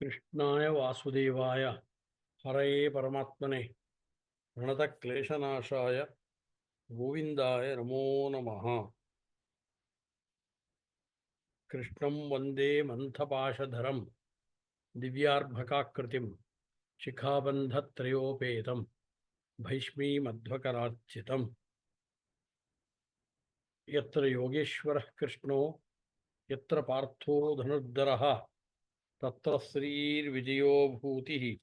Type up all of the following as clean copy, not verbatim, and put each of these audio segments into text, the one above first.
कृष्णाय वासुदेवाय हरये परमात्मने प्रणतक्लेशनाशाय गोविंदाय नमो नमः। कृष्णं वन्दे मन्थपाशधरं दिव्यार्भकाकृतिं शिखाबन्धत्रयोपेतं भैष्मीमध्वकरार्चितं। यत्र योगेश्वरः कृष्णो यत्र पार्थो धनुर्धरः तत्र श्रीर्विजयो भूतिः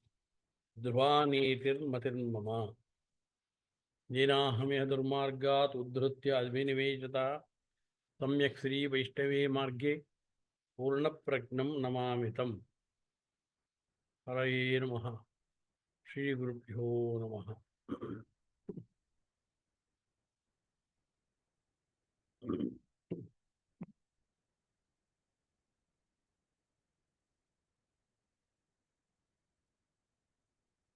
ध्रुवानीतिर्मतिर्मम। येनाहमिह दुर्मार्गात् उद्धृत्य अभिनिवेशता सम्यक् श्री वैष्णवे मार्गे पूर्णप्रज्ञं नमामि तम्। हरये नमः। श्री गुरुभ्यो नमः।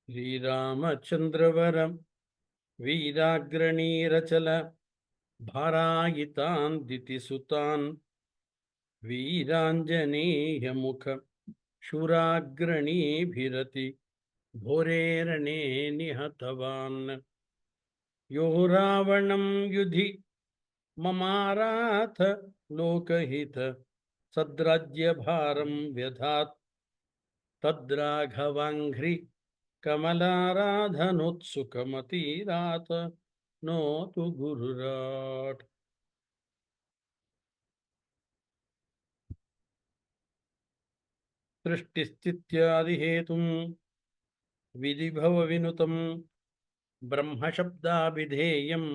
श्रीरामचन्द्रवरं वीराग्रणीरचल भारायितान् दितिसुतान् वीराञ्जनेयमुख शूराग्रणीभिरति भोरेरणे निहतवान्। यो रावणं युधि ममाराथ लोकहित सद्राज्यभारं व्यधात् तद्राघवाङ्घ्रि कमलाराधनोत्सुकमतीरात नोतु गुरुराट्। सृष्टिस्थित्यादिहेतुं विधिभवविनुतं ब्रह्मशब्दाभिधेयं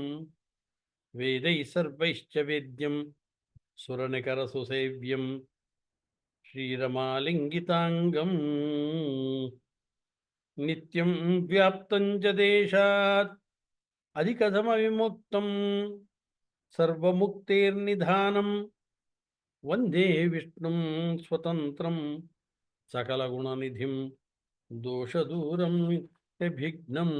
वेदैः सर्वैश्च वेद्यं सुरनिकरसुसेव्यं श्रीरमालिङ्गिताङ्गं नित्यं व्याप्तं च देशात् अधिकतमविमुक्तं सर्वमुक्तेर्निधानं वन्दे विष्णुं स्वतन्त्रं सकलगुणनिधिं दोषदूरं विघ्नम्।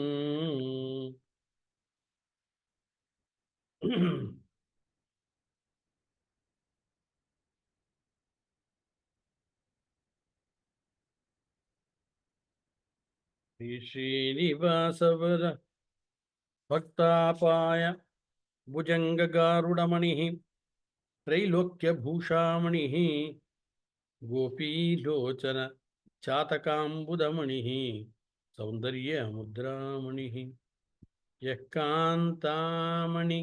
श्रीनिवासवर भक्तापाय भुजङ्गगारुडमणिः त्रैलोक्यभूषामणिः गोपीलोचन चातकाम्बुदमणिः सौन्दर्यमुद्रामणिः यः कान्तामणि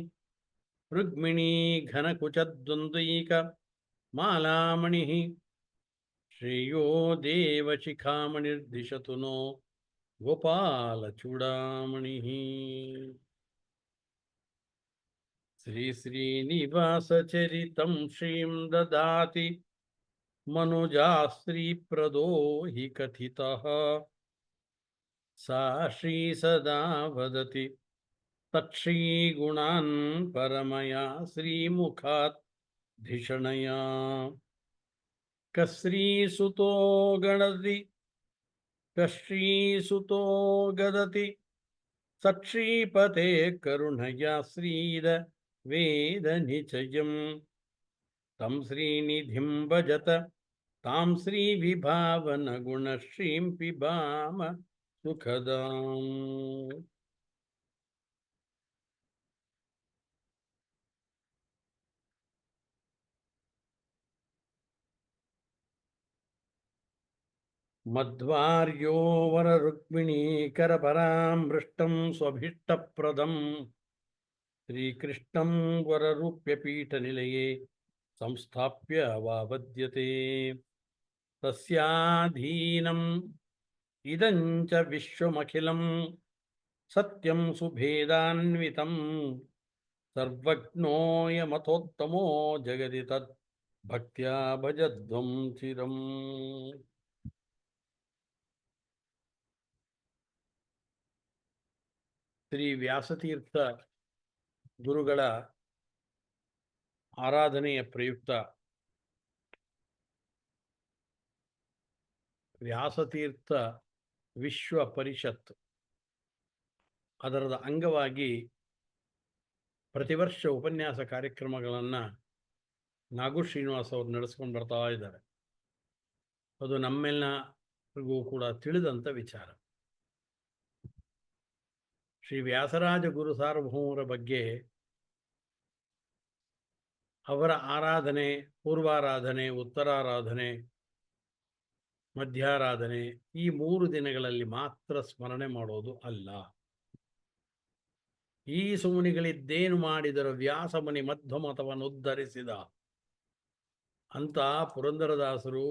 रुक्मिणी घनकुचद्वन्द्वैक मालामणिः श्रेयो देवशिखामणिर्दिशतु नो गोपालचूडामणिः। श्रीश्रीनिवासचरितं श्रीं ददाति मनुजाश्रीप्रदो हि कथितः सा श्री सदा वदति तत्श्रीगुणान् परमया श्रीमुखात् धिषणया। कश्रीसुतो गदति सत्श्रीपते करुणया श्रीद वेदनिचयम् तं श्रीनिधिं भजत तां श्रीविभावनगुणश्रीं पिबाम सुखदाम्। मध्वार्यो वररुक्मिणीकरपरामृष्टं स्वभीष्टप्रदं श्रीकृष्णं वररूप्यपीठनिलये संस्थाप्य वावद्यते। तस्याधीनम् इदं च विश्वमखिलं सत्यं सुभेदान्वितं सर्वज्ञोऽयमथोत्तमो जगति तद् भक्त्या भजध्वं चिरम्। ಶ್ರೀ ವ್ಯಾಸತೀರ್ಥ ಗುರುಗಳ ಆರಾಧನೆಯ ಪ್ರಯುಕ್ತ ವ್ಯಾಸತೀರ್ಥ ವಿಶ್ವ ಪರಿಷತ್ ಅದರದ ಅಂಗವಾಗಿ ಪ್ರತಿ ವರ್ಷ ಉಪನ್ಯಾಸ ಕಾರ್ಯಕ್ರಮಗಳನ್ನು ನಾಗು ಶ್ರೀನಿವಾಸ್ ಅವರು ನಡೆಸ್ಕೊಂಡು ಬರ್ತಾ ಇದ್ದಾರೆ. ಅದು ನಮ್ಮೆಲ್ಲ ಕೂಡ ತಿಳಿದಂಥ ವಿಚಾರ. ಶ್ರೀ ವ್ಯಾಸರಾಜ ಗುರು ಸಾರ್ವಭೌಮರ ಬಗ್ಗೆ ಅವರ ಆರಾಧನೆ, ಪೂರ್ವಾರಾಧನೆ, ಉತ್ತರಾರಾಧನೆ, ಮಧ್ಯಾರಾಧನೆ ಈ 3 ದಿನಗಳಲ್ಲಿ ಮಾತ್ರ ಸ್ಮರಣೆ ಮಾಡೋದು ಅಲ್ಲ. ಈ ಸುಮುನಿಗಳಿದ್ದೇನು ಮಾಡಿದರು, ವ್ಯಾಸಮುನಿ ಮಧ್ವಮತವನ್ನು ಉದ್ಧರಿಸಿದ ಅಂತ ಪುರಂದರದಾಸರು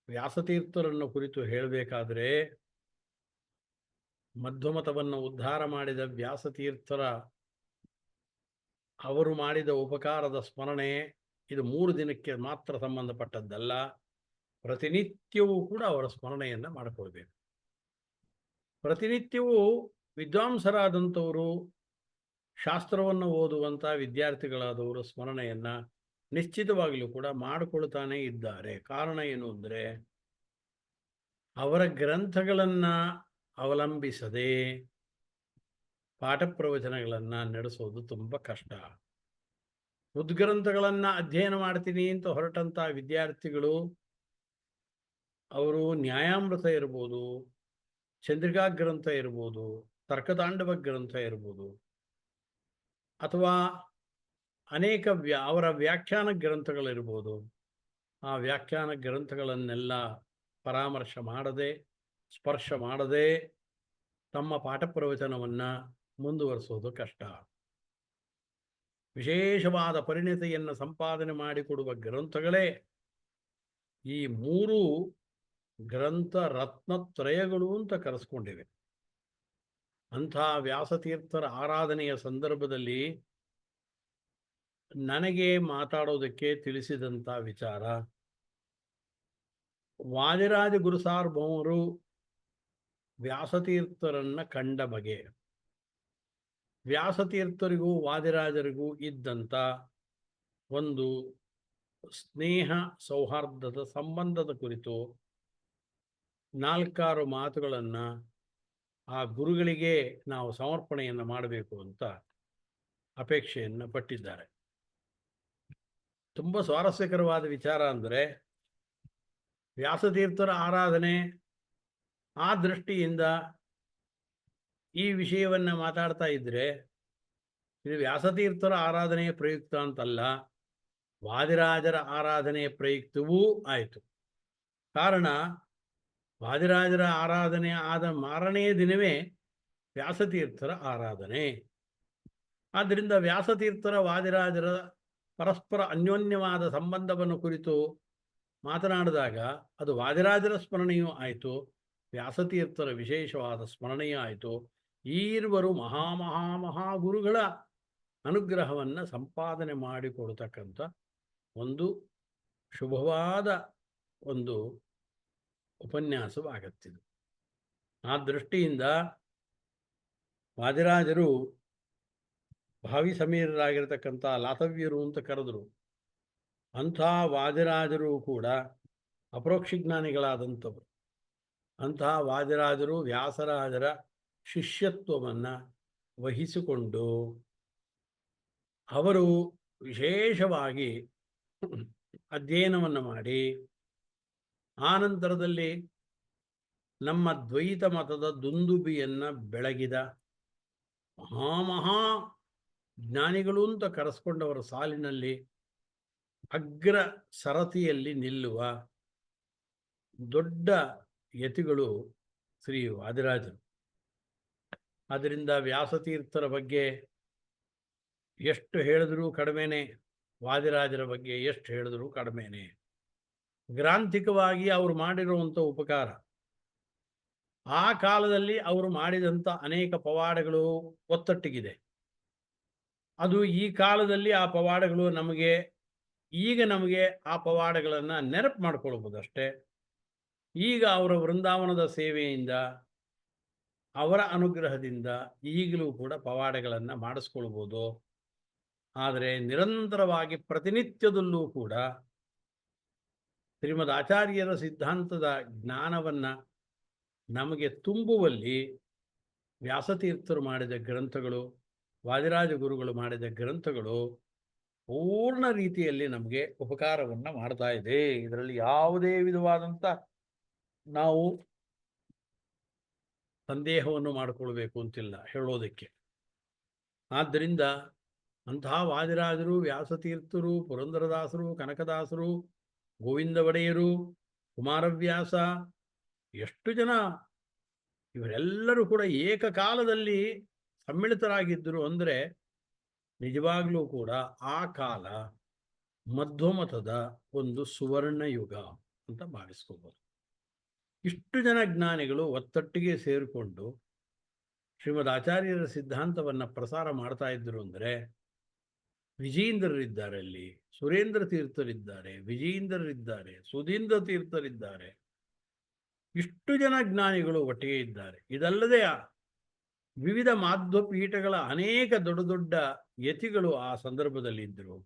ವ್ಯಾಸತೀರ್ಥರನ್ನು ಕುರಿತು ಹೇಳಬೇಕಾದ್ರೆ, ಮಧ್ವಮತವನ್ನು ಉದ್ಧಾರ ಮಾಡಿದ ವ್ಯಾಸತೀರ್ಥರ ಅವರು ಮಾಡಿದ ಉಪಕಾರದ ಸ್ಮರಣೆ ಇದು 3 ದಿನಕ್ಕೆ ಮಾತ್ರ ಸಂಬಂಧಪಟ್ಟದ್ದಲ್ಲ, ಪ್ರತಿನಿತ್ಯವೂ ಕೂಡ ಅವರ ಸ್ಮರಣೆಯನ್ನು ಮಾಡಿಕೊಳ್ಬೇಕು. ಪ್ರತಿನಿತ್ಯವೂ ವಿದ್ವಾಂಸರಾದಂಥವರು, ಶಾಸ್ತ್ರವನ್ನು ಓದುವಂಥ ವಿದ್ಯಾರ್ಥಿಗಳಾದವರು ಸ್ಮರಣೆಯನ್ನು ನಿಶ್ಚಿತವಾಗಲೂ ಕೂಡ ಮಾಡಿಕೊಳ್ತಾನೇ ಇದ್ದಾರೆ. ಕಾರಣ ಏನು ಅಂದರೆ, ಅವರ ಗ್ರಂಥಗಳನ್ನು ಅವಲಂಬಿಸದೆ ಪಾಠ ಪ್ರವಚನಗಳನ್ನು ನಡೆಸೋದು ತುಂಬ ಕಷ್ಟ. ಉದ್ಗ್ರಂಥಗಳನ್ನು ಅಧ್ಯಯನ ಮಾಡ್ತೀನಿ ಅಂತ ಹೊರಟಂಥ ವಿದ್ಯಾರ್ಥಿಗಳು, ಅವರು ನ್ಯಾಯಾಮೃತ ಇರ್ಬೋದು, ಚಂದ್ರಿಕಾ ಗ್ರಂಥ ಇರ್ಬೋದು, ತರ್ಕತಾಂಡವ ಗ್ರಂಥ ಇರ್ಬೋದು, ಅಥವಾ ಅನೇಕ ಅವರ ವ್ಯಾಖ್ಯಾನ ಗ್ರಂಥಗಳಿರ್ಬೋದು, ಆ ವ್ಯಾಖ್ಯಾನ ಗ್ರಂಥಗಳನ್ನೆಲ್ಲ ಪರಾಮರ್ಶೆ ಮಾಡದೆ, ಸ್ಪರ್ಶ ಮಾಡದೆ ತಮ್ಮ ಪಾಠ ಪ್ರವಚನವನ್ನು ಮುಂದುವರಿಸೋದು ಕಷ್ಟ. ವಿಶೇಷವಾದ ಪರಿಣತಿಯನ್ನು ಸಂಪಾದನೆ ಮಾಡಿಕೊಡುವ ಗ್ರಂಥಗಳೇ ಈ 3 ಗ್ರಂಥ ರತ್ನತ್ರಯಗಳು ಅಂತ ಕರೆಸ್ಕೊಂಡಿವೆ. ಅಂಥ ವ್ಯಾಸತೀರ್ಥರ ಆರಾಧನೆಯ ಸಂದರ್ಭದಲ್ಲಿ ನನಗೆ ಮಾತಾಡೋದಕ್ಕೆ ತಿಳಿಸಿದಂಥ ವಿಚಾರ, ವಾದಿರಾಜ ಗುರುಸಾರ್ವಭೌಮರು ವ್ಯಾಸತೀರ್ಥರನ್ನು ಕಂಡ ಬಗೆ, ವ್ಯಾಸತೀರ್ಥರಿಗೂ ವಾದಿರಾಜರಿಗೂ ಇದ್ದಂಥ ಒಂದು ಸ್ನೇಹ ಸೌಹಾರ್ದದ ಸಂಬಂಧದ ಕುರಿತು 4-6 ಮಾತುಗಳನ್ನು ಆ ಗುರುಗಳಿಗೆ ನಾವು ಸಮರ್ಪಣೆಯನ್ನು ಮಾಡಬೇಕು ಅಂತ ಅಪೇಕ್ಷೆಯನ್ನು ಪಟ್ಟಿದ್ದಾರೆ. ತುಂಬ ಸ್ವಾರಸ್ಯಕರವಾದ ವಿಚಾರ ಅಂದರೆ, ವ್ಯಾಸತೀರ್ಥರ ಆರಾಧನೆ ಆ ದೃಷ್ಟಿಯಿಂದ ಈ ವಿಷಯವನ್ನು ಮಾತಾಡ್ತಾ ಇದ್ದರೆ ಇದು ವ್ಯಾಸತೀರ್ಥರ ಆರಾಧನೆಯ ಪ್ರಯುಕ್ತ ಅಂತಲ್ಲ, ವಾದಿರಾಜರ ಆರಾಧನೆಯ ಪ್ರಯುಕ್ತವೂ ಆಯಿತು. ಕಾರಣ, ವಾದಿರಾಜರ ಆರಾಧನೆ ಆದ ಮಾರನೆಯ ದಿನವೇ ವ್ಯಾಸತೀರ್ಥರ ಆರಾಧನೆ. ಆದ್ದರಿಂದ ವ್ಯಾಸತೀರ್ಥರ ವಾದಿರಾಜರ ಪರಸ್ಪರ ಅನ್ಯೋನ್ಯವಾದ ಸಂಬಂಧವನ್ನು ಕುರಿತು ಮಾತನಾಡಿದಾಗ ಅದು ವಾದಿರಾಜರ ಸ್ಮರಣೆಯೂ ಆಯಿತು, ವ್ಯಾಸತೀರ್ಥರ ವಿಶೇಷವಾದ ಸ್ಮರಣೆಯೂ ಆಯಿತು. ಈರ್ವರು ಮಹಾಗುರುಗಳ ಅನುಗ್ರಹವನ್ನು ಸಂಪಾದನೆ ಮಾಡಿಕೊಡ್ತಕ್ಕಂಥ ಒಂದು ಶುಭವಾದ ಒಂದು ಉಪನ್ಯಾಸವಾಗುತ್ತಿದೆ. ಆ ದೃಷ್ಟಿಯಿಂದ ವಾದಿರಾಜರು ಭಾವಿ ಸಮೀರರಾಗಿರ್ತಕ್ಕಂಥ ಲಾತವ್ಯರು ಅಂತ ಕರೆದರು. ಅಂಥ ವಾದಿರಾಜರು ಕೂಡ ಅಪರೋಕ್ಷಜ್ಞಾನಿಗಳಾದಂಥವರು. ಅಂತಹ ವಾದಿರಾಜರು ವ್ಯಾಸರಾಜರ ಶಿಷ್ಯತ್ವವನ್ನು ವಹಿಸಿಕೊಂಡು ಅವರು ವಿಶೇಷವಾಗಿ ಅಧ್ಯಯನವನ್ನು ಮಾಡಿ, ಆನಂತರದಲ್ಲಿ ನಮ್ಮ ದ್ವೈತ ಮತದ ದುಂದುಬಿಯನ್ನು ಬೆಳಗಿದ ಮಹಾ ಜ್ಞಾನಿಗಳು ಅಂತ ಕರೆಸ್ಕೊಂಡವರ ಸಾಲಿನಲ್ಲಿ ಅಗ್ರ ಸರತಿಯಲ್ಲಿ ನಿಲ್ಲುವ ದೊಡ್ಡ ಯತಿಗಳು ಶ್ರೀ ವಾದಿರಾಜರು. ಆದ್ದರಿಂದ ವ್ಯಾಸತೀರ್ಥರ ಬಗ್ಗೆ ಎಷ್ಟು ಹೇಳಿದರೂ ಕಡಿಮೆನೇ, ವಾದಿರಾಜರ ಬಗ್ಗೆ ಎಷ್ಟು ಹೇಳಿದರೂ ಕಡಿಮೆನೇ. ಗ್ರಾಂಥಿಕವಾಗಿ ಅವರು ಮಾಡಿರುವಂಥ ಉಪಕಾರ, ಆ ಕಾಲದಲ್ಲಿ ಅವರು ಮಾಡಿದಂಥ ಅನೇಕ ಪವಾಡಗಳು ಒತ್ತಟ್ಟಿಗಿದೆ. ಅದು ಈ ಕಾಲದಲ್ಲಿ ಆ ಪವಾಡಗಳು ನಮಗೆ ಆ ಪವಾಡಗಳನ್ನು ನೆನಪು ಮಾಡಿಕೊಳ್ಬೋದಷ್ಟೇ. ಈಗ ಅವರ ವೃಂದಾವನದ ಸೇವೆಯಿಂದ, ಅವರ ಅನುಗ್ರಹದಿಂದ ಈಗಲೂ ಕೂಡ ಪವಾಡಗಳನ್ನು ಮಾಡಿಸ್ಕೊಳ್ಬೋದು. ಆದರೆ ನಿರಂತರವಾಗಿ ಪ್ರತಿನಿತ್ಯದಲ್ಲೂ ಕೂಡ ಶ್ರೀಮದ್ ಆಚಾರ್ಯರ ಸಿದ್ಧಾಂತದ ಜ್ಞಾನವನ್ನು ನಮಗೆ ತುಂಬುವಲ್ಲಿ ವ್ಯಾಸತೀರ್ಥರು ಮಾಡಿದ ಗ್ರಂಥಗಳು, ವಾದಿರಾಜ ಗುರುಗಳು ಮಾಡಿದ ಗ್ರಂಥಗಳು ಪೂರ್ಣ ರೀತಿಯಲ್ಲಿ ನಮಗೆ ಉಪಕಾರವನ್ನು ಮಾಡ್ತಾ ಇದೆ. ಇದರಲ್ಲಿ ಯಾವುದೇ ವಿಧವಾದಂಥ ನಾವು ಸಂದೇಹವನ್ನು ಮಾಡಿಕೊಳ್ಬೇಕು ಅಂತಿಲ್ಲ ಹೇಳೋದಕ್ಕೆ. ಆದ್ದರಿಂದ ಅಂತಹ ವಾದಿರಾಜರು, ವ್ಯಾಸತೀರ್ಥರು, ಪುರಂದರದಾಸರು, ಕನಕದಾಸರು, ಗೋವಿಂದ ಒಡೆಯರು, ಕುಮಾರವ್ಯಾಸ, ಎಷ್ಟು ಜನ ಇವರೆಲ್ಲರೂ ಕೂಡ ಏಕಕಾಲದಲ್ಲಿ ಸಮ್ಮಿಳಿತರಾಗಿದ್ದರು ಅಂದರೆ ನಿಜವಾಗ್ಲೂ ಕೂಡ ಆ ಕಾಲ ಮಧ್ವಮತದ ಒಂದು ಸುವರ್ಣ ಯುಗ ಅಂತ ಭಾವಿಸ್ಕೋಬೋದು. ಇಷ್ಟು ಜನ ಜ್ಞಾನಿಗಳು ಒತ್ತೊಟ್ಟಿಗೆ ಸೇರಿಕೊಂಡು ಶ್ರೀಮದ್ ಆಚಾರ್ಯರ ಸಿದ್ಧಾಂತವನ್ನು ಪ್ರಸಾರ ಮಾಡ್ತಾ ಇದ್ದರು ಅಂದರೆ ವಿಜಯೇಂದ್ರರಿದ್ದಾರೆ, ಅಲ್ಲಿ ಸುರೇಂದ್ರ ತೀರ್ಥರಿದ್ದಾರೆ, ವಿಜಯೇಂದ್ರರಿದ್ದಾರೆ, ಸುಧೀಂದ್ರ ತೀರ್ಥರಿದ್ದಾರೆ, ಇಷ್ಟು ಜನ ಜ್ಞಾನಿಗಳು ಒಟ್ಟಿಗೆ ಇದ್ದಾರೆ. ಇದಲ್ಲದೆ ವಿವಿಧ ಮಾಧ್ವಪೀಠಗಳ ಅನೇಕ ದೊಡ್ಡ ದೊಡ್ಡ ಯತಿಗಳು ಆ ಸಂದರ್ಭದಲ್ಲಿ ಇದ್ದರು.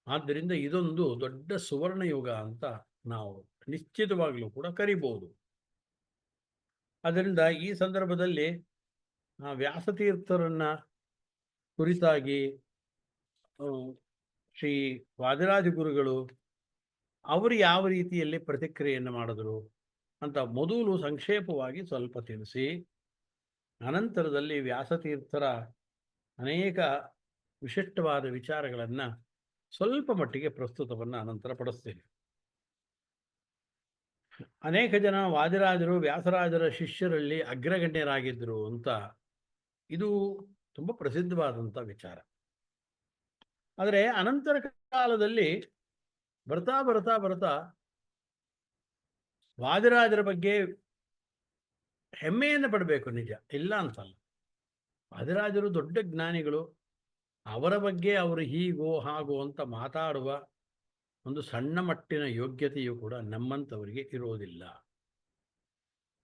ಆದ್ದರಿಂದ ಇದೊಂದು ದೊಡ್ಡ ಸುವರ್ಣ ಯುಗ ಅಂತ ನಾವು ನಿಶ್ಚಿತವಾಗಲೂ ಕೂಡ ಕರಿಬಹುದು. ಅದರಿಂದ ಈ ಸಂದರ್ಭದಲ್ಲಿ ವ್ಯಾಸತೀರ್ಥರನ್ನ ಕುರಿತಾಗಿ ಶ್ರೀ ವಾದಿರಾಜ ಗುರುಗಳು ಅವರು ಯಾವ ರೀತಿಯಲ್ಲಿ ಪ್ರತಿಕ್ರಿಯೆಯನ್ನು ಮಾಡಿದ್ರು ಅಂತ ಮೊದಲು ಸಂಕ್ಷೇಪವಾಗಿ ಸ್ವಲ್ಪ ತಿಳಿಸಿ, ಅನಂತರದಲ್ಲಿ ವ್ಯಾಸತೀರ್ಥರ ಅನೇಕ ವಿಶಿಷ್ಟವಾದ ವಿಚಾರಗಳನ್ನು ಸ್ವಲ್ಪ ಮಟ್ಟಿಗೆ ಪ್ರಸ್ತುತವನ್ನು ಅನಂತರ ಪಡಿಸ್ತೇನೆ. ಅನೇಕ ಜನ ವಾದಿರಾಜರು ವ್ಯಾಸರಾಜರ ಶಿಷ್ಯರಲ್ಲಿ ಅಗ್ರಗಣ್ಯರಾಗಿದ್ದರು ಅಂತ ಇದು ತುಂಬ ಪ್ರಸಿದ್ಧವಾದಂಥ ವಿಚಾರ. ಆದರೆ ಅನಂತರ ಕಾಲದಲ್ಲಿ ಬರ್ತಾ ಬರ್ತಾ ಬರ್ತಾ ವಾದಿರಾಜರ ಬಗ್ಗೆ ಹೆಮ್ಮೆಯನ್ನು ಪಡಬೇಕು, ನಿಜ ಇಲ್ಲ ಅಂತಲ್ಲ. ವಾದಿರಾಜರು ದೊಡ್ಡ ಜ್ಞಾನಿಗಳು, ಅವರ ಬಗ್ಗೆ ಅವರು ಹೀಗೋ ಹಾಗೋ ಅಂತ ಮಾತಾಡುವ ಒಂದು ಸಣ್ಣ ಮಟ್ಟಿನ ಯೋಗ್ಯತೆಯೂ ಕೂಡ ನಮ್ಮಂಥವರಿಗೆ ಇರೋದಿಲ್ಲ.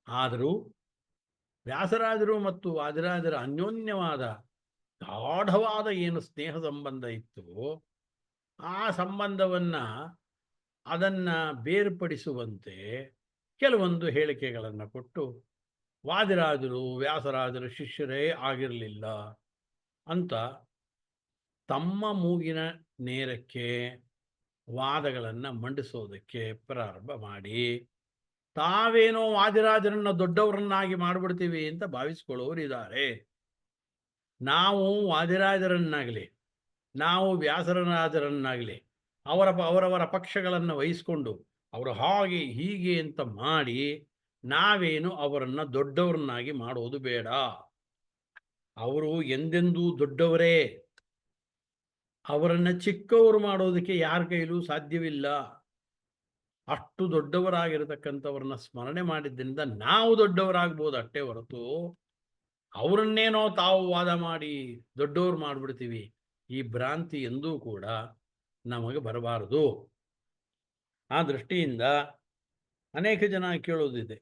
ಆದರೂ ವ್ಯಾಸರಾಜರು ಮತ್ತು ವಾದಿರಾಜರ ಅನ್ಯೋನ್ಯವಾದ ಗಾಢವಾದ ಏನು ಸ್ನೇಹ ಸಂಬಂಧ ಇತ್ತು, ಆ ಸಂಬಂಧವನ್ನು ಅದನ್ನು ಬೇರ್ಪಡಿಸುವಂತೆ ಕೆಲವೊಂದು ಹೇಳಿಕೆಗಳನ್ನು ಕೊಟ್ಟು ವಾದಿರಾಜರು ವ್ಯಾಸರಾಜರ ಶಿಷ್ಯರೇ ಆಗಿರಲಿಲ್ಲ ಅಂತ ತಮ್ಮ ಮೂಗಿನ ನೇರಕ್ಕೆ ವಾದಗಳನ್ನು ಮಂಡಿಸೋದಕ್ಕೆ ಪ್ರಾರಂಭ ಮಾಡಿ ತಾವೇನೋ ವಾದಿರಾಜರನ್ನು ದೊಡ್ಡವರನ್ನಾಗಿ ಮಾಡಿಬಿಡ್ತೀವಿ ಅಂತ ಭಾವಿಸ್ಕೊಳ್ಳೋರು ಇದ್ದಾರೆ. ನಾವು ವಾದಿರಾಜರನ್ನಾಗಲಿ ನಾವು ವ್ಯಾಸರಾಜರನ್ನಾಗಲಿ ಅವರವರ ಪಕ್ಷಗಳನ್ನು ವಹಿಸ್ಕೊಂಡು ಅವರು ಹಾಗೆ ಹೀಗೆ ಅಂತ ಮಾಡಿ ನಾವೇನು ಅವರನ್ನು ದೊಡ್ಡವರನ್ನಾಗಿ ಮಾಡೋದು ಬೇಡ. ಅವರು ಎಂದೆಂದೂ ದೊಡ್ಡವರೇ, ಅವರನ್ನು ಚಿಕ್ಕವರು ಮಾಡೋದಕ್ಕೆ ಯಾರ ಕೈಲೂ ಸಾಧ್ಯವಿಲ್ಲ. ಅಷ್ಟು ದೊಡ್ಡವರಾಗಿರತಕ್ಕಂಥವ್ರನ್ನ ಸ್ಮರಣೆ ಮಾಡಿದ್ದರಿಂದ ನಾವು ದೊಡ್ಡವರಾಗ್ಬೋದು ಅಷ್ಟೇ ಹೊರತು ಅವರನ್ನೇನೋ ತಾವು ವಾದ ಮಾಡಿ ದೊಡ್ಡವರು ಮಾಡಿಬಿಡ್ತೀವಿ, ಈ ಭ್ರಾಂತಿ ಎಂದೂ ಕೂಡ ನಮಗೆ ಬರಬಾರದು. ಆ ದೃಷ್ಟಿಯಿಂದ ಅನೇಕ ಜನ ಕೇಳೋದಿದೆ.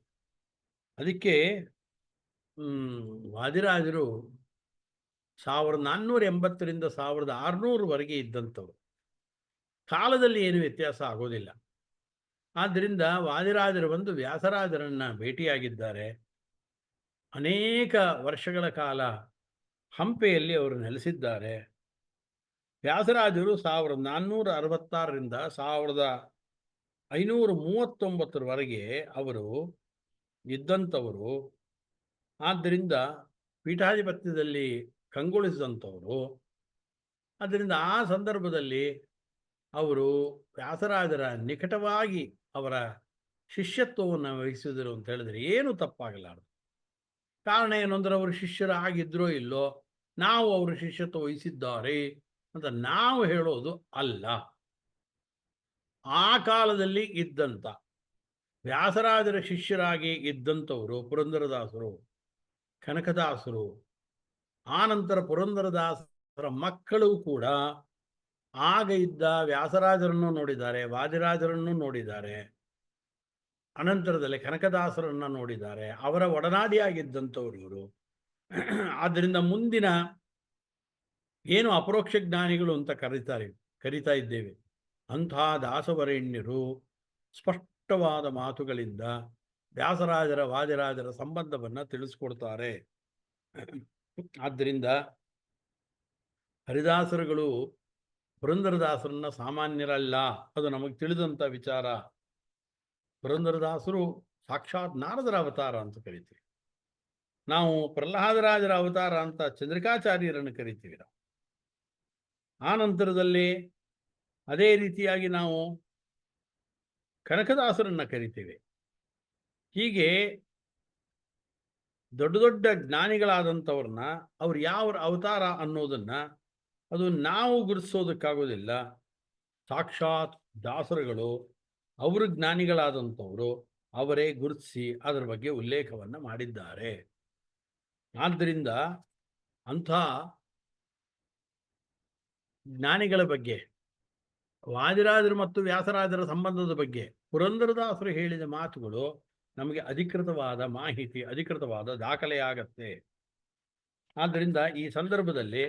ಅದಕ್ಕೆ ವಾದಿರಾಜರು 1480ರಿಂದ 1600ವರೆಗೆ ಇದ್ದಂಥವ್ರು, ಕಾಲದಲ್ಲಿ ಏನು ವ್ಯತ್ಯಾಸ ಆಗೋದಿಲ್ಲ. ಆದ್ದರಿಂದ ವಾದಿರಾಜರು ಬಂದು ವ್ಯಾಸರಾಜರನ್ನು ಭೇಟಿಯಾಗಿದ್ದಾರೆ. ಅನೇಕ ವರ್ಷಗಳ ಕಾಲ ಹಂಪೆಯಲ್ಲಿ ಅವರು ನೆಲೆಸಿದ್ದಾರೆ. ವ್ಯಾಸರಾಜರು 1466ರಿಂದ 1539ರವರೆಗೆ ಅವರು ಇದ್ದಂಥವರು. ಆದ್ದರಿಂದ ಪೀಠಾಧಿಪತ್ಯದಲ್ಲಿ ಕಂಗೊಳಿಸಿದಂಥವರು. ಆದ್ದರಿಂದ ಆ ಸಂದರ್ಭದಲ್ಲಿ ಅವರು ವ್ಯಾಸರಾಜರ ನಿಕಟವಾಗಿ ಅವರ ಶಿಷ್ಯತ್ವವನ್ನು ವಹಿಸಿದರು ಅಂತ ಹೇಳಿದ್ರೆ ಏನು ತಪ್ಪಾಗಲಾರದು. ಕಾರಣ ಏನು ಅಂದರೆ ಅವರು ಶಿಷ್ಯರಾಗಿದ್ದರೋ ಇಲ್ಲೋ, ನಾವು ಅವರು ಶಿಷ್ಯತ್ವ ವಹಿಸಿದ್ದಾರೆ ಅಂತ ನಾವು ಹೇಳೋದು ಅಲ್ಲ. ಆ ಕಾಲದಲ್ಲಿ ಇದ್ದಂಥ ವ್ಯಾಸರಾಜರ ಶಿಷ್ಯರಾಗಿ ಇದ್ದಂಥವರು ಪುರಂದರದಾಸರು, ಕನಕದಾಸರು, ಆನಂತರ ಪುರಂದರದಾಸರ ಮಕ್ಕಳು ಕೂಡ ಆಗ ಇದ್ದ ವ್ಯಾಸರಾಜರನ್ನು ನೋಡಿದ್ದಾರೆ, ವಾದಿರಾಜರನ್ನು ನೋಡಿದ್ದಾರೆ, ಅನಂತರದಲ್ಲಿ ಕನಕದಾಸರನ್ನು ನೋಡಿದ್ದಾರೆ. ಅವರ ಒಡನಾಡಿಯಾಗಿದ್ದಂಥವ್ರು ಇವರು. ಆದ್ದರಿಂದ ಮುಂದಿನ ಏನು ಅಪರೋಕ್ಷ ಜ್ಞಾನಿಗಳು ಅಂತ ಕರೀತಾ ಇದ್ದೇವೆ, ಅಂತಹ ದಾಸವರೇಣ್ಯರು ಸ್ಪಷ್ಟವಾದ ಮಾತುಗಳಿಂದ ವ್ಯಾಸರಾಜರ ವಾದಿರಾಜರ ಸಂಬಂಧವನ್ನು ತಿಳಿಸ್ಕೊಡ್ತಾರೆ. ಆದ್ದರಿಂದ ಹರಿದಾಸರುಗಳು ಪುರಂದರದಾಸರನ್ನ ಸಾಮಾನ್ಯರಲ್ಲ, ಅದು ನಮಗೆ ತಿಳಿದಂಥ ವಿಚಾರ. ಪುರಂದರದಾಸರು ಸಾಕ್ಷಾತ್ ನಾರದರ ಅವತಾರ ಅಂತ ಕರಿತೀವಿ. ನಾವು ಪ್ರಹ್ಲಾದರಾಜರ ಅವತಾರ ಅಂತ ಚಂದ್ರಿಕಾಚಾರ್ಯರನ್ನು ಕರಿತೀವಿ ನಾವು. ಆ ನಂತರದಲ್ಲಿ ಅದೇ ರೀತಿಯಾಗಿ ನಾವು ಕನಕದಾಸರನ್ನ ಕರಿತೀವಿ. ಹೀಗೆ ದೊಡ್ಡ ದೊಡ್ಡ ಜ್ಞಾನಿಗಳಾದಂಥವ್ರನ್ನ ಅವ್ರು ಯಾವ ಅವತಾರ ಅನ್ನೋದನ್ನ ಅದು ನಾವು ಗುರುತಿಸೋದಕ್ಕಾಗೋದಿಲ್ಲ. ಸಾಕ್ಷಾತ್ ದಾಸರುಗಳು, ಅವರು ಜ್ಞಾನಿಗಳಾದಂಥವರು, ಅವರೇ ಗುರುತಿಸಿ ಅದರ ಬಗ್ಗೆ ಉಲ್ಲೇಖವನ್ನು ಮಾಡಿದ್ದಾರೆ. ಆದ್ದರಿಂದ ಅಂಥ ಜ್ಞಾನಿಗಳ ಬಗ್ಗೆ, ವಾದಿರಾಜರು ಮತ್ತು ವ್ಯಾಸರಾಜರ ಸಂಬಂಧದ ಬಗ್ಗೆ ಪುರಂದರದಾಸರು ಹೇಳಿದ ಮಾತುಗಳು ನಮಗೆ ಅಧಿಕೃತವಾದ ಮಾಹಿತಿ, ಅಧಿಕೃತವಾದ ದಾಖಲೆಯಾಗತ್ತೆ. ಆದ್ದರಿಂದ ಈ ಸಂದರ್ಭದಲ್ಲಿ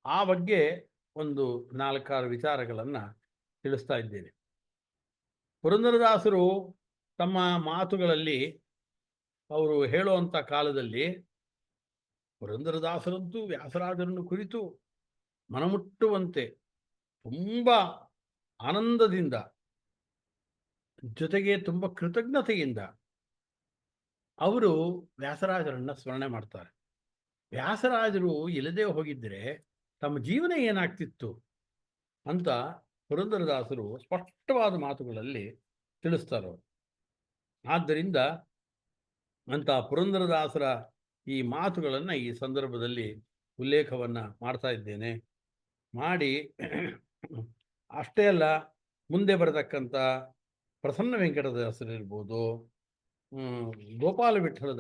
ಆ ಬಗ್ಗೆ ಒಂದು 4-6 ವಿಚಾರಗಳನ್ನು ತಿಳಿಸ್ತಾ ಇದ್ದೇನೆ. ಪುರಂದರದಾಸರು ತಮ್ಮ ಮಾತುಗಳಲ್ಲಿ ಅವರು ಹೇಳುವಂಥ ಕಾಲದಲ್ಲಿ ಪುರಂದರದಾಸರಂತೂ ವ್ಯಾಸರಾಜರನ್ನು ಕುರಿತು ಮನಮುಟ್ಟುವಂತೆ ತುಂಬ ಆನಂದದಿಂದ, ಜೊತೆಗೆ ತುಂಬ ಕೃತಜ್ಞತೆಯಿಂದ ಅವರು ವ್ಯಾಸರಾಜರನ್ನ ಸ್ಮರಣೆ ಮಾಡ್ತಾರೆ. ವ್ಯಾಸರಾಜರು ಇಲ್ಲದೆ ಹೋಗಿದ್ದರೆ ತಮ್ಮ ಜೀವನ ಏನಾಗ್ತಿತ್ತು ಅಂತ ಪುರಂದರದಾಸರು ಸ್ಪಷ್ಟವಾದ ಮಾತುಗಳಲ್ಲಿ ತಿಳಿಸ್ತಾರೆ. ಆದ್ದರಿಂದ ಅಂತ ಪುರಂದರದಾಸರ ಈ ಮಾತುಗಳನ್ನು ಈ ಸಂದರ್ಭದಲ್ಲಿ ಉಲ್ಲೇಖವನ್ನು ಮಾಡ್ತಾ ಇದ್ದೇನೆ. ಮಾಡಿ ಅಷ್ಟೇ ಅಲ್ಲ, ಮುಂದೆ ಬರತಕ್ಕಂಥ ಪ್ರಸನ್ನ ವೆಂಕಟದಾಸರಿರ್ಬೋದು, ಗೋಪಾಲ ವಿಠಲ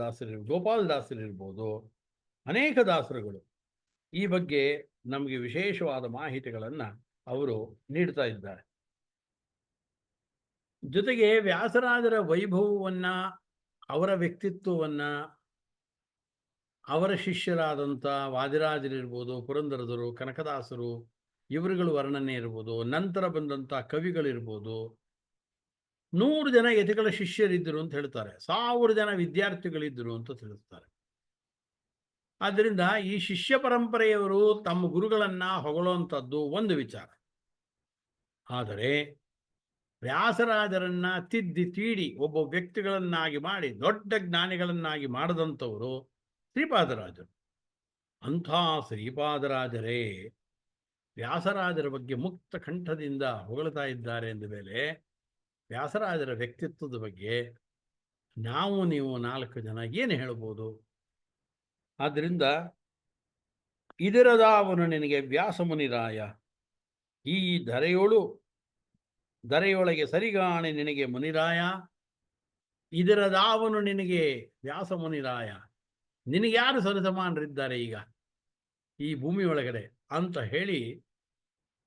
ಗೋಪಾಲದಾಸರಿರ್ಬೋದು, ಅನೇಕ ದಾಸರುಗಳು ಈ ಬಗ್ಗೆ ನಮಗೆ ವಿಶೇಷವಾದ ಮಾಹಿತಿಗಳನ್ನು ಅವರು ನೀಡ್ತಾ ಇದ್ದಾರೆ. ಜೊತೆಗೆ ವ್ಯಾಸರಾಜರ ವೈಭವವನ್ನು, ಅವರ ವ್ಯಕ್ತಿತ್ವವನ್ನು, ಅವರ ಶಿಷ್ಯರಾದಂಥ ವಾದಿರಾಜರಿರ್ಬೋದು, ಪುರಂದರದರು, ಕನಕದಾಸರು, ಇವರುಗಳು ವರ್ಣನೆ ಇರ್ಬೋದು, ನಂತರ ಬಂದಂಥ ಕವಿಗಳಿರ್ಬೋದು, 100 ಜನ ಯತಿಗಳ ಶಿಷ್ಯರಿದ್ದರು ಅಂತ ಹೇಳ್ತಾರೆ, 1000 ಜನ ವಿದ್ಯಾರ್ಥಿಗಳಿದ್ದರು ಅಂತ ತಿಳಿಸ್ತಾರೆ. ಆದ್ದರಿಂದ ಈ ಶಿಷ್ಯ ಪರಂಪರೆಯವರು ತಮ್ಮ ಗುರುಗಳನ್ನು ಹೊಗಳುವಂಥದ್ದು ಒಂದು ವಿಚಾರ. ಆದರೆ ವ್ಯಾಸರಾಜರನ್ನ ತಿದ್ದಿ ತೀಡಿ ಒಬ್ಬ ವ್ಯಕ್ತಿಗಳನ್ನಾಗಿ ಮಾಡಿ ದೊಡ್ಡ ಜ್ಞಾನಿಗಳನ್ನಾಗಿ ಮಾಡಿದಂಥವರು ಶ್ರೀಪಾದರಾಜರು. ಅಂಥ ಶ್ರೀಪಾದರಾಜರೇ ವ್ಯಾಸರಾಜರ ಬಗ್ಗೆ ಮುಕ್ತ ಕಂಠದಿಂದ ಹೊಗಳ್ತಾ ಇದ್ದಾರೆ ಎಂದ ಮೇಲೆ ವ್ಯಾಸರಾಜರ ವ್ಯಕ್ತಿತ್ವದ ಬಗ್ಗೆ ನಾವು ನೀವು 4 ಜನ ಏನು ಹೇಳ್ಬೋದು? ಆದ್ದರಿಂದ ಇದರದಾವನು ನಿನಗೆ ವ್ಯಾಸಮುನಿರಾಯ, ಈ ಧರೆಯೊಳಗೆ ಸರಿಗಾಣೆ ನಿನಗೆ ಮುನಿರಾಯ, ಇದರದಾವನು ನಿನಗೆ ವ್ಯಾಸಮುನಿರಾಯ, ನಿನಗೆ ಯಾರು ಸರಿಸಮಾನರಿದ್ದಾರೆ ಈಗ ಈ ಭೂಮಿ ಒಳಗಡೆ ಅಂತ ಹೇಳಿ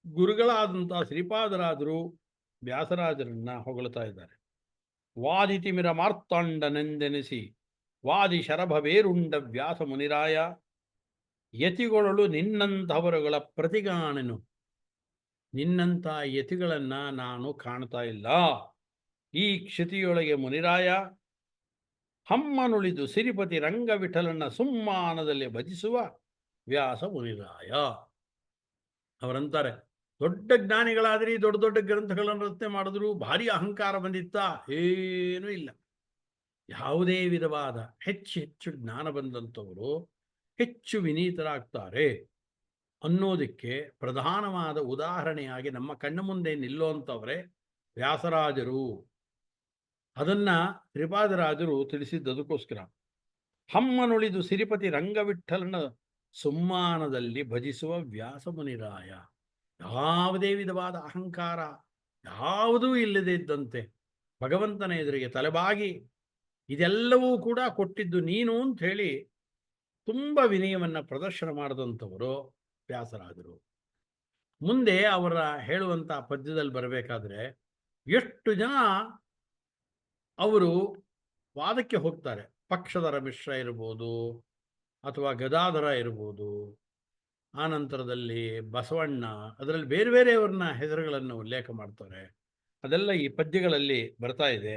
ಗುರುಗಳಾದಂಥ ಶ್ರೀಪಾದರಾಜರು ವ್ಯಾಸರಾಜರನ್ನ ಹೊಗಳ್ತಾ ಇದ್ದಾರೆ. ವಾದಿತಿಮಿರ ಮಾರ್ತಾಂಡನೆಂದೆನಿಸಿ ವಾದಿ ಶರಭವೇರುಂಡ ವ್ಯಾಸ ಮುನಿರಾಯ, ಯತಿಗಳು ನಿನ್ನಂಥವರುಗಳ ಪ್ರತಿಗಾಣೆನು, ನಿನ್ನಂಥ ಯತಿಗಳನ್ನು ನಾನು ಕಾಣ್ತಾ ಇಲ್ಲ ಈ ಕ್ಷಿತಿಯೊಳಗೆ ಮುನಿರಾಯ. ಹಮ್ಮನುಳಿದು ಸಿರಿಪತಿ ರಂಗವಿಠಲನ್ನ ಸುಮ್ಮಾನದಲ್ಲಿ ಭಜಿಸುವ ವ್ಯಾಸ ಮುನಿರಾಯ. ಅವರಂತಾರೆ, ದೊಡ್ಡ ಜ್ಞಾನಿಗಳಾದ್ರಿ, ದೊಡ್ಡ ದೊಡ್ಡ ಗ್ರಂಥಗಳನ್ನು ರಚನೆ ಮಾಡಿದ್ರು, ಭಾರಿ ಅಹಂಕಾರ ಬಂದಿತ್ತಾ? ಏನೂ ಇಲ್ಲ. ಯಾವುದೇ ವಿಧವಾದ ಹೆಚ್ಚು ಜ್ಞಾನ ಬಂದಂಥವರು ಹೆಚ್ಚು ವಿನೀತರಾಗ್ತಾರೆ ಅನ್ನೋದಕ್ಕೆ ಪ್ರಧಾನವಾದ ಉದಾಹರಣೆಯಾಗಿ ನಮ್ಮ ಕಣ್ಣ ಮುಂದೆ ನಿಲ್ಲುವಂಥವರೇ ವ್ಯಾಸರಾಜರು. ಅದನ್ನ ಶ್ರೀಪಾದರಾಜರು ತಿಳಿಸಿದ್ದದಕ್ಕೋಸ್ಕರ. ಹಮ್ಮನುಳಿದು ಸಿರಿಪತಿ ರಂಗವಿಠಲನ ಸುಮ್ಮಾನದಲ್ಲಿ ಭಜಿಸುವ ವ್ಯಾಸಮುನಿರಾಯ. ಯಾವುದೇ ವಿಧವಾದ ಅಹಂಕಾರ ಯಾವುದೂ ಇಲ್ಲದೇ ಇದ್ದಂತೆ ಭಗವಂತನ ಎದುರಿಗೆ ತಲೆಬಾಗಿ ಇದೆಲ್ಲವೂ ಕೂಡ ಕೊಟ್ಟಿದ್ದು ನೀನು ಅಂತ ಹೇಳಿ ತುಂಬ ವಿನಯವನ್ನು ಪ್ರದರ್ಶನ ಮಾಡಿದಂಥವರು ವ್ಯಾಸರಾಜರು. ಮುಂದೆ ಅವರ ಹೇಳುವಂಥ ಪದ್ಯದಲ್ಲಿ ಬರಬೇಕಾದ್ರೆ ಎಷ್ಟು ಜನ ಅವರು ವಾದಕ್ಕೆ ಹೋಗ್ತಾರೆ. ಪಕ್ಷಧರ ಮಿಶ್ರ ಇರ್ಬೋದು, ಅಥವಾ ಗದಾಧರ ಇರ್ಬೋದು, ಆ ನಂತರದಲ್ಲಿ ಬಸವಣ್ಣ, ಅದರಲ್ಲಿ ಬೇರೆ ಬೇರೆಯವ್ರನ್ನ ಹೆಸರುಗಳನ್ನು ಉಲ್ಲೇಖ ಮಾಡ್ತಾರೆ. ಅದೆಲ್ಲ ಈ ಪದ್ಯಗಳಲ್ಲಿ ಬರ್ತಾ ಇದೆ.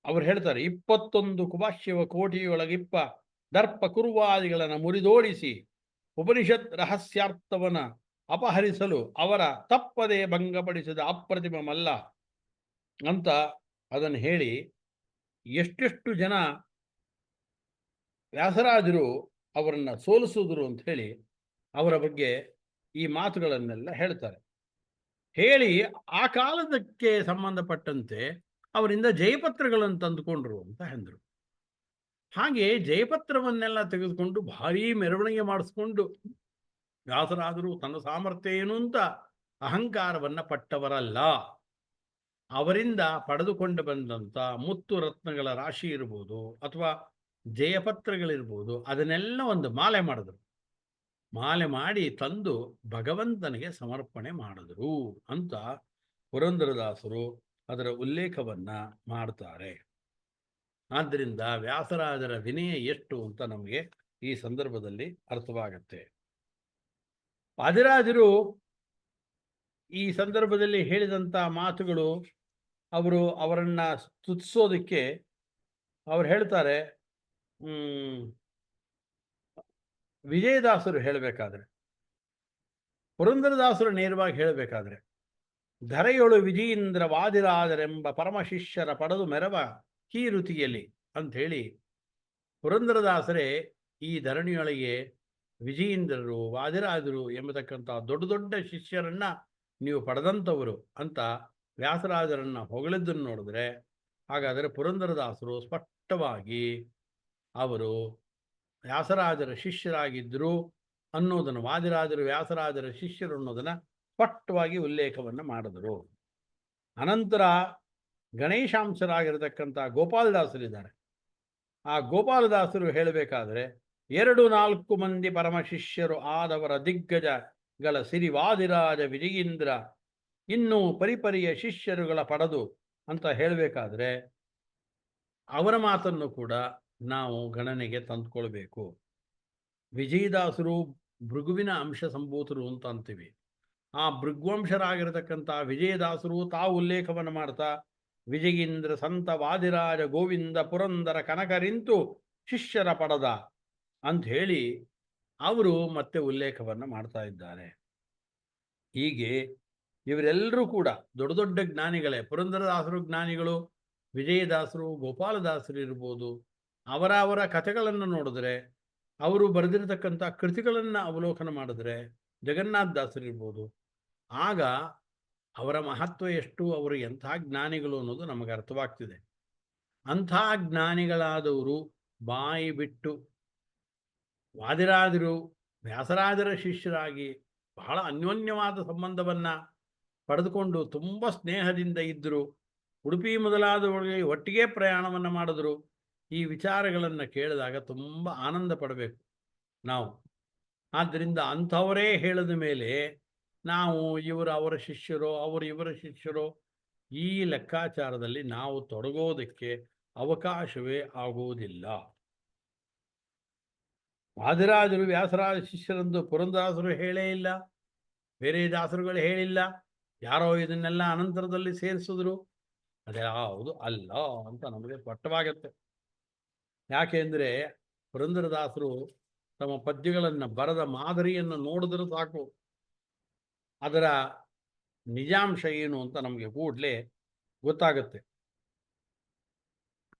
ಅವ್ರು ಹೇಳ್ತಾರೆ, 21 ಕುಭಾಷ್ಯವ ಕೋಟಿಯೊಳಗಿಪ್ಪ ದರ್ಪ ಕುರುವಾದಿಗಳನ್ನು ಮುರಿದೋಡಿಸಿ ಉಪನಿಷತ್ ರಹಸ್ಯಾರ್ಥವನ ಅಪಹರಿಸಲು ಅವರ ತಪ್ಪದೇ ಭಂಗಪಡಿಸಿದ ಅಪ್ರತಿಮ ಮಲ್ಲ ಅಂತ ಅದನ್ನು ಹೇಳಿ ಎಷ್ಟೆಷ್ಟು ಜನ ವ್ಯಾಸರಾಜರು ಅವರನ್ನು ಸೋಲಿಸಿದ್ರು ಅಂತ ಹೇಳಿ ಅವರ ಬಗ್ಗೆ ಈ ಮಾತುಗಳನ್ನೆಲ್ಲ ಹೇಳ್ತಾರೆ. ಹೇಳಿ ಆ ಕಾಲದಕ್ಕೆ ಸಂಬಂಧಪಟ್ಟಂತೆ ಅವರಿಂದ ಜಯಪತ್ರಗಳನ್ನು ತಂದುಕೊಂಡ್ರು ಅಂತ ಅಂದರು. ಹಾಗೆ ಜಯಪತ್ರವನ್ನೆಲ್ಲ ತೆಗೆದುಕೊಂಡು ಭಾರೀ ಮೆರವಣಿಗೆ ಮಾಡಿಸ್ಕೊಂಡು ವ್ಯಾಸರಾಜರು ತನ್ನ ಸಾಮರ್ಥ್ಯ ಏನು ಅಂತ ಅಹಂಕಾರವನ್ನು ಪಟ್ಟವರಲ್ಲ. ಅವರಿಂದ ಪಡೆದುಕೊಂಡು ಬಂದಂಥ ಮುತ್ತು ರತ್ನಗಳ ರಾಶಿ ಇರ್ಬೋದು ಅಥವಾ ಜಯಪತ್ರಗಳಿರ್ಬೋದು, ಅದನ್ನೆಲ್ಲ ಒಂದು ಮಾಲೆ ಮಾಡಿದ್ರು. ಮಾಲೆ ಮಾಡಿ ತಂದು ಭಗವಂತನಿಗೆ ಸಮರ್ಪಣೆ ಮಾಡಿದ್ರು ಅಂತ ಪುರಂದರದಾಸರು ಅದರ ಉಲ್ಲೇಖವನ್ನು ಮಾಡ್ತಾರೆ. ಆದ್ದರಿಂದ ವ್ಯಾಸರಾಜರ ವಿನಯ ಎಷ್ಟು ಅಂತ ನಮಗೆ ಈ ಸಂದರ್ಭದಲ್ಲಿ ಅರ್ಥವಾಗತ್ತೆ. ವಾದಿರಾಜರು ಈ ಸಂದರ್ಭದಲ್ಲಿ ಹೇಳಿದಂಥ ಮಾತುಗಳು ಅವರನ್ನು ಸ್ತುತಿಸೋದಕ್ಕೆ ಅವ್ರು ಹೇಳ್ತಾರೆ. ವಿಜಯದಾಸರು ಹೇಳಬೇಕಾದ್ರೆ, ಪುರಂದರದಾಸರು ನೇರವಾಗಿ ಹೇಳಬೇಕಾದ್ರೆ, ಧರೆಯೊಳು ವಿಜಯೇಂದ್ರ ವಾದಿರಾಜರೆಂಬ ಪರಮಶಿಷ್ಯರ ಪಡೆದು ಮೆರವ ಕೀರುತಿಯಲ್ಲಿ ಅಂಥೇಳಿ ಪುರಂದರದಾಸರೇ ಈ ಧರಣಿಯೊಳಗೆ ವಿಜಯೇಂದ್ರರು ವಾದಿರಾಜರು ಎಂಬತಕ್ಕಂಥ ದೊಡ್ಡ ದೊಡ್ಡ ಶಿಷ್ಯರನ್ನು ನೀವು ಪಡೆದಂಥವರು ಅಂತ ವ್ಯಾಸರಾಜರನ್ನು ಹೊಗಳಿದ್ದನ್ನು ನೋಡಿದ್ರೆ, ಹಾಗಾದರೆ ಪುರಂದರದಾಸರು ಸ್ಪಷ್ಟವಾಗಿ ಅವರು ವ್ಯಾಸರಾಜರ ಶಿಷ್ಯರಾಗಿದ್ದರು ಅನ್ನೋದನ್ನು, ವಾದಿರಾಜರು ವ್ಯಾಸರಾಜರ ಶಿಷ್ಯರು ಅನ್ನೋದನ್ನು ಸ್ಪಷ್ಟವಾಗಿ ಉಲ್ಲೇಖವನ್ನು ಮಾಡಿದರು. ಅನಂತರ ಗಣೇಶಾಂಶರಾಗಿರತಕ್ಕಂಥ ಗೋಪಾಲದಾಸರಿದ್ದಾರೆ. ಆ ಗೋಪಾಲದಾಸರು ಹೇಳಬೇಕಾದ್ರೆ, 2-4 ಮಂದಿ ಪರಮ ಶಿಷ್ಯರು ಆದವರ ದಿಗ್ಗಜಗಳ ಸಿರಿವಾದಿರಾಜ ವಿಜಯೇಂದ್ರ ಇನ್ನೂ ಪರಿಪರಿಯ ಶಿಷ್ಯರುಗಳ ಪಡೆದು ಅಂತ ಹೇಳಬೇಕಾದ್ರೆ ಅವರ ಮಾತನ್ನು ಕೂಡ ನಾವು ಗಣನೆಗೆ ತಂದುಕೊಳ್ಬೇಕು. ವಿಜಯದಾಸರು ಭೃಗುವಿನ ಅಂಶ ಸಂಭೂತರು ಅಂತ ಅಂತೀವಿ. ಆ ಭೃಗ್ವಂಶರಾಗಿರತಕ್ಕಂಥ ವಿಜಯದಾಸರು ತಾವು ಉಲ್ಲೇಖವನ್ನು ಮಾಡ್ತಾ ವಿಜಯೇಂದ್ರ ಸಂತ ವಾದಿರಾಜ ಗೋವಿಂದ ಪುರಂದರ ಕನಕರಿಂತು ಶಿಷ್ಯರ ಪಡೆದ ಅಂಥೇಳಿ ಅವರು ಮತ್ತೆ ಉಲ್ಲೇಖವನ್ನು ಮಾಡ್ತಾ ಇದ್ದಾರೆ. ಹೀಗೆ ಇವರೆಲ್ಲರೂ ಕೂಡ ದೊಡ್ಡ ದೊಡ್ಡ ಜ್ಞಾನಿಗಳೇ. ಪುರಂದರದಾಸರು ಜ್ಞಾನಿಗಳು, ವಿಜಯದಾಸರು, ಗೋಪಾಲದಾಸರು ಇರ್ಬೋದು. ಅವರ ಕಥೆಗಳನ್ನು ನೋಡಿದ್ರೆ, ಅವರು ಬರೆದಿರತಕ್ಕಂಥ ಕೃತಿಗಳನ್ನು ಅವಲೋಕನ ಮಾಡಿದ್ರೆ, ಜಗನ್ನಾಥದಾಸರು ಇರ್ಬೋದು, ಆಗ ಅವರ ಮಹತ್ವ ಎಷ್ಟು, ಅವರು ಎಂಥ ಜ್ಞಾನಿಗಳು ಅನ್ನೋದು ನಮಗೆ ಅರ್ಥವಾಗ್ತಿದೆ. ಅಂಥ ಜ್ಞಾನಿಗಳಾದವರು ಬಾಯಿ ಬಿಟ್ಟು ವಾದಿರಾಜರು ವ್ಯಾಸರಾಜರ ಶಿಷ್ಯರಾಗಿ ಬಹಳ ಅನ್ಯೋನ್ಯವಾದ ಸಂಬಂಧವನ್ನು ಪಡೆದುಕೊಂಡು ತುಂಬ ಸ್ನೇಹದಿಂದ ಇದ್ದರು. ಉಡುಪಿ ಮೊದಲಾದವರಿಗೆ ಒಟ್ಟಿಗೆ ಪ್ರಯಾಣವನ್ನು ಮಾಡಿದ್ರು. ಈ ವಿಚಾರಗಳನ್ನು ಕೇಳಿದಾಗ ತುಂಬ ಆನಂದ ಪಡಬೇಕು ನಾವು. ಆದ್ದರಿಂದ ಅಂಥವರೇ ಹೇಳಿದ ಮೇಲೆ ನಾವು ಅವರ ಶಿಷ್ಯರೋ ಇವರ ಶಿಷ್ಯರೋ ಈ ಲೆಕ್ಕಾಚಾರದಲ್ಲಿ ನಾವು ತೊಡಗೋದಕ್ಕೆ ಅವಕಾಶವೇ ಆಗುವುದಿಲ್ಲ. ವಾದಿರಾಜರು ವ್ಯಾಸರಾಜ ಶಿಷ್ಯರೆಂದು ಪುರಂದರದಾಸರು ಹೇಳೇ ಇಲ್ಲ, ಬೇರೆ ದಾಸರುಗಳು ಹೇಳಿಲ್ಲ. ಯಾರೋ ಇದನ್ನೆಲ್ಲ ಅನಂತರದಲ್ಲಿ ಸೇರಿಸಿದ್ರು. ಅದ್ಯಾವುದು ಅಲ್ಲ ಅಂತ ನಮಗೆ ಸ್ಪಷ್ಟವಾಗತ್ತೆ. ಯಾಕೆಂದರೆ ಪುರಂದರದಾಸರು ತಮ್ಮ ಪದ್ಯಗಳನ್ನು ಬರೆದ ಮಾದರಿಯನ್ನು ನೋಡಿದ್ರೆ ಸಾಕು, ಅದರ ನಿಜಾಂಶ ಏನು ಅಂತ ನಮಗೆ ಕೂಡಲೇ ಗೊತ್ತಾಗುತ್ತೆ.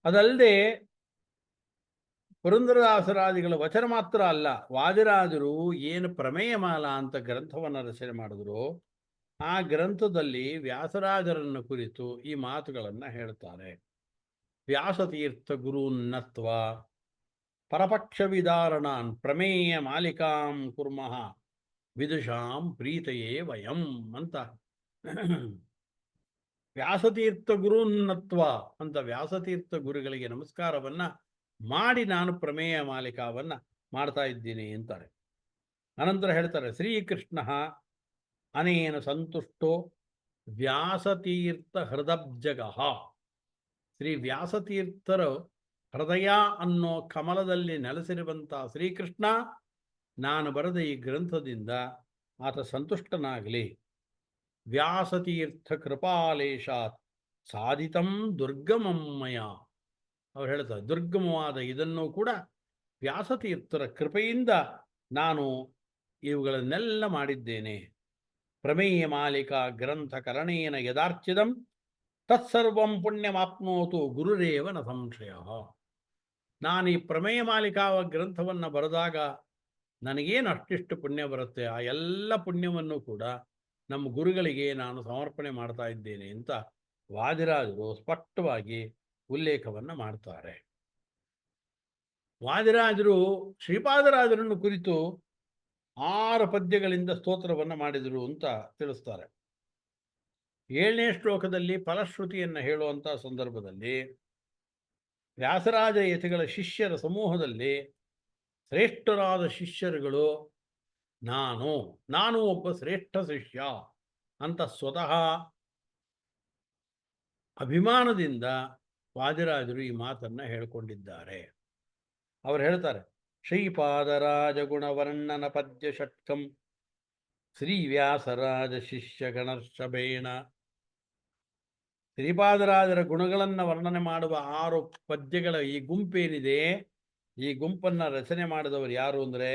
ಅದಲ್ಲದೆ ಪುರಂದರದಾಸರಾದಿಗಳ ವಚನ ಮಾತ್ರ ಅಲ್ಲ, ವಾದಿರಾಜರು ಏನು ಪ್ರಮೇಯಮಾಲ ಅಂತ ಗ್ರಂಥವನ್ನು ರಚನೆ ಮಾಡಿದ್ರು, ಆ ಗ್ರಂಥದಲ್ಲಿ ವ್ಯಾಸರಾಜರನ್ನು ಕುರಿತು ಈ ಮಾತುಗಳನ್ನು ಹೇಳ್ತಾರೆ. ವ್ಯಾಸತೀರ್ಥ ಗುರುನ್ನತ್ವ ಪರಪಕ್ಷ ವಿದಾರಣಾನ್ ಪ್ರಮೇಯ ಮಾಲಿಕಾಂ ಕುರ್ಮಃ ವಿದುಷಾಂ ಪ್ರೀತಯೇ ವಯಂ ಅಂತ. ವ್ಯಾಸತೀರ್ಥ ಗುರುನ್ನತ್ವ ಅಂತ ವ್ಯಾಸತೀರ್ಥ ಗುರುಗಳಿಗೆ ನಮಸ್ಕಾರವನ್ನು ಮಾಡಿ ನಾನು ಪ್ರಮೇಯ ಮಾಲಿಕಾವನ್ನು ಮಾಡ್ತಾ ಇದ್ದೀನಿ ಅಂತಾರೆ. ಅನಂತರ ಹೇಳ್ತಾರೆ, ಶ್ರೀಕೃಷ್ಣ ಅನೇನ ಸಂತುಷ್ಟೋ ವ್ಯಾಸತೀರ್ಥ ಹೃದಬ್ಜಗಃ. ಶ್ರೀ ವ್ಯಾಸತೀರ್ಥರ ಹೃದಯ ಅನ್ನೋ ಕಮಲದಲ್ಲಿ ನೆಲೆಸಿರುವಂಥ ಶ್ರೀಕೃಷ್ಣ ನಾನು ಬರೆದ ಈ ಗ್ರಂಥದಿಂದ ಆತ ಸಂತುಷ್ಟನಾಗಲಿ. ವ್ಯಾಸತೀರ್ಥ ಕೃಪಾಲೇಶಾತ್ ಸಾಧಿತಂ ದುರ್ಗಮಮ್ಮಯ. ಅವ್ರು ಹೇಳ್ತಾರೆ, ದುರ್ಗಮವಾದ ಇದನ್ನು ಕೂಡ ವ್ಯಾಸತೀರ್ಥರ ಕೃಪೆಯಿಂದ ನಾನು ಇವುಗಳನ್ನೆಲ್ಲ ಮಾಡಿದ್ದೇನೆ. ಪ್ರಮೇಯ ಮಾಲಿಕಾ ಗ್ರಂಥ ಕರಣೇನ ಯದಾರ್ಚಿತಂ ತತ್ಸರ್ವಂ ಪುಣ್ಯಮಾಪ್ನೋತು ಗುರುರೇವ ನ ಸಂಶಯ. ನಾನು ಈ ಪ್ರಮೇಯ ಮಾಲಿಕಾವ ಗ್ರಂಥವನ್ನು ಬರೆದಾಗ ನನಗೇನು ಅಷ್ಟಿಷ್ಟು ಪುಣ್ಯ ಬರುತ್ತೆ, ಆ ಎಲ್ಲ ಪುಣ್ಯವನ್ನು ಕೂಡ ನಮ್ಮ ಗುರುಗಳಿಗೆ ನಾನು ಸಮರ್ಪಣೆ ಮಾಡ್ತಾ ಇದ್ದೇನೆ ಅಂತ ವಾದಿರಾಜರು ಸ್ಪಷ್ಟವಾಗಿ ಉಲ್ಲೇಖವನ್ನು ಮಾಡ್ತಾರೆ. ವಾದಿರಾಜರು ಶ್ರೀಪಾದರಾಜರನ್ನು ಕುರಿತು 6 ಪದ್ಯಗಳಿಂದ ಸ್ತೋತ್ರವನ್ನು ಮಾಡಿದರು ಅಂತ ತಿಳಿಸ್ತಾರೆ. 7ನೇ ಶ್ಲೋಕದಲ್ಲಿ ಫಲಶ್ರುತಿಯನ್ನು ಹೇಳುವಂಥ ಸಂದರ್ಭದಲ್ಲಿ ವ್ಯಾಸರಾಜ ಯತಿಗಳ ಶಿಷ್ಯರ ಸಮೂಹದಲ್ಲಿ ಶ್ರೇಷ್ಠರಾದ ಶಿಷ್ಯರುಗಳು ನಾನು ಒಬ್ಬ ಶ್ರೇಷ್ಠ ಶಿಷ್ಯ ಅಂತ ಸ್ವತಃ ಅಭಿಮಾನದಿಂದ ವಾದಿರಾಜರು ಈ ಮಾತನ್ನು ಹೇಳಿಕೊಂಡಿದ್ದಾರೆ. ಅವರು ಹೇಳ್ತಾರೆ, ಶ್ರೀಪಾದರಾಜ ಗುಣವರ್ಣನ ಪದ್ಯ ಷಟ್ಕಂ ಶ್ರೀ ವ್ಯಾಸರಾಜ ಶಿಷ್ಯ ಗಣರ್ಷಭೇಣ. ಶ್ರೀಪಾದರಾಜರ ಗುಣಗಳನ್ನು ವರ್ಣನೆ ಮಾಡುವ 6 ಪದ್ಯಗಳ ಈ ಗುಂಪೇನಿದೆ, ಈ ಗುಂಪನ್ನು ರಚನೆ ಮಾಡಿದವರು ಯಾರು ಅಂದರೆ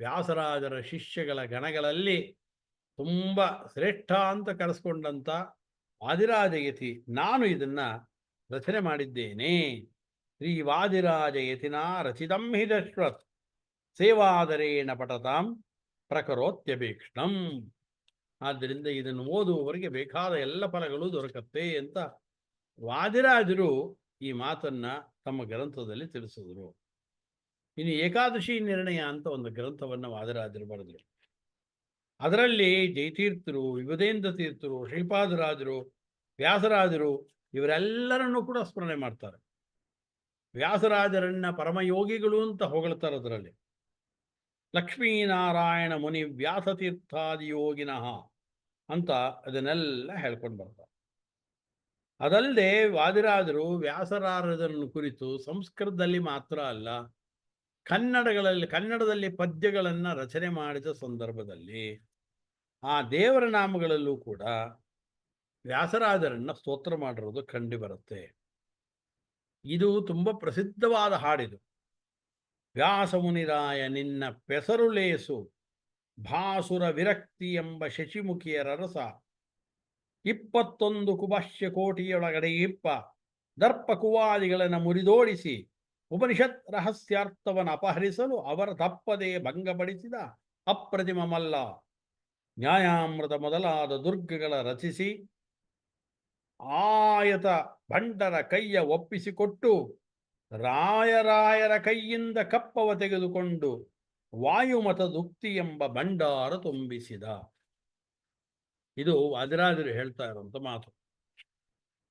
ವ್ಯಾಸರಾಜರ ಶಿಷ್ಯಗಳ ಗಣಗಳಲ್ಲಿ ತುಂಬ ಶ್ರೇಷ್ಠ ಅಂತ ಕರೆಸ್ಕೊಂಡಂಥ ವಾದಿರಾಜಯತಿ ನಾನು ಇದನ್ನು ರಚನೆ ಮಾಡಿದ್ದೇನೆ. ಶ್ರೀ ವಾದಿರಾಜಯತಿನ ರಚಿತಂ ಹಿದಶ್ವತ್ ಸೇವಾದರೇಣ ಪಠತಾಂ ಪ್ರಕರೋತ್ಯಭೀಕ್ಷ್ಣಂ. ಆದ್ದರಿಂದ ಇದನ್ನು ಓದುವವರಿಗೆ ಬೇಕಾದ ಎಲ್ಲ ಫಲಗಳು ದೊರಕತ್ತೆ ಅಂತ ವಾದಿರಾಜರು ಈ ಮಾತನ್ನು ತಮ್ಮ ಗ್ರಂಥದಲ್ಲಿ ತಿಳಿಸಿದರು. ಇನ್ನು ಏಕಾದಶಿ ನಿರ್ಣಯ ಅಂತ ಒಂದು ಗ್ರಂಥವನ್ನು ವಾದಿರಾಜರು ಬರೆದರು. ಅದರಲ್ಲಿ ಜಯತೀರ್ಥರು, ವಿಭುದೇಂದ್ರ ತೀರ್ಥರು, ಶ್ರೀಪಾದರಾಜರು, ವ್ಯಾಸರಾಜರು ಇವರೆಲ್ಲರನ್ನೂ ಕೂಡ ಸ್ಮರಣೆ ಮಾಡ್ತಾರೆ. ವ್ಯಾಸರಾಜರನ್ನ ಪರಮಯೋಗಿಗಳು ಅಂತ ಹೊಗಳ್ತಾರೆ. ಅದರಲ್ಲಿ ಲಕ್ಷ್ಮೀನಾರಾಯಣ ಮುನಿ ವ್ಯಾಸತೀರ್ಥಾದಿ ಯೋಗಿನಃ ಅಂತ ಅದನ್ನೆಲ್ಲ ಹೇಳ್ಕೊಂಡು ಬರ್ತಾರೆ. ಅದಲ್ಲದೆ ವಾದಿರಾಜರು ವ್ಯಾಸರಾಜರನ್ನು ಕುರಿತು ಸಂಸ್ಕೃತದಲ್ಲಿ ಮಾತ್ರ ಅಲ್ಲ, ಕನ್ನಡದಲ್ಲಿ ಪದ್ಯಗಳನ್ನು ರಚನೆ ಮಾಡಿದ ಸಂದರ್ಭದಲ್ಲಿ ಆ ದೇವರ ನಾಮಗಳಲ್ಲೂ ಕೂಡ ವ್ಯಾಸರಾಜರನ್ನ ಸ್ತೋತ್ರ ಮಾಡಿರೋದು ಕಂಡು ಬರುತ್ತೆ. ಇದು ತುಂಬ ಪ್ರಸಿದ್ಧವಾದ ಹಾಡಿದು. ವ್ಯಾಸಮುನಿರಾಯ ನಿನ್ನ ಪೆಸರುಲೇಸು ಭಾಸುರ ವಿರಕ್ತಿ ಎಂಬ ಶಶಿಮುಖಿಯರ ರಸ 21 ಕುಭಾಷ್ಯ ಕೋಟಿಯೊಳಗಡೆ ಇಪ್ಪ ದರ್ಪ ಕುವಾದಿಗಳನ್ನು ಮುರಿದೋಡಿಸಿ ಉಪನಿಷತ್ ರಹಸ್ಯಾರ್ಥವನ್ನು ಅಪಹರಿಸಲು ಅವರ ತಪ್ಪದೇ ಭಂಗಪಡಿಸಿದ ಅಪ್ರತಿಮ ಮಲ್ಲ. ನ್ಯಾಯಾಮೃತ ಮೊದಲಾದ ದುರ್ಗಗಳ ರಚಿಸಿ ಆಯತ ಭಂಡರ ಕೈಯ ಒಪ್ಪಿಸಿಕೊಟ್ಟು ರಾಯರ ಕೈಯಿಂದ ಕಪ್ಪವ ತೆಗೆದುಕೊಂಡು ವಾಯುಮತದುಕ್ತಿ ಎಂಬ ಭಂಡಾರ ತುಂಬಿಸಿದ. ಇದು ವಾದಿರಾಜರು ಹೇಳ್ತಾ ಇರುವಂಥ ಮಾತು.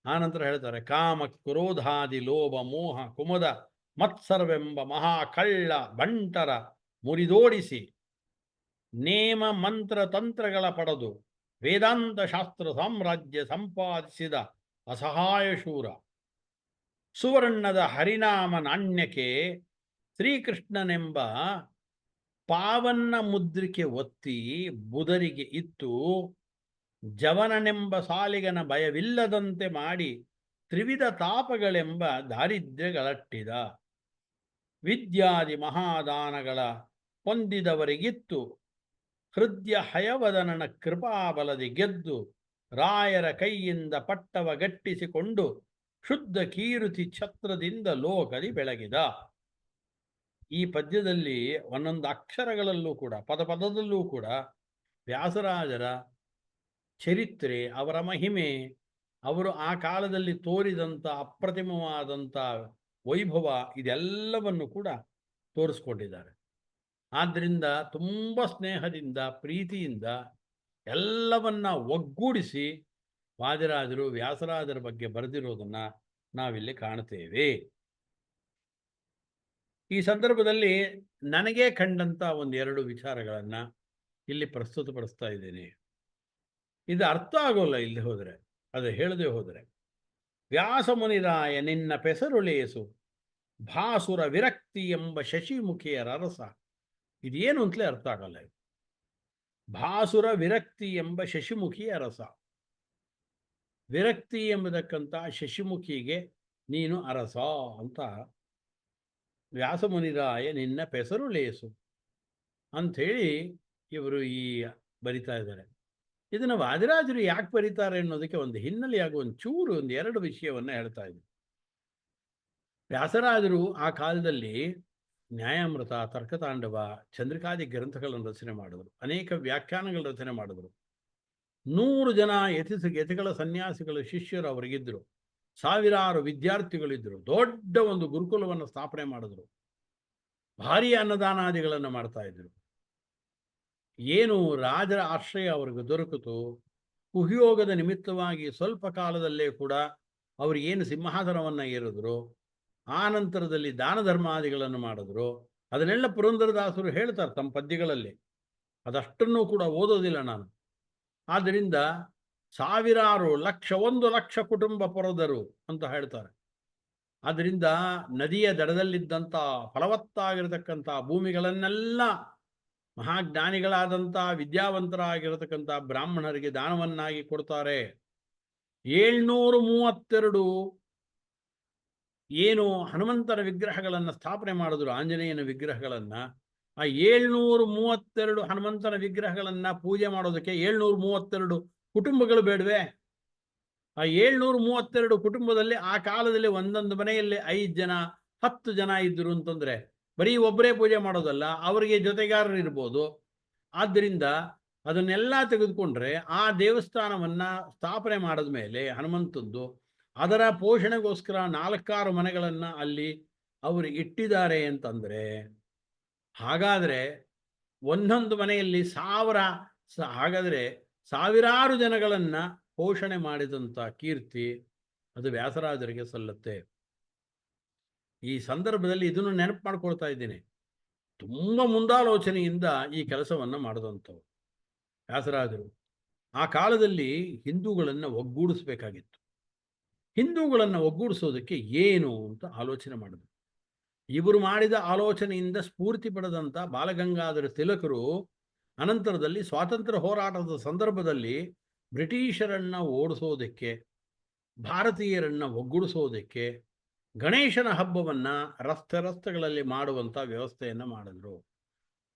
ಆನಂತರ ಹೇಳ್ತಾರೆ, ಕಾಮ ಕ್ರೋಧಾದಿ ಲೋಭ ಮೋಹ ಕುಮದ ಮತ್ಸರ್ವೆಂಬ ಮಹಾಕಳ್ಳ ಬಂಟರ ಮುರಿದೋಡಿಸಿ ನೇಮ ಮಂತ್ರ ತಂತ್ರಗಳ ಪಡೆದು ವೇದಾಂತ ಶಾಸ್ತ್ರ ಸಾಮ್ರಾಜ್ಯ ಸಂಪಾದಿಸಿದ ಅಸಹಾಯ ಶೂರ. ಸುವರ್ಣದ ಹರಿನಾಮ ನಾಣ್ಯಕ್ಕೆ ಶ್ರೀಕೃಷ್ಣನೆಂಬ ಪಾವನ್ನ ಮುದ್ರಿಕೆ ಒತ್ತಿ ಬುಧರಿಗೆ ಇತ್ತು ಜವನನೆಂಬ ಸಾಲಿಗನ ಭಯವಿಲ್ಲದಂತೆ ಮಾಡಿ ತ್ರಿವಿಧ ತಾಪಗಳೆಂಬ ದಾರಿದ್ರ್ಯಗಳಟ್ಟಿದ. ವಿದ್ಯಾದಿ ಮಹಾದಾನಗಳ ಹೊಂದಿದವರಿಗಿತ್ತು ಹೃದಯ ಹಯವದನನ ಕೃಪಾಬಲದಿ ಗೆದ್ದು ರಾಯರ ಕೈಯಿಂದ ಪಟ್ಟವ ಗಟ್ಟಿಸಿಕೊಂಡು ಶುದ್ಧ ಕೀರುತಿ ಛತ್ರದಿಂದ ಲೋಕದಿ ಬೆಳಗಿದ. ಈ ಪದ್ಯದಲ್ಲಿ ಒಂದೊಂದು ಅಕ್ಷರಗಳಲ್ಲೂ ಕೂಡ ಪದದಲ್ಲೂ ಕೂಡ ವ್ಯಾಸರಾಜರ ಚರಿತ್ರೆ, ಅವರ ಮಹಿಮೆ, ಅವರು ಆ ಕಾಲದಲ್ಲಿ ತೋರಿದಂಥ ಅಪ್ರತಿಮವಾದಂಥ ವೈಭವ ಇದೆಲ್ಲವನ್ನು ಕೂಡ ತೋರಿಸ್ಕೊಂಡಿದ್ದಾರೆ. ಆದ್ದರಿಂದ ತುಂಬ ಸ್ನೇಹದಿಂದ ಪ್ರೀತಿಯಿಂದ ಎಲ್ಲವನ್ನ ಒಗ್ಗೂಡಿಸಿ ವಾದಿರಾಜರು ವ್ಯಾಸರಾಜರ ಬಗ್ಗೆ ಬರೆದಿರೋದನ್ನು ನಾವಿಲ್ಲಿ ಕಾಣ್ತೇವೆ. ಈ ಸಂದರ್ಭದಲ್ಲಿ ನನಗೆ ಕಂಡಂಥ 1-2 ವಿಚಾರಗಳನ್ನು ಇಲ್ಲಿ ಪ್ರಸ್ತುತಪಡಿಸ್ತಾ ಇದ್ದೇನೆ. ಇದು ಅರ್ಥ ಆಗೋಲ್ಲ ಇಲ್ಲಿ ಹೋದರೆ, ಅದು ಹೇಳದೆ ಹೋದರೆ. ವ್ಯಾಸಮುನಿರಾಯ ನಿನ್ನ ಪೆಸರುಳೇಸು ಭಾಸುರ ವಿರಕ್ತಿ ಎಂಬ ಶಶಿಮುಖಿಯರ ರಸ. ಇದೇನು ಅಂತಲೇ ಅರ್ಥ ಆಗಲ್ಲ. ಭಾಸುರ ವಿರಕ್ತಿ ಎಂಬ ಶಶಿಮುಖಿಯ ರಸ. ವಿರಕ್ತಿ ಎಂಬುದಕ್ಕಂಥ ಶಶಿಮುಖಿಗೆ ನೀನು ಅರಸ ಅಂತ ವ್ಯಾಸಮುನಿರಾಯ ನಿನ್ನ ಪೆಸರುಳೇಸು ಅಂಥೇಳಿ ಇವರು ಈ ಬರಿತಾ ಇದ್ದಾರೆ. ಇದನ್ನು ವಾದಿರಾಜರು ಯಾಕೆ ಬರೀತಾರೆ ಅನ್ನೋದಕ್ಕೆ ಒಂದು ಹಿನ್ನೆಲೆಯಾಗಿ ಒಂದು ಚೂರು ಒಂದು ಎರಡು ವಿಷಯವನ್ನು ಹೇಳ್ತಾ ಇದ್ರು. ವ್ಯಾಸರಾಜರು ಆ ಕಾಲದಲ್ಲಿ ನ್ಯಾಯಾಮೃತ, ತರ್ಕತಾಂಡವ, ಚಂದ್ರಿಕಾದಿ ಗ್ರಂಥಗಳನ್ನು ರಚನೆ ಮಾಡಿದರು. ಅನೇಕ ವ್ಯಾಖ್ಯಾನಗಳ ರಚನೆ ಮಾಡಿದರು. 100 ಜನ ಯತಿಗಳ ಸನ್ಯಾಸಿಗಳ ಶಿಷ್ಯರು ಅವರಿಗಿದ್ದರು. ಸಾವಿರಾರು ವಿದ್ಯಾರ್ಥಿಗಳಿದ್ದರು. ದೊಡ್ಡ ಒಂದು ಗುರುಕುಲವನ್ನು ಸ್ಥಾಪನೆ ಮಾಡಿದ್ರು. ಭಾರೀ ಅನ್ನದಾನಾದಿಗಳನ್ನು ಮಾಡ್ತಾ ಇದ್ರು. ಏನು ರಾಜರ ಆಶ್ರಯ ಅವರಿಗೆ ದೊರಕಿತು. ಕುಹಯೋಗದ ನಿಮಿತ್ತವಾಗಿ ಸ್ವಲ್ಪ ಕಾಲದಲ್ಲೇ ಕೂಡ ಅವರು ಏನು ಸಿಂಹಾಸನವನ್ನು ಏರಿದ್ರು. ಆ ನಂತರದಲ್ಲಿ ದಾನ ಧರ್ಮಾದಿಗಳನ್ನು ಮಾಡಿದ್ರು. ಅದನ್ನೆಲ್ಲ ಪುರಂದರದಾಸರು ಹೇಳ್ತಾರೆ ತಮ್ಮ ಪದ್ಯಗಳಲ್ಲಿ. ಅದಷ್ಟನ್ನೂ ಕೂಡ ಓದೋದಿಲ್ಲ ನಾನು. ಆದ್ದರಿಂದ ಸಾವಿರಾರು ಲಕ್ಷ 1 ಲಕ್ಷ ಕುಟುಂಬ ಪೊರದರು ಅಂತ ಹೇಳ್ತಾರೆ. ಆದ್ದರಿಂದ ನದಿಯ ದಡದಲ್ಲಿದ್ದಂಥ ಫಲವತ್ತಾಗಿರತಕ್ಕಂಥ ಭೂಮಿಗಳನ್ನೆಲ್ಲ ಮಹಾಜ್ಞಾನಿಗಳಾದಂಥ ವಿದ್ಯಾವಂತರಾಗಿರತಕ್ಕಂಥ ಬ್ರಾಹ್ಮಣರಿಗೆ ದಾನವನ್ನಾಗಿ ಕೊಡ್ತಾರೆ. 732 ಏನು ಹನುಮಂತನ ವಿಗ್ರಹಗಳನ್ನು ಸ್ಥಾಪನೆ ಮಾಡಿದ್ರು, ಆಂಜನೇಯನ ವಿಗ್ರಹಗಳನ್ನು. ಆ 732 ಹನುಮಂತನ ವಿಗ್ರಹಗಳನ್ನು ಪೂಜೆ ಮಾಡೋದಕ್ಕೆ 732 ಕುಟುಂಬಗಳು ಬೇಡವೆ? ಆ 732 ಕುಟುಂಬದಲ್ಲಿ ಆ ಕಾಲದಲ್ಲಿ ಒಂದೊಂದು ಮನೆಯಲ್ಲಿ 5 ಜನ 10 ಜನ ಇದ್ದರು ಅಂತಂದರೆ ಬರೀ ಒಬ್ಬರೇ ಪೂಜೆ ಮಾಡೋದಲ್ಲ, ಅವರಿಗೆ ಜೊತೆಗಾರರು ಇರ್ಬೋದು. ಆದ್ದರಿಂದ ಅದನ್ನೆಲ್ಲ ತೆಗೆದುಕೊಂಡ್ರೆ ಆ ದೇವಸ್ಥಾನವನ್ನು ಸ್ಥಾಪನೆ ಮಾಡಿದ ಮೇಲೆ ಹನುಮಂತದ್ದು ಅದರ ಪೋಷಣೆಗೋಸ್ಕರ 4-6 ಮನೆಗಳನ್ನು ಅಲ್ಲಿ ಅವರು ಇಟ್ಟಿದ್ದಾರೆ ಅಂತಂದರೆ, ಹಾಗಾದರೆ ಒಂದೊಂದು ಮನೆಯಲ್ಲಿ ಹಾಗಾದರೆ ಸಾವಿರಾರು ಜನಗಳನ್ನು ಪೋಷಣೆ ಮಾಡಿದಂಥ ಕೀರ್ತಿ ಅದು ವ್ಯಾಸರಾಜರಿಗೆ ಸಲ್ಲುತ್ತೆ. ಈ ಸಂದರ್ಭದಲ್ಲಿ ಇದನ್ನು ನೆನಪು ಮಾಡ್ಕೊಳ್ತಾ ಇದ್ದೀನಿ. ತುಂಬ ಮುಂದಾಲೋಚನೆಯಿಂದ ಈ ಕೆಲಸವನ್ನು ಮಾಡಿದಂಥವ್ರು ವ್ಯಾಸರಾಜರು. ಆ ಕಾಲದಲ್ಲಿ ಹಿಂದೂಗಳನ್ನು ಒಗ್ಗೂಡಿಸ್ಬೇಕಾಗಿತ್ತು. ಹಿಂದೂಗಳನ್ನು ಒಗ್ಗೂಡಿಸೋದಕ್ಕೆ ಏನು ಅಂತ ಆಲೋಚನೆ ಮಾಡಿದ್ರು. ಇವರು ಮಾಡಿದ ಆಲೋಚನೆಯಿಂದ ಸ್ಫೂರ್ತಿ ಪಡೆದಂಥ ಬಾಲಗಂಗಾಧರ ತಿಲಕರು ಅನಂತರದಲ್ಲಿ ಸ್ವಾತಂತ್ರ್ಯ ಹೋರಾಟದ ಸಂದರ್ಭದಲ್ಲಿ ಬ್ರಿಟಿಷರನ್ನು ಓಡಿಸೋದಕ್ಕೆ, ಭಾರತೀಯರನ್ನು ಒಗ್ಗೂಡಿಸೋದಕ್ಕೆ ಗಣೇಶನ ಹಬ್ಬವನ್ನು ರಸ್ತೆಗಳಲ್ಲಿ ಮಾಡುವಂಥ ವ್ಯವಸ್ಥೆಯನ್ನು ಮಾಡಿದ್ರು.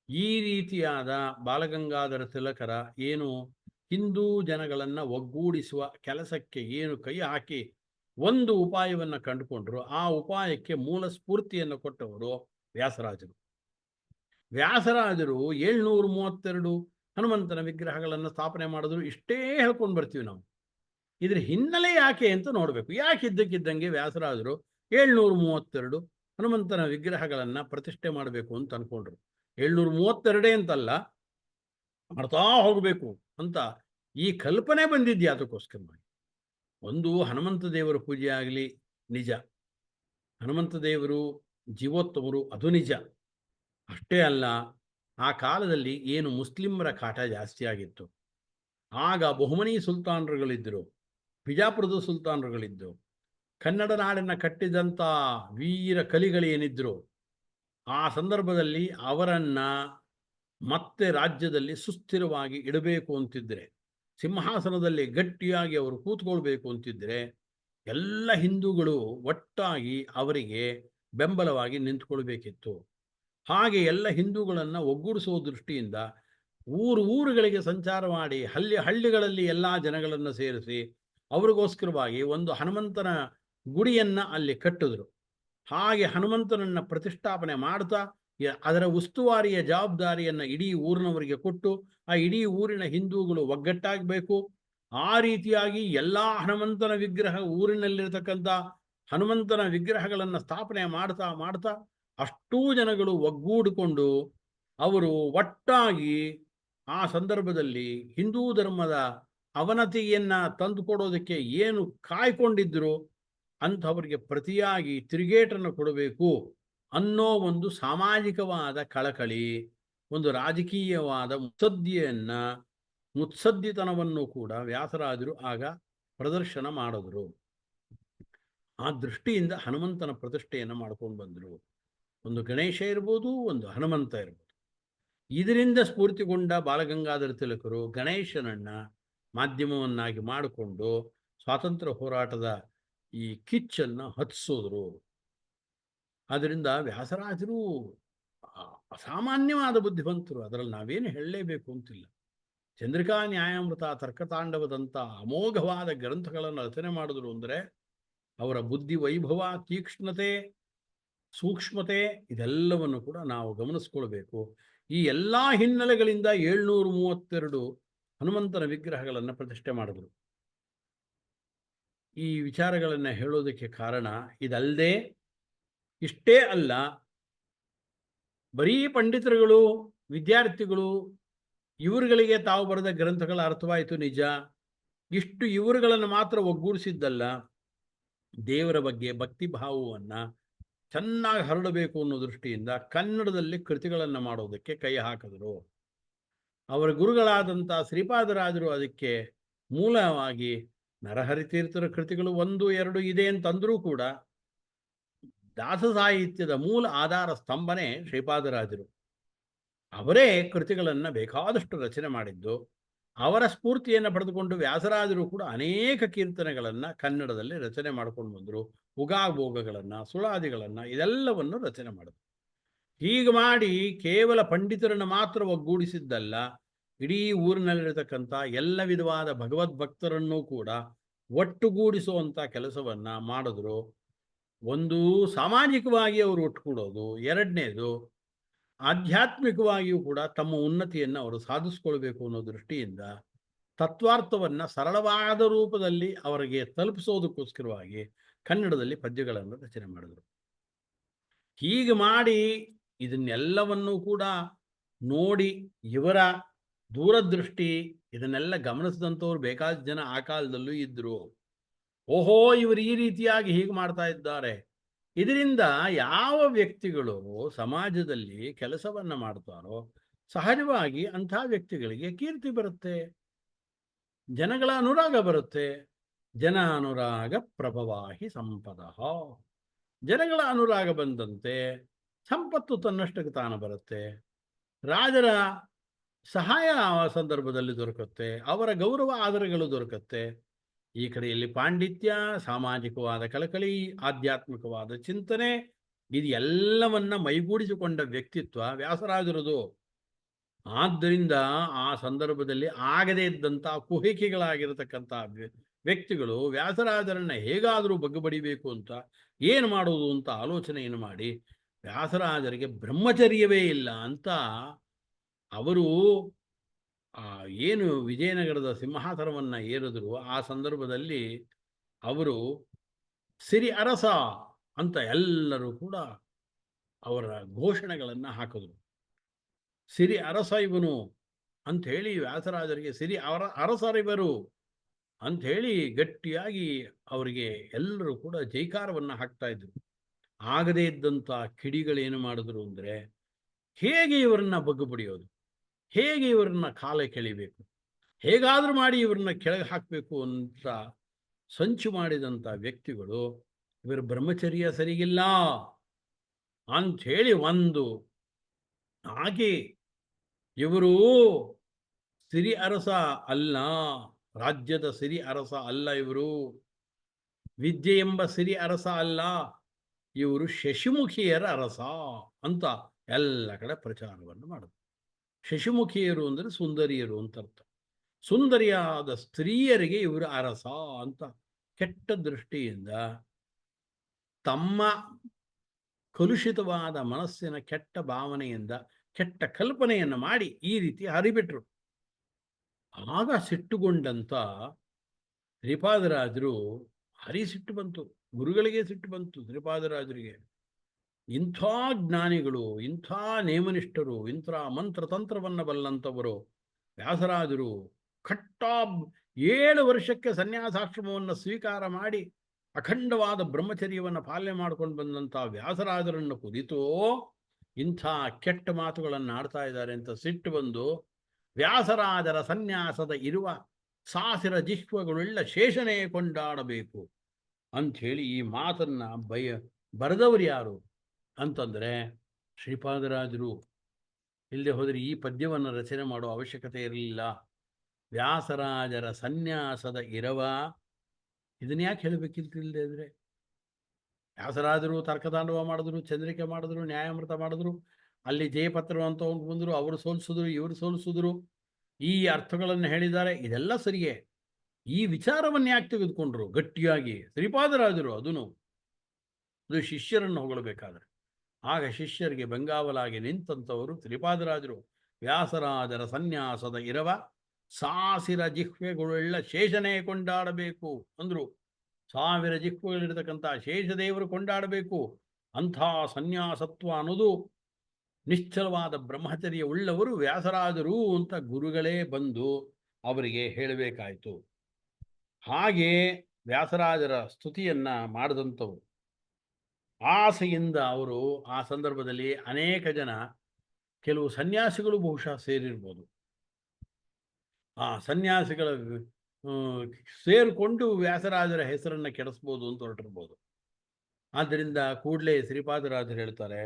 ಈ ರೀತಿಯಾದ ಬಾಲಗಂಗಾಧರ ತಿಲಕರ ಏನು ಹಿಂದೂ ಜನಗಳನ್ನು ಒಗ್ಗೂಡಿಸುವ ಕೆಲಸಕ್ಕೆ ಏನು ಕೈ ಹಾಕಿ ಒಂದು ಉಪಾಯವನ್ನು ಕಂಡುಕೊಂಡ್ರು, ಆ ಉಪಾಯಕ್ಕೆ ಮೂಲ ಸ್ಫೂರ್ತಿಯನ್ನು ಕೊಟ್ಟವರು ವ್ಯಾಸರಾಜರು. ವ್ಯಾಸರಾಜರು 732 ಹನುಮಂತನ ವಿಗ್ರಹಗಳನ್ನು ಸ್ಥಾಪನೆ ಮಾಡಿದ್ರು. ಇಷ್ಟೇ ಹೇಳ್ಕೊಂಡು ಬರ್ತೀವಿ ನಾವು. ಇದ್ರ ಹಿನ್ನೆಲೆ ಯಾಕೆ ಅಂತ ನೋಡಬೇಕು. ಯಾಕೆ ಇದ್ದಕ್ಕಿದ್ದಂಗೆ ವ್ಯಾಸರಾಜರು 732 ಹನುಮಂತನ ವಿಗ್ರಹಗಳನ್ನು ಪ್ರತಿಷ್ಠೆ ಮಾಡಬೇಕು ಅಂತ ಅಂದ್ಕೊಂಡ್ರು. 732 ಅಂತಲ್ಲ, ಮಾಡ್ತಾ ಹೋಗಬೇಕು ಅಂತ ಈ ಕಲ್ಪನೆ ಬಂದಿದ್ಯಾ ಅದಕ್ಕೋಸ್ಕರವಾಗಿ. ಒಂದು ಹನುಮಂತ ದೇವರ ಪೂಜೆ ಆಗಲಿ ನಿಜ, ಹನುಮಂತ ದೇವರು ಜೀವೋತ್ತಮರು ಅದು ನಿಜ. ಅಷ್ಟೇ ಅಲ್ಲ, ಆ ಕಾಲದಲ್ಲಿ ಏನು ಮುಸ್ಲಿಮರ ಕಾಟ ಜಾಸ್ತಿ ಆಗಿತ್ತು. ಆಗ ಬಹುಮನಿ ಸುಲ್ತಾನರುಗಳಿದ್ದರು, ಬಿಜಾಪುರದ ಸುಲ್ತಾನರುಗಳಿದ್ದರು, ಕನ್ನಡ ನಾಡನ್ನು ಕಟ್ಟಿದಂಥ ವೀರ ಕಲಿಗಳೇನಿದ್ದರು. ಆ ಸಂದರ್ಭದಲ್ಲಿ ಅವರನ್ನು ಮತ್ತೆ ರಾಜ್ಯದಲ್ಲಿ ಸುಸ್ಥಿರವಾಗಿ ಇಡಬೇಕು ಅಂತಿದ್ದರೆ, ಸಿಂಹಾಸನದಲ್ಲಿ ಗಟ್ಟಿಯಾಗಿ ಅವರು ಕೂತ್ಕೊಳ್ಬೇಕು ಅಂತಿದ್ದರೆ ಎಲ್ಲ ಹಿಂದೂಗಳು ಒಟ್ಟಾಗಿ ಅವರಿಗೆ ಬೆಂಬಲವಾಗಿ ನಿಂತ್ಕೊಳ್ಬೇಕಿತ್ತು. ಹಾಗೆ ಎಲ್ಲ ಹಿಂದೂಗಳನ್ನು ಒಗ್ಗೂಡಿಸುವ ದೃಷ್ಟಿಯಿಂದ ಊರುಗಳಿಗೆ ಸಂಚಾರ ಮಾಡಿ ಹಳ್ಳಿಗಳಲ್ಲಿ ಎಲ್ಲ ಜನಗಳನ್ನು ಸೇರಿಸಿ ಅವರಿಗೋಸ್ಕರವಾಗಿ ಒಂದು ಹನುಮಂತನ ಗುಡಿಯನ್ನು ಅಲ್ಲಿ ಕಟ್ಟಿದ್ರು. ಹಾಗೆ ಹನುಮಂತನನ್ನು ಪ್ರತಿಷ್ಠಾಪನೆ ಮಾಡ್ತಾ ಅದರ ಉಸ್ತುವಾರಿಯ ಜವಾಬ್ದಾರಿಯನ್ನು ಇಡೀ ಊರಿನವರಿಗೆ ಕೊಟ್ಟು ಆ ಇಡೀ ಊರಿನ ಹಿಂದೂಗಳು ಒಗ್ಗಟ್ಟಾಗಬೇಕು. ಆ ರೀತಿಯಾಗಿ ಎಲ್ಲ ಹನುಮಂತನ ಊರಿನಲ್ಲಿರ್ತಕ್ಕಂಥ ಹನುಮಂತನ ವಿಗ್ರಹಗಳನ್ನು ಸ್ಥಾಪನೆ ಮಾಡ್ತಾ ಅಷ್ಟೂ ಜನಗಳು ಒಗ್ಗೂಡಿಕೊಂಡು ಅವರು ಒಟ್ಟಾಗಿ ಆ ಸಂದರ್ಭದಲ್ಲಿ ಹಿಂದೂ ಧರ್ಮದ ಅವನತಿಯನ್ನು ತಂದುಕೊಡೋದಕ್ಕೆ ಏನು ಕಾಯ್ಕೊಂಡಿದ್ರು ಅಂಥವರಿಗೆ ಪ್ರತಿಯಾಗಿ ತಿರುಗೇಟನ್ನು ಕೊಡಬೇಕು ಅನ್ನೋ ಒಂದು ಸಾಮಾಜಿಕವಾದ ಕಳಕಳಿ, ಒಂದು ರಾಜಕೀಯವಾದ ಮುತ್ಸದ್ದಿತನವನ್ನು ಕೂಡ ವ್ಯಾಸರಾಜರು ಆಗ ಪ್ರದರ್ಶನ ಮಾಡಿದ್ರು. ಆ ದೃಷ್ಟಿಯಿಂದ ಹನುಮಂತನ ಪ್ರತಿಷ್ಠೆಯನ್ನು ಮಾಡ್ಕೊಂಡು ಬಂದರು. ಒಂದು ಗಣೇಶ ಇರ್ಬೋದು, ಒಂದು ಹನುಮಂತ ಇರ್ಬೋದು. ಇದರಿಂದ ಸ್ಫೂರ್ತಿಗೊಂಡ ಬಾಲಗಂಗಾಧರ ತಿಲಕರು ಗಣೇಶನನ್ನು ಮಾಧ್ಯಮವನ್ನಾಗಿ ಮಾಡಿಕೊಂಡು ಸ್ವಾತಂತ್ರ್ಯ ಹೋರಾಟದ ಈ ಕಿಚ್ಚನ್ನು ಹತ್ತಿಸಿದ್ರು. ಆದ್ದರಿಂದ ವ್ಯಾಸರಾಜರು ಅಸಾಮಾನ್ಯವಾದ ಬುದ್ಧಿವಂತರು, ಅದರಲ್ಲಿ ನಾವೇನು ಹೇಳಲೇಬೇಕು ಅಂತಿಲ್ಲ. ಚಂದ್ರಿಕಾ ನ್ಯಾಯಾಮೃತ, ತರ್ಕತಾಂಡವದಂಥ ಅಮೋಘವಾದ ಗ್ರಂಥಗಳನ್ನು ರಚನೆ ಮಾಡಿದ್ರು ಅಂದರೆ ಅವರ ಬುದ್ಧಿ ವೈಭವ, ತೀಕ್ಷ್ಣತೆ, ಸೂಕ್ಷ್ಮತೆ ಇದೆಲ್ಲವನ್ನು ಕೂಡ ನಾವು ಗಮನಿಸ್ಕೊಳ್ಬೇಕು. ಈ ಎಲ್ಲ ಹಿನ್ನೆಲೆಗಳಿಂದ 732 ಹನುಮಂತನ ವಿಗ್ರಹಗಳನ್ನು ಪ್ರತಿಷ್ಠೆ ಮಾಡಿದರು. ಈ ವಿಚಾರಗಳನ್ನು ಹೇಳೋದಕ್ಕೆ ಕಾರಣ ಇದಲ್ಲದೆ, ಇಷ್ಟೇ ಅಲ್ಲ, ಬರೀ ಪಂಡಿತರುಗಳು, ವಿದ್ಯಾರ್ಥಿಗಳು ಇವರುಗಳಿಗೆ ತಾವು ಬರೆದ ಗ್ರಂಥಗಳ ಅರ್ಥವಾಯಿತು ನಿಜ. ಇಷ್ಟು ಇವರುಗಳನ್ನು ಮಾತ್ರ ಒಗ್ಗೂಡಿಸಿದ್ದಲ್ಲ, ದೇವರ ಬಗ್ಗೆ ಭಕ್ತಿ ಭಾವವನ್ನು ಚೆನ್ನಾಗಿ ಹರಡಬೇಕು ಅನ್ನೋ ದೃಷ್ಟಿಯಿಂದ ಕನ್ನಡದಲ್ಲಿ ಕೃತಿಗಳನ್ನು ಮಾಡೋದಕ್ಕೆ ಕೈ ಹಾಕಿದರು. ಅವರ ಗುರುಗಳಾದಂಥ ಶ್ರೀಪಾದರಾಜರು ಅದಕ್ಕೆ ಮೂಲವಾಗಿ ನರಹರಿತೀರ್ಥರ ಕೃತಿಗಳು 1, 2 ಇದೆ ಅಂತಂದರೂ ಕೂಡ ದಾಸ ಸಾಹಿತ್ಯದ ಮೂಲ ಆಧಾರ ಸ್ತಂಭನೆ ಶ್ರೀಪಾದರಾಜರು. ಅವರೇ ಕೃತಿಗಳನ್ನು ಬೇಕಾದಷ್ಟು ರಚನೆ ಮಾಡಿದ್ದು. ಅವರ ಸ್ಫೂರ್ತಿಯನ್ನು ಪಡೆದುಕೊಂಡು ವ್ಯಾಸರಾಜರು ಕೂಡ ಅನೇಕ ಕೀರ್ತನೆಗಳನ್ನು ಕನ್ನಡದಲ್ಲಿ ರಚನೆ ಮಾಡ್ಕೊಂಡು ಬಂದರು. ಉಗಾಭೋಗಗಳನ್ನು, ಸುಳಾದಿಗಳನ್ನು ಇದೆಲ್ಲವನ್ನು ರಚನೆ ಮಾಡಿದ್ರು. ಹೀಗೆ ಮಾಡಿ ಕೇವಲ ಪಂಡಿತರನ್ನು ಮಾತ್ರ ಒಗ್ಗೂಡಿಸಿದ್ದಲ್ಲ, ಇಡೀ ಊರಿನಲ್ಲಿರತಕ್ಕಂಥ ಎಲ್ಲ ವಿಧವಾದ ಭಗವದ್ಭಕ್ತರನ್ನೂ ಕೂಡ ಒಟ್ಟುಗೂಡಿಸುವಂಥ ಕೆಲಸವನ್ನು ಮಾಡಿದ್ರು. ಒಂದು, ಸಾಮಾಜಿಕವಾಗಿ ಅವರು ಒಟ್ಟುಗೂಡೋದು. ಎರಡನೇದು, ಆಧ್ಯಾತ್ಮಿಕವಾಗಿಯೂ ಕೂಡ ತಮ್ಮ ಉನ್ನತಿಯನ್ನು ಅವರು ಸಾಧಿಸ್ಕೊಳ್ಬೇಕು ಅನ್ನೋ ದೃಷ್ಟಿಯಿಂದ ತತ್ವಾರ್ಥವನ್ನು ಸರಳವಾದ ರೂಪದಲ್ಲಿ ಅವರಿಗೆ ತಲುಪಿಸೋದಕ್ಕೋಸ್ಕರವಾಗಿ ಕನ್ನಡದಲ್ಲಿ ಪದ್ಯಗಳನ್ನು ರಚನೆ ಮಾಡಿದರು. ಹೀಗೆ ಮಾಡಿ ಇದನ್ನೆಲ್ಲವನ್ನೂ ಕೂಡ ನೋಡಿ ಇವರ ದೂರದೃಷ್ಟಿ ಇದನ್ನೆಲ್ಲ ಗಮನಿಸಿದಂಥವ್ರು ಬೇಕಾದ ಜನ ಆ ಕಾಲದಲ್ಲೂ ಇದ್ದರು. ಓಹೋ, ಇವರು ಈ ರೀತಿಯಾಗಿ ಹೀಗೆ ಮಾಡ್ತಾ ಇದ್ದಾರೆ, ಇದರಿಂದ ಯಾವ ವ್ಯಕ್ತಿಗಳು ಸಮಾಜದಲ್ಲಿ ಕೆಲಸವನ್ನು ಮಾಡ್ತಾರೋ ಸಹಜವಾಗಿ ಅಂಥ ವ್ಯಕ್ತಿಗಳಿಗೆ ಕೀರ್ತಿ ಬರುತ್ತೆ, ಜನಗಳ ಅನುರಾಗ ಬರುತ್ತೆ. ಜನ ಅನುರಾಗ ಪ್ರಭವಾಹಿ ಸಂಪದ. ಜನಗಳ ಅನುರಾಗ ಬಂದಂತೆ ಸಂಪತ್ತು ತನ್ನಷ್ಟಕ್ಕೆ ತಾನು ಬರುತ್ತೆ. ರಾಜರ ಸಹಾಯ ಆ ಸಂದರ್ಭದಲ್ಲಿ ದೊರಕುತ್ತೆ, ಅವರ ಗೌರವ ಆದರಗಳು ದೊರಕುತ್ತೆ. ಈ ಕಡೆಯಲ್ಲಿ ಪಾಂಡಿತ್ಯ, ಸಾಮಾಜಿಕವಾದ ಕಳಕಳಿ, ಆಧ್ಯಾತ್ಮಿಕವಾದ ಚಿಂತನೆ ಇದು ಎಲ್ಲವನ್ನ ಮೈಗೂಡಿಸಿಕೊಂಡ ವ್ಯಕ್ತಿತ್ವ ವ್ಯಾಸರಾಜರದು. ಆದ್ದರಿಂದ ಆ ಸಂದರ್ಭದಲ್ಲಿ ಆಗದೇ ಇದ್ದಂಥ ಕುಹಿಕೆಗಳಾಗಿರತಕ್ಕಂಥ ವ್ಯಕ್ತಿಗಳು ವ್ಯಾಸರಾಜರನ್ನ ಹೇಗಾದರೂ ಬಗ್ಗುಬಡಿಬೇಕು ಅಂತ ಏನು ಮಾಡೋದು ಅಂತ ಆಲೋಚನೆಯನ್ನು ಮಾಡಿ ವ್ಯಾಸರಾಜರಿಗೆ ಬ್ರಹ್ಮಚರ್ಯವೇ ಇಲ್ಲ ಅಂತ ಅವರು ಏನು ವಿಜಯನಗರದ ಸಿಂಹಾಸನವನ್ನು ಏರಿದ್ರು. ಆ ಸಂದರ್ಭದಲ್ಲಿ ಅವರು ಸಿರಿ ಅರಸ ಅಂತ ಎಲ್ಲರೂ ಕೂಡ ಅವರ ಘೋಷಣೆಗಳನ್ನು ಹಾಕಿದ್ರು. ಸಿರಿ ಅರಸ ಇವನು ಅಂಥೇಳಿ ವ್ಯಾಸರಾಜರಿಗೆ ಸಿರಿ ಅರಸರಿವರು ಅಂಥೇಳಿ ಗಟ್ಟಿಯಾಗಿ ಅವರಿಗೆ ಎಲ್ಲರೂ ಕೂಡ ಜೈಕಾರವನ್ನು ಹಾಕ್ತಾ ಇದ್ರು. ಆಗದೇ ಇದ್ದಂಥ ಕಿಡಿಗಳೇನು ಮಾಡಿದ್ರು ಅಂದರೆ, ಹೇಗೆ ಇವರನ್ನ ಬಗ್ಗು ಬಡಿಯೋದು, ಹೇಗೆ ಇವರನ್ನ ಕಾಲ ಕೆಳಿಬೇಕು, ಹೇಗಾದರೂ ಮಾಡಿ ಇವ್ರನ್ನ ಕೆಳಗೆ ಹಾಕಬೇಕು ಅಂತ ಸಂಚು ಮಾಡಿದಂಥ ವ್ಯಕ್ತಿಗಳು ಇವರ ಬ್ರಹ್ಮಚರ್ಯ ಸರಿಗಿಲ್ಲ ಅಂಥೇಳಿ ಒಂದು ಹಾಗೆ ಇವರು ಸಿರಿ ಅರಸ ಅಲ್ಲ, ರಾಜ್ಯದ ಸಿರಿ ಅರಸ ಅಲ್ಲ, ಇವರು ವಿದ್ಯೆ ಎಂಬ ಸಿರಿ ಅರಸ ಅಲ್ಲ, ಇವರು ಶಶಿಮುಖಿಯರ ಅರಸ ಅಂತ ಎಲ್ಲ ಕಡೆ ಪ್ರಚಾರವನ್ನು ಮಾಡಿದ್ರು. ಶಶಿಮುಖಿಯರು ಅಂದರೆ ಸುಂದರಿಯರು ಅಂತ ಅರ್ಥ. ಸುಂದರಿಯಾದ ಸ್ತ್ರೀಯರಿಗೆ ಇವರು ಅರಸ ಅಂತ ಕೆಟ್ಟ ದೃಷ್ಟಿಯಿಂದ ತಮ್ಮ ಕಲುಷಿತವಾದ ಮನಸ್ಸಿನ ಕೆಟ್ಟ ಭಾವನೆಯಿಂದ ಕೆಟ್ಟ ಕಲ್ಪನೆಯನ್ನು ಮಾಡಿ ಈ ರೀತಿ ಹರಿಬಿಟ್ರು. ಆಗ ಸಿಟ್ಟುಗೊಂಡಂತ ಶ್ರೀಪಾದರಾಜರು, ಹರಿ ಸಿಟ್ಟು ಬಂತು, ಗುರುಗಳಿಗೆ ಸಿಟ್ಟು ಬಂತು ಶ್ರೀಪಾದರಾಜರಿಗೆ. ಇಂಥ ಜ್ಞಾನಿಗಳು, ಇಂಥ ನೇಮನಿಷ್ಠರು, ಇಂಥ ಮಂತ್ರತಂತ್ರವನ್ನು ಬಲ್ಲಂಥವರು ವ್ಯಾಸರಾಜರು ಕಟ್ಟ 7 ವರ್ಷಕ್ಕೆ ಸನ್ಯಾಸಾಶ್ರಮವನ್ನು ಸ್ವೀಕಾರ ಮಾಡಿ ಅಖಂಡವಾದ ಬ್ರಹ್ಮಚರ್ಯವನ್ನು ಪಾಲನೆ ಮಾಡ್ಕೊಂಡು ಬಂದಂಥ ವ್ಯಾಸರಾಜರನ್ನು ಕುರಿತು ಇಂಥ ಕೆಟ್ಟ ಮಾತುಗಳನ್ನು ಆಡ್ತಾ ಇದ್ದಾರೆ ಅಂತ ಸಿಟ್ಟು ಬಂದು ವ್ಯಾಸರಾಜರ ಸನ್ಯಾಸದ ಇರುವ ಸಾಸಿರ ಜಿಹ್ವಗಳುಳ್ಳ ಶೇಷನೇ ಕೊಂಡಾಡಬೇಕು ಅಂಥೇಳಿ ಈ ಮಾತನ್ನು ಬರೆದವರು ಯಾರು ಅಂತಂದರೆ ಶ್ರೀಪಾದರಾಜರು. ಇಲ್ಲದೆ ಹೋದರೆ ಈ ಪದ್ಯವನ್ನು ರಚನೆ ಮಾಡೋ ಅವಶ್ಯಕತೆ ಇರಲಿಲ್ಲ. ವ್ಯಾಸರಾಜರ ಸನ್ಯಾಸದ ಇರವ ಇದನ್ನ ಯಾಕೆ ಹೇಳಬೇಕಿಲ್ತಿಲ್ಲದೆ ಅಂದರೆ, ವ್ಯಾಸರಾಜರು ತರ್ಕತಾಂಡವ ಮಾಡಿದ್ರು, ಚಂದ್ರಿಕೆ ಮಾಡಿದ್ರು, ನ್ಯಾಯಾಮೃತ ಮಾಡಿದ್ರು, ಅಲ್ಲಿ ಜಯಪತ್ರ ಅಂತ ಬಂದರು, ಅವರು ಸೋಲಿಸಿದ್ರು, ಇವರು ಸೋಲಿಸಿದ್ರು. ಈ ಅರ್ಥಗಳನ್ನು ಹೇಳಿದ್ದಾರೆ. ಇದೆಲ್ಲ ಸರಿಯೇ. ಈ ವಿಚಾರವನ್ನು ಯಾಕೆ ತೆಗೆದುಕೊಂಡ್ರು ಗಟ್ಟಿಯಾಗಿ ಶ್ರೀಪಾದರಾಜರು? ಅದು ಶಿಷ್ಯರನ್ನು ಹೊಗಳಬೇಕಾದ್ರೆ. ಆಗ ಶಿಷ್ಯರಿಗೆ ಬೆಂಗಾವಲಾಗಿ ನಿಂತಂಥವರು ಶ್ರೀಪಾದರಾಜರು. ವ್ಯಾಸರಾಜರ ಸನ್ಯಾಸದ ಇರವ ಸಾಸಿರ ಜಿಹ್ವೆಗಳುಳ್ಳ ಶೇಷನೇ ಕೊಂಡಾಡಬೇಕು ಅಂದರು. 1000 ಜಿಹ್ವೆಗಳಿರ್ತಕ್ಕಂಥ ಶೇಷದೇವರು ಕೊಂಡಾಡಬೇಕು. ಅಂಥ ಸನ್ಯಾಸತ್ವ ಅನ್ನೋದು ನಿಶ್ಚಲವಾದ ಬ್ರಹ್ಮಚರ್ಯ ಉಳ್ಳವರು ವ್ಯಾಸರಾಜರು ಅಂತ ಗುರುಗಳೇ ಬಂದು ಅವರಿಗೆ ಹೇಳಬೇಕಾಯಿತು. ಹಾಗೆ ವ್ಯಾಸರಾಜರ ಸ್ತುತಿಯನ್ನ ಮಾಡಿದಂಥವು. ಆಸೆಯಿಂದ ಅವರು ಆ ಸಂದರ್ಭದಲ್ಲಿ ಅನೇಕ ಜನ, ಕೆಲವು ಸನ್ಯಾಸಿಗಳು ಬಹುಶಃ ಸೇರಿರ್ಬೋದು. ಆ ಸನ್ಯಾಸಿಗಳ ಸೇರಿಕೊಂಡು ವ್ಯಾಸರಾಜರ ಹೆಸರನ್ನು ಕೆಡಿಸ್ಬೋದು ಅಂತ ಹೊರಟಿರ್ಬೋದು. ಆದ್ದರಿಂದ ಕೂಡಲೇ ಶ್ರೀಪಾದರಾಜರು ಹೇಳ್ತಾರೆ,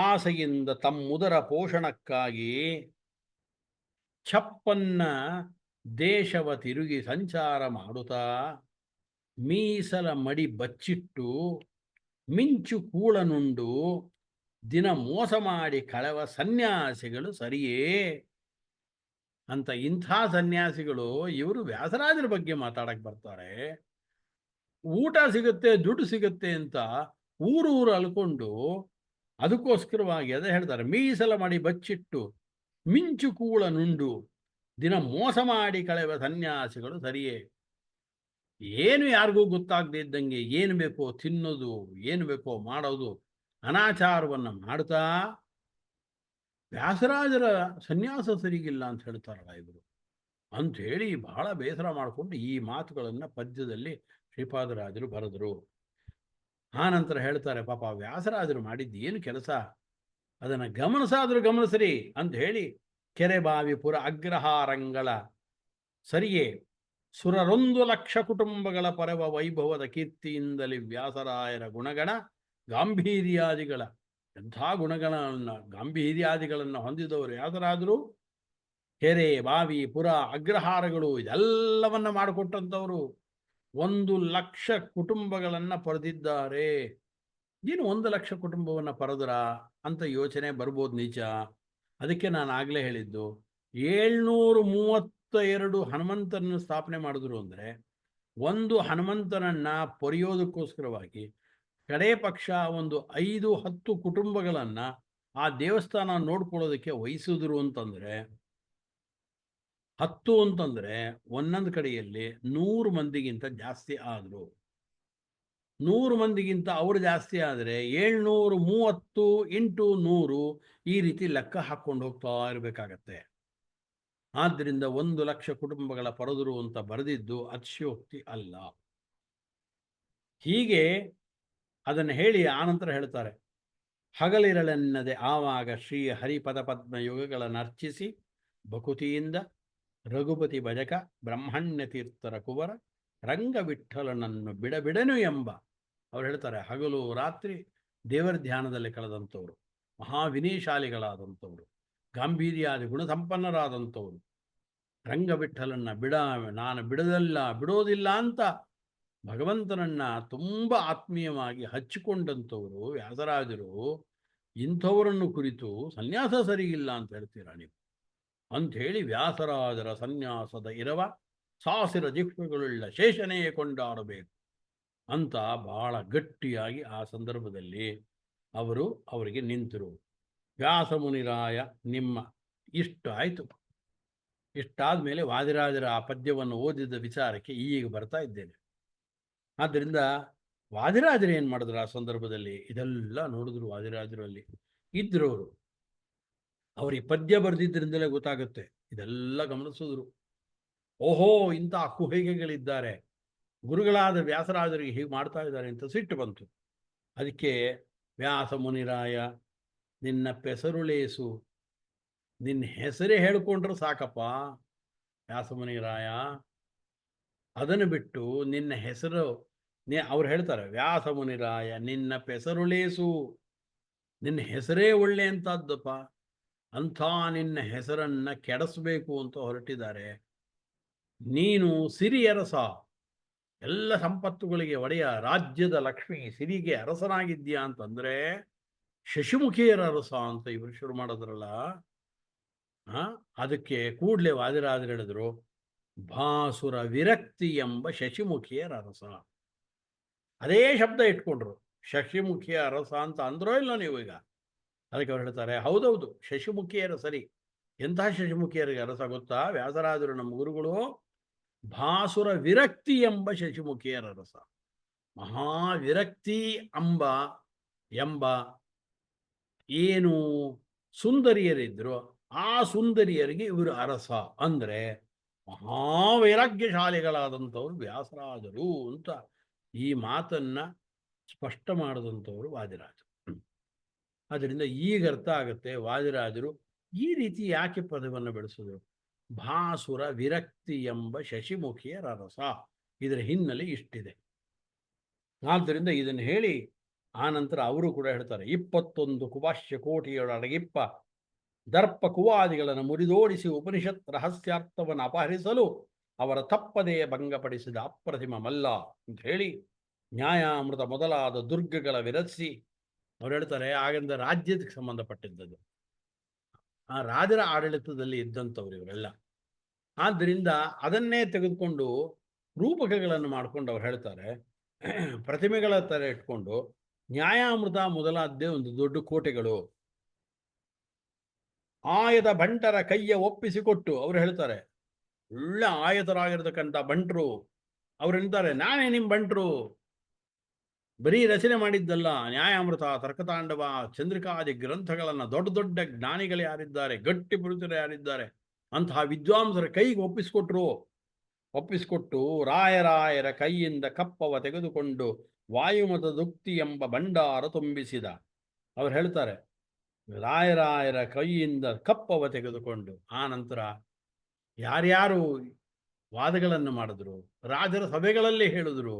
ಆಸೆಯಿಂದ ತಮ್ಮುದರ ಪೋಷಣಕ್ಕಾಗಿ ಛಪ್ಪನ್ನ ದೇಶವ ತಿರುಗಿ ಸಂಚಾರ ಮಾಡುತ್ತಾ ಮೀಸಲ ಮಡಿ ಬಚ್ಚಿಟ್ಟು ಮಿಂಚು ಕೂಳನುಂಡು ದಿನ ಮೋಸ ಮಾಡಿ ಕಳೆವ ಸನ್ಯಾಸಿಗಳು ಸರಿಯೇ ಅಂತ. ಇಂಥ ಸನ್ಯಾಸಿಗಳು ಇವರು ವ್ಯಾಸರಾಜರ ಬಗ್ಗೆ ಮಾತಾಡಕ್ಕೆ ಬರ್ತಾರೆ. ಊಟ ಸಿಗುತ್ತೆ, ದುಡ್ಡು ಸಿಗುತ್ತೆ ಅಂತ ಊರೂರು ಅಲ್ಕೊಂಡು ಅದಕ್ಕೋಸ್ಕರವಾಗಿ ಅದೇ ಹೇಳ್ತಾರೆ, ಮೀಸಲ ಮಾಡಿ ಬಚ್ಚಿಟ್ಟು ಮಿಂಚು ಕೂಳ ನುಂಡು ದಿನ ಮೋಸ ಮಾಡಿ ಕಳೆವ ಸನ್ಯಾಸಿಗಳು ಸರಿಯೇ. ಏನು ಯಾರಿಗೂ ಗೊತ್ತಾಗದೇ ಇದ್ದಂಗೆ ಏನು ಬೇಕೋ ತಿನ್ನೋದು, ಏನು ಬೇಕೋ ಮಾಡೋದು, ಅನಾಚಾರವನ್ನು ಮಾಡ್ತಾ ವ್ಯಾಸರಾಜರ ಸನ್ಯಾಸ ಸರಿಗಿಲ್ಲ ಅಂತ ಹೇಳ್ತಾರಲ್ಲ ಇವರು ಅಂಥೇಳಿ ಬಹಳ ಬೇಸರ ಮಾಡಿಕೊಂಡು ಈ ಮಾತುಗಳನ್ನು ಪದ್ಯದಲ್ಲಿ ಶ್ರೀಪಾದರಾಜರು ಬರೆದರು. ಆನಂತರ ಹೇಳ್ತಾರೆ, ಪಾಪ ವ್ಯಾಸರಾಜರು ಮಾಡಿದ್ದು ಏನು ಕೆಲಸ, ಅದನ್ನು ಗಮನಿಸಾದರೂ ಗಮನಿಸ್ರಿ ಅಂತ ಹೇಳಿ ಕೆರೆ ಬಾವಿ ಪುರ ಅಗ್ರಹಾರಂಗಳ ಸರಿಯೇ ಸುರರೊಂದು ಲಕ್ಷ ಕುಟುಂಬಗಳ ಪರವ ವೈಭವದ ಕೀರ್ತಿಯಿಂದಲೇ ವ್ಯಾಸರಾಯರ ಗುಣಗಣ ಗಾಂಭೀರ್ಯಾದಿಗಳ ಎಂಥ ಗಾಂಭೀರ್ಯಾದಿಗಳನ್ನು ಹೊಂದಿದವರು ವ್ಯಾಸರಾಜರು. ಕೆರೆ ಬಾವಿ ಪುರ ಅಗ್ರಹಾರಗಳು ಇದೆಲ್ಲವನ್ನ ಮಾಡಿಕೊಟ್ಟಂಥವರು. 1,00,000 ಕುಟುಂಬಗಳನ್ನು ಪಡೆದಿದ್ದಾರೆ. ಏನು 1,00,000 ಕುಟುಂಬವನ್ನು ಪಡೆದ್ರ ಅಂತ ಯೋಚನೆ ಬರ್ಬೋದು, ನಿಜ. ಅದಕ್ಕೆ ನಾನು ಆಗಲೇ ಹೇಳಿದ್ದು 732 ಹನುಮಂತರನ್ನು ಸ್ಥಾಪನೆ ಮಾಡಿದ್ರು ಅಂದರೆ ಒಂದು ಹನುಮಂತನನ್ನ ಪೊರೆಯೋದಕ್ಕೋಸ್ಕರವಾಗಿ ಕಡೆ ಪಕ್ಷ ಒಂದು 5-10 ಕುಟುಂಬಗಳನ್ನು ಆ ದೇವಸ್ಥಾನ ನೋಡ್ಕೊಳ್ಳೋದಕ್ಕೆ ವಹಿಸಿದ್ರು ಅಂತಂದರೆ 10 ಅಂತಂದರೆ ಒಂದೊಂದು ಕಡೆಯಲ್ಲಿ 100 ಮಂದಿಗಿಂತ ಜಾಸ್ತಿ ಆದರು. 100 ಮಂದಿಗಿಂತ ಅವರು ಜಾಸ್ತಿ ಆದರೆ 730 ಇಂಟು 100 ಈ ರೀತಿ ಲೆಕ್ಕ ಹಾಕ್ಕೊಂಡು ಹೋಗ್ತಾ ಇರಬೇಕಾಗತ್ತೆ. ಆದ್ದರಿಂದ 1,00,000 ಕುಟುಂಬಗಳ ಪರದರು ಅಂತ ಬರೆದಿದ್ದು ಅತಿಶಯೋಕ್ತಿ ಅಲ್ಲ. ಹೀಗೆ ಅದನ್ನು ಹೇಳಿ ಆನಂತರ ಹೇಳ್ತಾರೆ, ಹಗಲಿರಳೆನ್ನದೆ ಆವಾಗ ಶ್ರೀ ಹರಿಪದ ಪದ್ಮ ಯುಗಗಳನ್ನು ಅರ್ಚಿಸಿ ಭಕುತಿಯಿಂದ ರಘುಪತಿ ಭಜಕ ಬ್ರಹ್ಮಣ್ಯ ತೀರ್ಥರ ಕುವರ ರಂಗವಿಠಲನನ್ನು ಬಿಡಬಿಡನು ಎಂಬ. ಅವ್ರು ಹೇಳ್ತಾರೆ, ಹಗಲು ರಾತ್ರಿ ದೇವರ ಧ್ಯಾನದಲ್ಲಿ ಕಳೆದಂಥವ್ರು, ಮಹಾವಿನಯಶಾಲಿಗಳಾದಂಥವ್ರು, ಗಾಂಭೀರ್ಯಾದಿ ಗುಣಸಂಪನ್ನರಾದಂಥವ್ರು, ರಂಗವಿಠಲನ್ನ ನಾನು ಬಿಡೋದಿಲ್ಲ ಅಂತ ಭಗವಂತನನ್ನ ತುಂಬ ಆತ್ಮೀಯವಾಗಿ ಹಚ್ಚಿಕೊಂಡಂಥವರು ವ್ಯಾಸರಾಜರು. ಇಂಥವರನ್ನು ಕುರಿತು ಸನ್ಯಾಸ ಸರಿಗಿಲ್ಲ ಅಂತ ಹೇಳ್ತೀರಾ ನೀವು ಅಂಥೇಳಿ ವ್ಯಾಸರಾಜರ ಸನ್ಯಾಸದ ಇರವ ಸಾಸಿರ ಜಿಹ್ವೆಗಳುಳ್ಳ ಶೇಷನೇ ಕೊಂಡಾಡಬೇಕು ಅಂತ ಬಹಳ ಗಟ್ಟಿಯಾಗಿ ಆ ಸಂದರ್ಭದಲ್ಲಿ ಅವರಿಗೆ ನಿಂತರು. ವ್ಯಾಸಮುನಿರಾಯ ನಿಮ್ಮ ಇಷ್ಟ ಆಯಿತು. ಇಷ್ಟಾದ ಮೇಲೆ ವಾದಿರಾಜರ ಆ ಪದ್ಯವನ್ನು ಓದಿದ ವಿಚಾರಕ್ಕೆ ಈಗ ಬರ್ತಾ ಇದ್ದೇನೆ. ಆದ್ದರಿಂದ ವಾದಿರಾಜರು ಏನು ಮಾಡಿದ್ರು ಆ ಸಂದರ್ಭದಲ್ಲಿ ಇದೆಲ್ಲ ನೋಡಿದ್ರು. ವಾದಿರಾಜರಲ್ಲಿ ಇದ್ರು ಅವರು ಈ ಪದ್ಯ ಬರೆದಿದ್ದರಿಂದಲೇ ಗೊತ್ತಾಗುತ್ತೆ. ಇದೆಲ್ಲ ಗಮನಿಸಿದ್ರು. ಓಹೋ, ಇಂಥ ಕುಹೆಗಳಿದ್ದಾರೆ, ಗುರುಗಳಾದ ವ್ಯಾಸರಾಜರಿಗೆ ಹೀಗೆ ಮಾಡ್ತಾ ಇದ್ದಾರೆ ಅಂತ ಸಿಟ್ಟು ಬಂತು. ಅದಕ್ಕೆ ವ್ಯಾಸ ಮುನಿರಾಯ ನಿನ್ನ ಪೆಸರುಳೇಸು, ನಿನ್ನ ಹೆಸರೇ ಹೇಳ್ಕೊಂಡ್ರೆ ಸಾಕಪ್ಪ ವ್ಯಾಸಮುನಿರಾಯ. ಅದನ್ನು ಬಿಟ್ಟು ನಿನ್ನ ಹೆಸರು ಅವ್ರು ಹೇಳ್ತಾರೆ, ವ್ಯಾಸಮುನಿರಾಯ ನಿನ್ನ ಪೆಸರುಳೇಸು, ನಿನ್ನ ಹೆಸರೇ ಒಳ್ಳೆ ಅಂತದ್ದಪ್ಪ. ಅಂಥ ನಿನ್ನ ಹೆಸರನ್ನ ಕೆಡಿಸ್ಬೇಕು ಅಂತ ಹೊರಟಿದ್ದಾರೆ. ನೀನು ಸಿರಿಯರಸ, ಎಲ್ಲ ಸಂಪತ್ತುಗಳಿಗೆ ಒಡೆಯ, ರಾಜ್ಯದ ಲಕ್ಷ್ಮಿ, ಸಿರಿಗೆ ಅರಸನಾಗಿದ್ದೀಯಾ ಅಂತಂದ್ರೆ ಶಶಿಮುಖಿಯರ ಅರಸ ಅಂತ ಇವರು ಶುರು ಮಾಡೋದ್ರಲ್ಲ. ಅದಕ್ಕೆ ಕೂಡಲೇ ವಾದಿರಾಜರು ಹೇಳಿದ್ರು, ಭಾಸುರ ವಿರಕ್ತಿ ಎಂಬ ಶಶಿಮುಖಿಯ ರರಸ. ಅದೇ ಶಬ್ದ ಇಟ್ಕೊಂಡ್ರು, ಶಶಿಮುಖಿಯ ರಸ ಅಂತ ಅಂದ್ರೋ ಇಲ್ಲ ನೀವು ಈಗ. ಅದಕ್ಕೆ ಅವ್ರು ಹೇಳ್ತಾರೆ, ಹೌದೌದು ಶಶಿಮುಖಿಯರ ಸರಿ. ಎಂತಹ ಶಶಿಮುಖಿಯರಿಗೆ ರಸ ಗೊತ್ತಾ? ವ್ಯಾಸರಾಜರು ನಮ್ಮ ಗುರುಗಳು ಭಾಸುರ ವಿರಕ್ತಿ ಎಂಬ ಶಶಿಮುಖಿಯರ ರಸ. ಮಹಾವಿರಕ್ತಿ ಎಂಬ ಏನು ಸುಂದರಿಯರಿದ್ರು ಆ ಸುಂದರಿಯರಿಗೆ ಇವರು ಅರಸ ಅಂದರೆ ಮಹಾವೈರಾಗ್ಯಶಾಲಿಗಳಾದಂಥವ್ರು ವ್ಯಾಸರಾಜರು ಅಂತ ಈ ಮಾತನ್ನ ಸ್ಪಷ್ಟ ಮಾಡಿದಂಥವ್ರು ವಾದಿರಾಜರು. ಅದರಿಂದ ಈಗ ಅರ್ಥ ಆಗುತ್ತೆ ವಾದಿರಾಜರು ಈ ರೀತಿ ಯಾಕೆ ಪದವನ್ನು ಬೆಳೆಸಿದ್ರು. ಭಾಸುರ ವಿರಕ್ತಿ ಎಂಬ ಶಶಿಮುಖಿಯ ರರಸ, ಇದರ ಹಿನ್ನೆಲೆ ಇಷ್ಟಿದೆ. ಆದ್ದರಿಂದ ಇದನ್ನು ಹೇಳಿ ಆನಂತರ ಅವರು ಕೂಡ ಹೇಳ್ತಾರೆ, 21 ಕುಭಾಷ್ಯ ಕೋಟಿಯೊಳಗಿಪ್ಪ ದರ್ಪ ಕುವಾದಿಗಳನ್ನು ಮುರಿದೋಡಿಸಿ ಉಪನಿಷತ್ ರಹಸ್ಯಾರ್ಥವನ್ನು ಅಪಹರಿಸಲು ಅವರ ತಪ್ಪದೆಯ ಭಂಗಪಡಿಸಿದ ಅಪ್ರತಿಮ ಮಲ್ಲ ಅಂತ ಹೇಳಿ ನ್ಯಾಯಾಮೃತ ಮೊದಲಾದ ದುರ್ಗಗಳ ವಿರಚಿಸಿ ಅವ್ರು ಹೇಳ್ತಾರೆ, ಆಗಿಂದ ರಾಜ್ಯಕ್ಕೆ ಸಂಬಂಧಪಟ್ಟಿದ್ದದು, ಆ ರಾಜರ ಆಡಳಿತದಲ್ಲಿ ಇದ್ದಂಥವ್ರು ಇವರೆಲ್ಲ. ಆದ್ದರಿಂದ ಅದನ್ನೇ ತೆಗೆದುಕೊಂಡು ರೂಪಕಗಳನ್ನು ಮಾಡ್ಕೊಂಡು ಅವ್ರು ಹೇಳ್ತಾರೆ, ಪ್ರತಿಮೆಗಳ ಥರ ಇಟ್ಕೊಂಡು ನ್ಯಾಯಾಮೃತ ಮೊದಲಾದ್ದೇ ಒಂದು ದೊಡ್ಡ ಕೋಟೆಗಳು, ಆಯದ ಬಂಟರ ಕೈಯ ಒಪ್ಪಿಸಿಕೊಟ್ಟು ಅವ್ರು ಹೇಳ್ತಾರೆ, ಒಳ್ಳೆ ಆಯತರಾಗಿರ್ತಕ್ಕಂಥ ಬಂಟರು ಅವ್ರು ಹೇಳ್ತಾರೆ, ನಾನೇ ನಿಮ್ಮ ಬಂಟರು, ಬರೀ ರಚನೆ ಮಾಡಿದ್ದಲ್ಲ, ನ್ಯಾಯಾಮೃತ, ತರ್ಕತಾಂಡವ, ಚಂದ್ರಿಕಾದಿ ಗ್ರಂಥಗಳನ್ನು ದೊಡ್ಡ ದೊಡ್ಡ ಜ್ಞಾನಿಗಳು ಯಾರಿದ್ದಾರೆ, ಗಟ್ಟಿ ಪುರುಷರು ಯಾರಿದ್ದಾರೆ ಅಂತಹ ವಿದ್ವಾಂಸರ ಕೈಗೆ ಒಪ್ಪಿಸಿಕೊಟ್ಟು ರಾಯರಾಯರ ಕೈಯಿಂದ ಕಪ್ಪವ ತೆಗೆದುಕೊಂಡು ವಾಯುಮತದುಕ್ತಿ ಎಂಬ ಭಂಡಾರ ತುಂಬಿಸಿದ. ಅವ್ರು ಹೇಳ್ತಾರೆ, ರಾಯರಾಯರ ಕೈಯಿಂದ ಕಪ್ಪವ ತೆಗೆದುಕೊಂಡು ಆ ನಂತರ ಯಾರ್ಯಾರು ವಾದಗಳನ್ನು ಮಾಡಿದ್ರು, ರಾಜರ ಸಭೆಗಳಲ್ಲಿ ಹೇಳಿದ್ರು,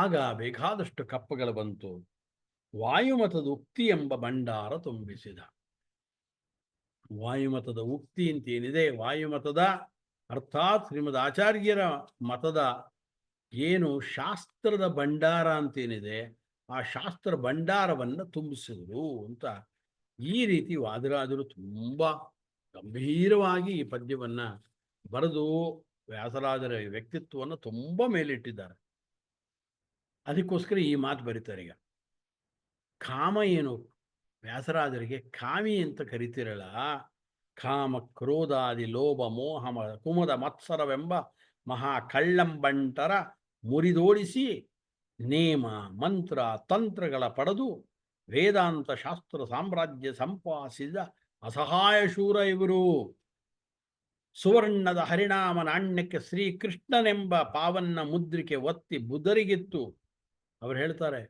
ಆಗ ಬೇಕಾದಷ್ಟು ಕಪ್ಪಗಳು ಬಂತು. ವಾಯುಮತದ ಉಕ್ತಿ ಎಂಬ ಭಂಡಾರ ತುಂಬಿಸಿದ. ವಾಯುಮತದ ಉಕ್ತಿ ಅಂತೇನಿದೆ, ವಾಯುಮತದ ಅರ್ಥಾತ್ ಶ್ರೀಮದ್ ಆಚಾರ್ಯರ ಮತದ ಏನು ಶಾಸ್ತ್ರದ ಭಂಡಾರ ಅಂತೇನಿದೆ, ಆ ಶಾಸ್ತ್ರ ಭಂಡಾರವನ್ನು ತುಂಬಿಸಿದ್ರು ಅಂತ ಈ ರೀತಿ ವಾದಿರಾಜರು ತುಂಬ ಗಂಭೀರವಾಗಿ ಈ ಪದ್ಯವನ್ನು ಬರೆದು ವ್ಯಾಸರಾಜರ ವ್ಯಕ್ತಿತ್ವವನ್ನು ತುಂಬ ಮೇಲಿಟ್ಟಿದ್ದಾರೆ. ಅದಕ್ಕೋಸ್ಕರ ಈ ಮಾತು ಬರೀತಾರೆ. ಈಗ ಕಾಮ ಏನು, ವ್ಯಾಸರಾಜರಿಗೆ ಕಾಮಿ ಅಂತ ಕರಿತಿರಲ್ಲ, ಕಾಮ ಕ್ರೋಧಾದಿ ಲೋಭ ಮೋಹ ಕುಮದ ಮತ್ಸರವೆಂಬ ಮಹಾ ಕಳ್ಳಂಬಂಟರ ಮುರಿದೋಡಿಸಿ ನೇಮ ಮಂತ್ರ ತಂತ್ರಗಳ ಪಡೆದು ವೇದಾಂತ ಶಾಸ್ತ್ರ ಸಾಮ್ರಾಜ್ಯ ಸಂಪಾದಿಸಿದ ಅಸಹಾಯ ಶೂರ ಇವರು. ಸುವರ್ಣದ ಹರಿನಾಮ ನಾಣ್ಯಕ್ಕೆ ಶ್ರೀಕೃಷ್ಣನೆಂಬ ಪಾವನ್ನ ಮುದ್ರಿಕೆ ಒತ್ತಿ ಬುಧರಿಗಿತ್ತು. ಅವ್ರು ಹೇಳ್ತಾರೆ,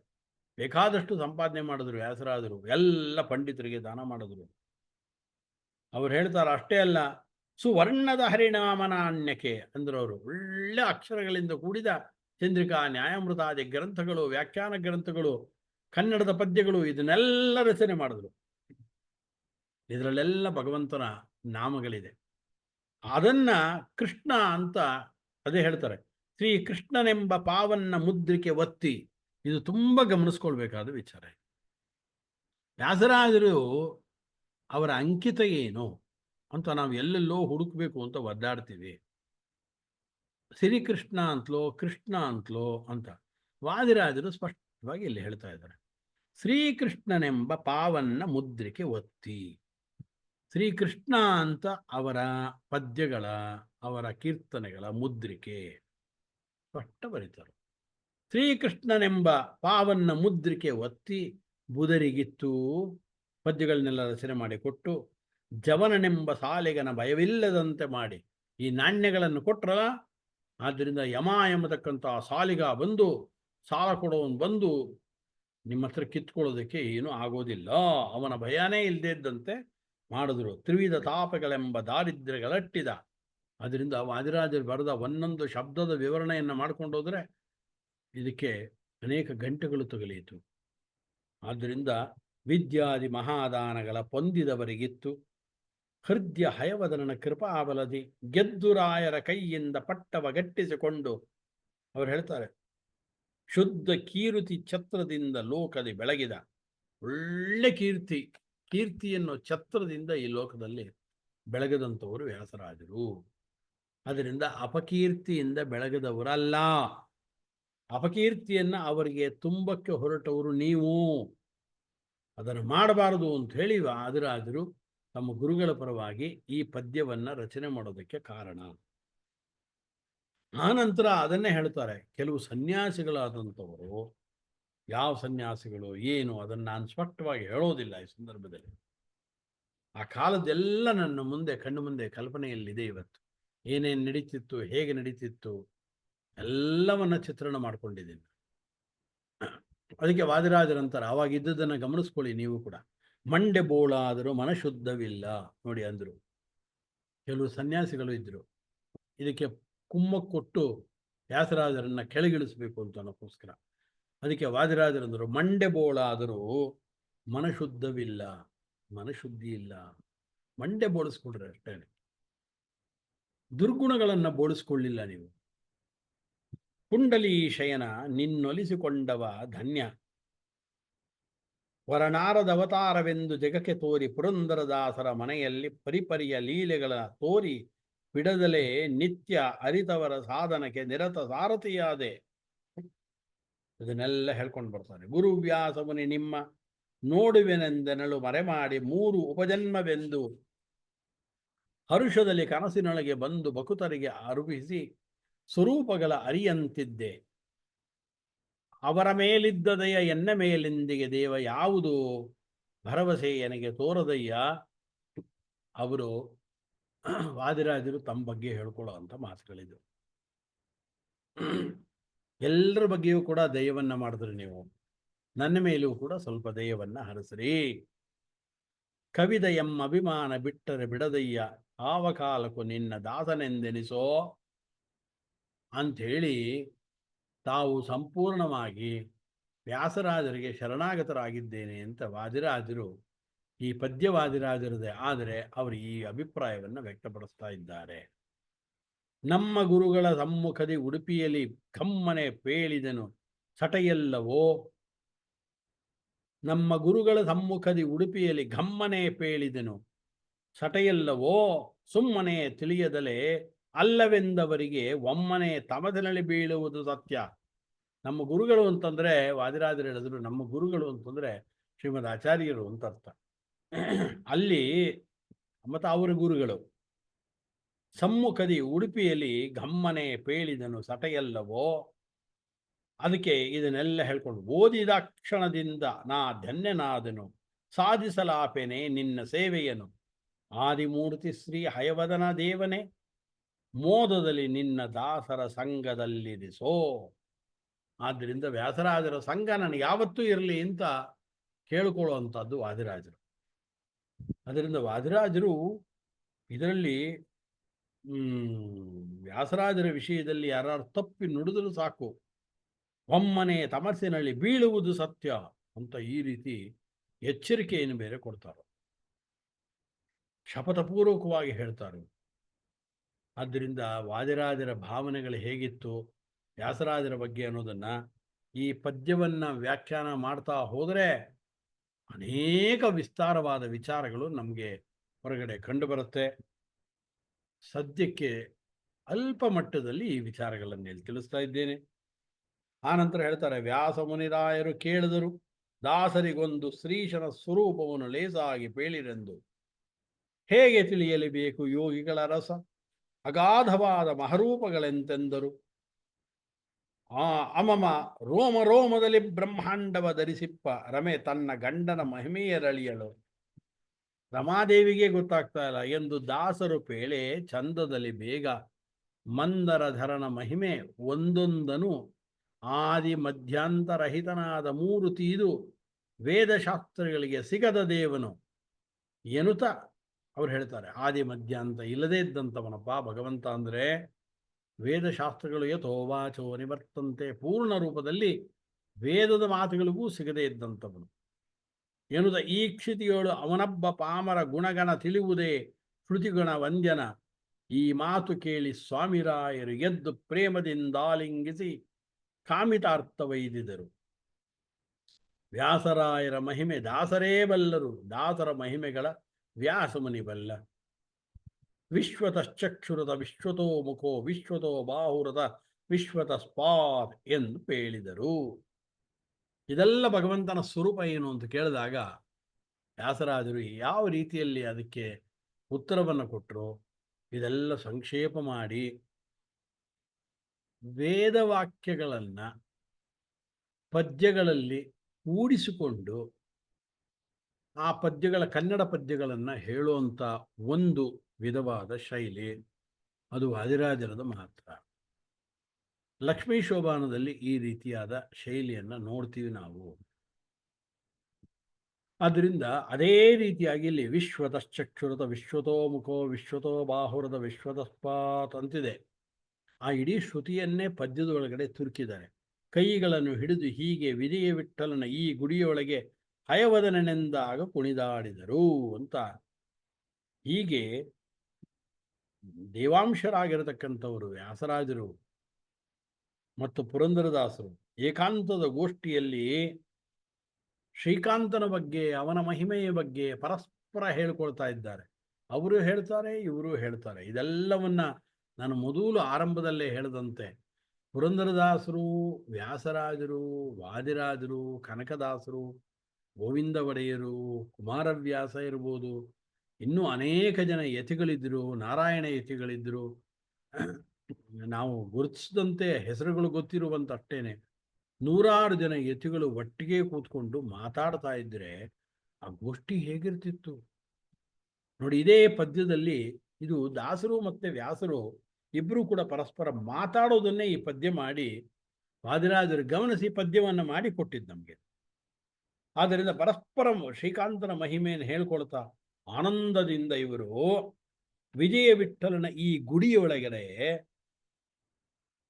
ಬೇಕಾದಷ್ಟು ಸಂಪಾದನೆ ಮಾಡಿದ್ರು ವ್ಯಾಸರಾಜರು, ಎಲ್ಲ ಪಂಡಿತರಿಗೆ ದಾನ ಮಾಡಿದ್ರು. ಅವ್ರು ಹೇಳ್ತಾರೆ, ಅಷ್ಟೇ ಅಲ್ಲ, ಸುವರ್ಣದ ಹರಿನಾಮನಾಣ್ಯಕ್ಕೆ ಅಂದ್ರೆ ಅವರು ಒಳ್ಳೆ ಅಕ್ಷರಗಳಿಂದ ಕೂಡಿದ ಚಂದ್ರಿಕಾ, ನ್ಯಾಯಾಮೃತಾದಿ ಗ್ರಂಥಗಳು, ವ್ಯಾಖ್ಯಾನ ಗ್ರಂಥಗಳು, ಕನ್ನಡದ ಪದ್ಯಗಳು, ಇದನ್ನೆಲ್ಲ ರಚನೆ ಮಾಡಿದ್ರು. ಇದರಲ್ಲೆಲ್ಲ ಭಗವಂತನ ನಾಮಗಳಿದೆ. ಅದನ್ನ ಕೃಷ್ಣ ಅಂತ ಅದೇ ಹೇಳ್ತಾರೆ, ಶ್ರೀ ಕೃಷ್ಣನೆಂಬ ಪಾವನ್ನ ಮುದ್ರಿಕೆ ಒತ್ತಿ. ಇದು ತುಂಬ ಗಮನಿಸ್ಕೊಳ್ಬೇಕಾದ ವಿಚಾರ. ವ್ಯಾಸರಾಜರು ಅವರ ಅಂಕಿತ ಏನು ಅಂತ ನಾವು ಎಲ್ಲೆಲ್ಲೋ ಹುಡುಕಬೇಕು ಅಂತ ಒದ್ದಾಡ್ತೀವಿ. ಶ್ರೀಕೃಷ್ಣ ಅಂತಲೋ ಕೃಷ್ಣ ಅಂತಲೋ ಅಂತ ವಾದಿರಾಜರು ಸ್ಪಷ್ಟವಾಗಿ ಇಲ್ಲಿ ಹೇಳ್ತಾ ಇದ್ದಾರೆ, ಶ್ರೀಕೃಷ್ಣನೆಂಬ ಪಾವನ್ನ ಮುದ್ರಿಕೆ ಒತ್ತಿ. ಶ್ರೀಕೃಷ್ಣ ಅಂತ ಅವರ ಪದ್ಯಗಳ, ಅವರ ಕೀರ್ತನೆಗಳ ಮುದ್ರಿಕೆ ಸ್ಪಷ್ಟ ಬರೀತಾರೆ. ಶ್ರೀಕೃಷ್ಣನೆಂಬ ಪಾವನ್ನ ಮುದ್ರಿಕೆ ಒತ್ತಿ ಬುಧರಿಗಿತ್ತು. ಪದ್ಯಗಳನ್ನೆಲ್ಲ ರಚನೆ ಮಾಡಿಕೊಟ್ಟು ಜವನನೆಂಬ ಸಾಲಿಗನ ಭಯವಿಲ್ಲದಂತೆ ಮಾಡಿ ಈ ನಾಣ್ಯಗಳನ್ನು ಕೊಟ್ರಲ್ಲ. ಆದ್ದರಿಂದ ಯಮ ಎಂಬತಕ್ಕಂಥ ಸಾಲಿಗ ಬಂದು, ಸಾಲ ಕೊಡೋನು ಬಂದು ನಿಮ್ಮ ಹತ್ರ ಕಿತ್ಕೊಳ್ಳೋದಕ್ಕೆ ಏನೂ ಆಗೋದಿಲ್ಲ, ಅವನ ಭಯನೇ ಇಲ್ಲದೇ ಇದ್ದಂತೆ ಮಾಡಿದ್ರು. ತ್ರಿವಿಧ ತಾಪಗಳೆಂಬ ದಾರಿದ್ರ್ಯಗಳಟ್ಟಿದ. ಅದರಿಂದ ವಾದಿರಾಜರು ಬರೆದ ಒಂದೊಂದು ಶಬ್ದದ ವಿವರಣೆಯನ್ನು ಮಾಡ್ಕೊಂಡೋದ್ರೆ ಇದಕ್ಕೆ ಅನೇಕ ಗಂಟೆಗಳು ತಗಲಿಯಿತು. ಆದ್ದರಿಂದ ವಿದ್ಯಾದಿ ಮಹಾದಾನಗಳ ಪೊಂದಿದವರಿಗಿತ್ತು. ಹೃದಯ ಹಯವದನನ ಕೃಪಾಬಲದಿ ಗೆದ್ದುರಾಯರ ಕೈಯಿಂದ ಪಟ್ಟವ ಗಟ್ಟಿಸಿಕೊಂಡು ಅವರು ಹೇಳ್ತಾರೆ, ಶುದ್ಧ ಕೀರ್ತಿ ಛತ್ರದಿಂದ ಲೋಕದಿ ಬೆಳಗಿದ. ಒಳ್ಳೆ ಕೀರ್ತಿ, ಕೀರ್ತಿಯನ್ನು ಛತ್ರದಿಂದ ಈ ಲೋಕದಲ್ಲಿ ಬೆಳಗದಂಥವರು ವ್ಯಾಸರಾಜರು. ಅದರಿಂದ ಅಪಕೀರ್ತಿಯಿಂದ ಬೆಳಗದವರಲ್ಲ. ಅಪಕೀರ್ತಿಯನ್ನು ಅವರಿಗೆ ತುಂಬಕ್ಕೆ ಹೊರಟವರು ನೀವು. ಅದನ್ನು ಮಾಡಬಾರದು ಅಂತ ಹೇಳಿ ವಾದಿರಾಜರು ತಮ್ಮ ಗುರುಗಳ ಪರವಾಗಿ ಈ ಪದ್ಯವನ್ನು ರಚನೆ ಮಾಡೋದಕ್ಕೆ ಕಾರಣ. ಆನಂತರ ಅದನ್ನೇ ಹೇಳ್ತಾರೆ. ಕೆಲವು ಸನ್ಯಾಸಿಗಳಾದಂಥವರು, ಯಾವ ಸನ್ಯಾಸಿಗಳು ಏನು ಅದನ್ನು ನಾನು ಸ್ಪಷ್ಟವಾಗಿ ಹೇಳೋದಿಲ್ಲ ಈ ಸಂದರ್ಭದಲ್ಲಿ. ಆ ಕಾಲದ್ದೆಲ್ಲ ನನ್ನ ಮುಂದೆ ಕಣ್ಣು ಮುಂದೆ ಕಲ್ಪನೆಯಲ್ಲಿದೆ. ಇವತ್ತು ಏನೇನು ನಡೀತಿತ್ತು, ಹೇಗೆ ನಡೀತಿತ್ತು, ಎಲ್ಲವನ್ನ ಚಿತ್ರಣ ಮಾಡ್ಕೊಂಡಿದ್ದೀನಿ. ಅದಕ್ಕೆ ವಾದಿರಾಜರಂತಾರೆ, ಅವಾಗ ಇದ್ದದನ್ನು ಗಮನಿಸ್ಕೊಳ್ಳಿ ನೀವು ಕೂಡ. ಮಂಡೆ ಬೋಳಾದರೂ ಮನಶುದ್ಧವಿಲ್ಲ ನೋಡಿ ಅಂದರು. ಕೆಲವು ಸನ್ಯಾಸಿಗಳು ಇದ್ದರು, ಇದಕ್ಕೆ ಕುಮ್ಮಕ್ಕು ಕೊಟ್ಟು ವ್ಯಾಸರಾಜರನ್ನ ಕೆಳಗಿಳಿಸ್ಬೇಕು ಅಂತ ಅನ್ನೋಕ್ಕೋಸ್ಕರ. ಅದಕ್ಕೆ ವಾದಿರಾಜರಂದರು, ಮಂಡೆ ಬೋಳಾದರೂ ಮನಶುದ್ಧವಿಲ್ಲ, ಮನಶುದ್ಧಿ ಇಲ್ಲ. ಮಂಡೆ ಬೋಳಿಸ್ಕೊಳ್ರಿ ಅಷ್ಟೇ, ದುರ್ಗುಣಗಳನ್ನು ಬೋಳಿಸ್ಕೊಳ್ಳಿಲ್ಲ ನೀವು. ಕುಂಡಲಿ ಶಯನ ನಿನ್ನೊಲಿಸಿಕೊಂಡವ ಧನ್ಯ, ವರನಾರದವತಾರವೆಂದು ಜಗಕ್ಕೆ ತೋರಿ ಪುರಂದರದಾಸರ ಮನೆಯಲ್ಲಿ ಪರಿಪರಿಯ ಲೀಲೆಗಳ ತೋರಿ ಬಿಡದಲೇ ನಿತ್ಯ ಅರಿತವರ ಸಾಧನಕ್ಕೆ ನಿರತ ಸಾರಥಿಯಾದೆ. ಇದನ್ನೆಲ್ಲ ಹೇಳ್ಕೊಂಡು ಬರ್ತಾರೆ. ಗುರು ವ್ಯಾಸಮುನಿ ನಿಮ್ಮ ನೋಡುವೆನೆಂದೆನಳು ಮರೆಮಾಡಿ 3 ಉಪಜನ್ಮವೆಂದು ಹರುಷದಲ್ಲಿ ಕನಸಿನೊಳಗೆ ಬಂದು ಬಕುತರಿಗೆ ಅರುಪಿಸಿ ಸ್ವರೂಪಗಳ ಅರಿಯಂತಿದ್ದೆ. ಅವರ ಮೇಲಿದ್ದದೆಯ ಎನ್ನ ಮೇಲಿಂದಿಗೆ ದೇವ ಯಾವುದು ಭರವಸೆ ನನಗೆ ತೋರದಯ್ಯ. ಅವರು ವಾದಿರಾಜರು ತಮ್ಮ ಬಗ್ಗೆ ಹೇಳ್ಕೊಳ್ಳೋ ಅಂತ ಮಾತುಗಳಿದು. ಎಲ್ಲರ ಬಗ್ಗೆಯೂ ಕೂಡ ದಯವನ್ನ ಮಾಡಿದ್ರಿ ನೀವು, ನನ್ನ ಮೇಲೂ ಕೂಡ ಸ್ವಲ್ಪ ದಯವನ್ನ ಹರಿಸ್ರಿ. ಕವಿದ ಎಮ್ಮ ಅಭಿಮಾನ ಬಿಟ್ಟರೆ ಬಿಡದಯ್ಯ, ಆವ ಕಾಲಕ್ಕೂ ನಿನ್ನ ದಾಸನೆಂದೆನಿಸೋ ಅಂಥೇಳಿ ತಾವು ಸಂಪೂರ್ಣವಾಗಿ ವ್ಯಾಸರಾಜರಿಗೆ ಶರಣಾಗತರಾಗಿದ್ದೇನೆ ಅಂತ ವಾದಿರಾಜರು, ಈ ಪದ್ಯ ವಾದಿರಾಜರದೇ ಆದರೆ ಅವರು ಈ ಅಭಿಪ್ರಾಯವನ್ನು ವ್ಯಕ್ತಪಡಿಸ್ತಾ ಇದ್ದಾರೆ. ನಮ್ಮ ಗುರುಗಳ ಸಮ್ಮುಖದಿ ಉಡುಪಿಯಲ್ಲಿ ಕಮ್ಮನೆ ಪೇಳಿದನು ಸಟೆಯಲ್ಲವೋ, ನಮ್ಮ ಗುರುಗಳ ಸಮ್ಮುಖದಿ ಉಡುಪಿಯಲ್ಲಿ ಘಮ್ಮನೆ ಪೇಳಿದನು ಸಟೆಯಲ್ಲವೋ, ಸುಮ್ಮನೆ ತಿಳಿಯದಲೇ ಅಲ್ಲವೆಂದವರಿಗೆ ಒಮ್ಮನೆ ತಮದಿನಲ್ಲಿ ಬೀಳುವುದು ಸತ್ಯ. ನಮ್ಮ ಗುರುಗಳು ಅಂತಂದರೆ ವಾದಿರಾಜರು ಹೇಳಿದ್ರು, ನಮ್ಮ ಗುರುಗಳು ಅಂತಂದರೆ ಶ್ರೀಮದ್ ಆಚಾರ್ಯರು ಅಂತ ಅರ್ಥ. ಅಲ್ಲಿ ಮತ್ತು ಅವರ ಗುರುಗಳು ಸಮ್ಮುಖದಿ ಉಡುಪಿಯಲ್ಲಿ ಘಮ್ಮನೆ ಪೇಳಿದನು ಸಟೆಯಲ್ಲವೋ. ಅದಕ್ಕೆ ಇದನ್ನೆಲ್ಲ ಹೇಳ್ಕೊಂಡು, ಓದಿದ ಕ್ಷಣದಿಂದ ನಾ ಧನ್ಯನಾದನು ಸಾಧಿಸಲಾಪೆನೆ ನಿನ್ನ ಸೇವೆಯನು, ಆದಿಮೂರ್ತಿ ಶ್ರೀ ಹಯವದನ ದೇವನೇ ಮೋದದಲ್ಲಿ ನಿನ್ನ ದಾಸರ ಸಂಘದಲ್ಲಿರಿಸೋ. ಆದ್ದರಿಂದ ವ್ಯಾಸರಾಜರ ಸಂಘ ನನಗೆ ಯಾವತ್ತೂ ಇರಲಿ ಅಂತ ಕೇಳಿಕೊಳ್ಳುವಂಥದ್ದು ವಾದಿರಾಜರು. ಅದರಿಂದ ವಾದಿರಾಜರು ಇದರಲ್ಲಿ ವ್ಯಾಸರಾಜರ ವಿಷಯದಲ್ಲಿ ಯಾರು ತಪ್ಪಿ ನುಡಿದರೂ ಸಾಕು, ಒಮ್ಮನೆ ತಮಸ್ಸಿನಲ್ಲಿ ಬೀಳುವುದು ಸತ್ಯ ಅಂತ ಈ ರೀತಿ ಎಚ್ಚರಿಕೆಯನ್ನು ಬೇರೆ ಕೊಡ್ತಾರೆ, ಶಪಥಪೂರ್ವಕವಾಗಿ ಹೇಳ್ತಾರೆ. ಆದ್ದರಿಂದ ವಾದಿರಾಜರ ಭಾವನೆಗಳು ಹೇಗಿತ್ತು ವ್ಯಾಸರಾಜರ ಬಗ್ಗೆ ಅನ್ನೋದನ್ನು ಈ ಪದ್ಯವನ್ನು ವ್ಯಾಖ್ಯಾನ ಮಾಡ್ತಾ ಹೋದರೆ ಅನೇಕ ವಿಸ್ತಾರವಾದ ವಿಚಾರಗಳು ನಮಗೆ ಹೊರಗಡೆ ಕಂಡುಬರುತ್ತೆ. ಸದ್ಯಕ್ಕೆ ಅಲ್ಪ ಮಟ್ಟದಲ್ಲಿ ಈ ವಿಚಾರಗಳನ್ನು ತಿಳಿಸ್ತಾ ಇದ್ದೇನೆ. ಆನಂತರ ಹೇಳ್ತಾರೆ, ವ್ಯಾಸ ಮುನಿರಾಯರು ಕೇಳಿದರು ದಾಸರಿಗೊಂದು ಶ್ರೀಶನ ಸ್ವರೂಪವನ್ನು ಲೇಸಾಗಿ ಪೇಳಿರೆಂದು, ಹೇಗೆ ತಿಳಿಯಲಿ ಬೇಕು ಯೋಗಿಗಳ ರಸ ಅಗಾಧವಾದ ಮಹರೂಪಗಳೆಂತೆಂದರು. ಅಮಮ ರೋಮ ರೋಮದಲ್ಲಿ ಬ್ರಹ್ಮಾಂಡವ ಧರಿಸಿಪ್ಪ ರಮೆ ತನ್ನ ಗಂಡನ ಮಹಿಮೆಯರಳಿಯಳು, ರಮಾದೇವಿಗೆ ಗೊತ್ತಾಗ್ತಾ ಇಲ್ಲ ಎಂದು ದಾಸರು ಪೇಳೆ ಚಂದದಲ್ಲಿ ಬೇಗ ಮಂದರಧರನ ಮಹಿಮೆ ಒಂದೊಂದನು ಆದಿ ಮಧ್ಯಾಂತರಹಿತನಾದ 3 ತೀದು ವೇದಶಾಸ್ತ್ರಗಳಿಗೆ ಸಿಗದ ದೇವನು ಎನ್ನುತ್ತ ಅವ್ರು ಹೇಳ್ತಾರೆ. ಆದಿ ಮಧ್ಯಾಂತ ಇಲ್ಲದೇ ಇದ್ದಂಥವನಪ್ಪ ಭಗವಂತ ಅಂದರೆ. ವೇದಶಾಸ್ತ್ರಗಳು ಯಥೋವಾಚೋ ನಿವರ್ತಂತೆ, ಪೂರ್ಣ ರೂಪದಲ್ಲಿ ವೇದದ ಮಾತುಗಳಿಗೂ ಸಿಗದೇ ಇದ್ದಂಥವನು ಎನ್ನುವುದ ಈ ಕ್ಷಿತಿಯೋಳು ಅವನಬ್ಬ ಪಾಮರ ಗುಣಗಣ ತಿಳಿಯುವುದೇ ಶ್ರುತಿಗುಣ ವಂದ್ಯನ. ಈ ಮಾತು ಕೇಳಿ ಸ್ವಾಮಿರಾಯರು ಎದ್ದು ಪ್ರೇಮದಿಂದಾಲಿಂಗಿಸಿ ಕಾಮಿತಾರ್ಥವೈದಿದರು. ವ್ಯಾಸರಾಯರ ಮಹಿಮೆ ದಾಸರೇ ಬಲ್ಲರು, ದಾಸರ ಮಹಿಮೆಗಳ ವ್ಯಾಸಮುನಿ ಬಲ್ಲ. ವಿಶ್ವತಶ್ಚಕ್ಷುರದ ವಿಶ್ವತೋ ಮುಖೋ ವಿಶ್ವತೋ ಬಾಹುರದ ವಿಶ್ವತ ಸ್ಪಾತ್ ಎಂದು ಹೇಳಿದರು. ಇದೆಲ್ಲ ಭಗವಂತನ ಸ್ವರೂಪ ಏನು ಅಂತ ಕೇಳಿದಾಗ ವ್ಯಾಸರಾಜರು ಯಾವ ರೀತಿಯಲ್ಲಿ ಅದಕ್ಕೆ ಉತ್ತರವನ್ನು ಕೊಟ್ಟರು, ಇದೆಲ್ಲ ಸಂಕ್ಷೇಪ ಮಾಡಿ ವೇದವಾಕ್ಯಗಳನ್ನು ಪದ್ಯಗಳಲ್ಲಿ ಕೂಡಿಸಿಕೊಂಡು ಆ ಪದ್ಯಗಳ ಕನ್ನಡ ಪದ್ಯಗಳನ್ನು ಹೇಳುವಂಥ ಒಂದು ವಿಧವಾದ ಶೈಲಿ ಅದು ವಾದಿರಾಜರದ ಮಾತ್ರ. ಲಕ್ಷ್ಮೀ ಶೋಭಾನದಲ್ಲಿ ಈ ರೀತಿಯಾದ ಶೈಲಿಯನ್ನು ನೋಡ್ತೀವಿ ನಾವು. ಆದ್ದರಿಂದ ಅದೇ ರೀತಿಯಾಗಿ ಇಲ್ಲಿ ವಿಶ್ವತಶ್ಚಕ್ಷುರದ ವಿಶ್ವತೋ ಮುಖೋ ವಿಶ್ವತೋ ಬಾಹುರದ ವಿಶ್ವತಸ್ಪಾತ್ ಅಂತಿದೆ. ಆ ಇಡೀ ಶ್ರುತಿಯನ್ನೇ ಪದ್ಯದ ಒಳಗಡೆ ತುರುಕಿದ್ದಾರೆ. ಕೈಗಳನ್ನು ಹಿಡಿದು ಹೀಗೆ ವಿಧಿಯ ವಿಠಲನ ಈ ಗುಡಿಯೊಳಗೆ ಹಯವದನೆಂದಾಗ ಕುಣಿದಾಡಿದರು ಅಂತ. ಹೀಗೆ ದೇವಾಂಶರಾಗಿರತಕ್ಕಂಥವರು ವ್ಯಾಸರಾಜರು ಮತ್ತು ಪುರಂದರದಾಸರು ಏಕಾಂತದ ಗೋಷ್ಠಿಯಲ್ಲಿ ಶ್ರೀಕಾಂತನ ಬಗ್ಗೆ, ಅವನ ಮಹಿಮೆಯ ಬಗ್ಗೆ ಪರಸ್ಪರ ಹೇಳ್ಕೊಳ್ತಾ ಇದ್ದಾರೆ. ಅವರು ಹೇಳ್ತಾರೆ, ಇವರು ಹೇಳ್ತಾರೆ. ಇದೆಲ್ಲವನ್ನ ನಾನು ಮೊದಲು ಆರಂಭದಲ್ಲೇ ಹೇಳಿದಂತೆ ಪುರಂದರದಾಸರು, ವ್ಯಾಸರಾಜರು, ವಾದಿರಾಜರು, ಕನಕದಾಸರು, ಗೋವಿಂದ ಒಡೆಯರು, ಕುಮಾರವ್ಯಾಸ ಇರ್ಬೋದು, ಇನ್ನೂ ಅನೇಕ ಜನ ಯತಿಗಳಿದ್ದರು, ನಾರಾಯಣ ಯತಿಗಳಿದ್ದರು. ನಾವು ಗುರುತಿಸಿದಂತೆ ಹೆಸರುಗಳು ಗೊತ್ತಿರುವಂತಷ್ಟೇನೆ ನೂರಾರು ಜನ ಯತಿಗಳು ಒಟ್ಟಿಗೆ ಕೂತ್ಕೊಂಡು ಮಾತಾಡ್ತಾ ಇದ್ರೆ ಆ ಗೋಷ್ಠಿ ಹೇಗಿರ್ತಿತ್ತು ನೋಡಿ. ಇದೇ ಪದ್ಯದಲ್ಲಿ ಇದು ದಾಸರು ಮತ್ತೆ ವ್ಯಾಸರು ಇಬ್ಬರು ಕೂಡ ಪರಸ್ಪರ ಮಾತಾಡೋದನ್ನೇ ಈ ಪದ್ಯ ಮಾಡಿ ವಾದಿರಾಜರು ಗಮನಿಸಿ ಪದ್ಯವನ್ನು ಮಾಡಿ ಕೊಟ್ಟಿದ್ದು ನಮಗೆ. ಆದ್ದರಿಂದ ಪರಸ್ಪರ ಶ್ರೀಕಾಂತನ ಮಹಿಮೆಯನ್ನು ಹೇಳ್ಕೊಳ್ತಾ ಆನಂದದಿಂದ ಇವರು ವಿಜಯ ವಿಠಲನ ಈ ಗುಡಿಯೊಳಗಡೆ,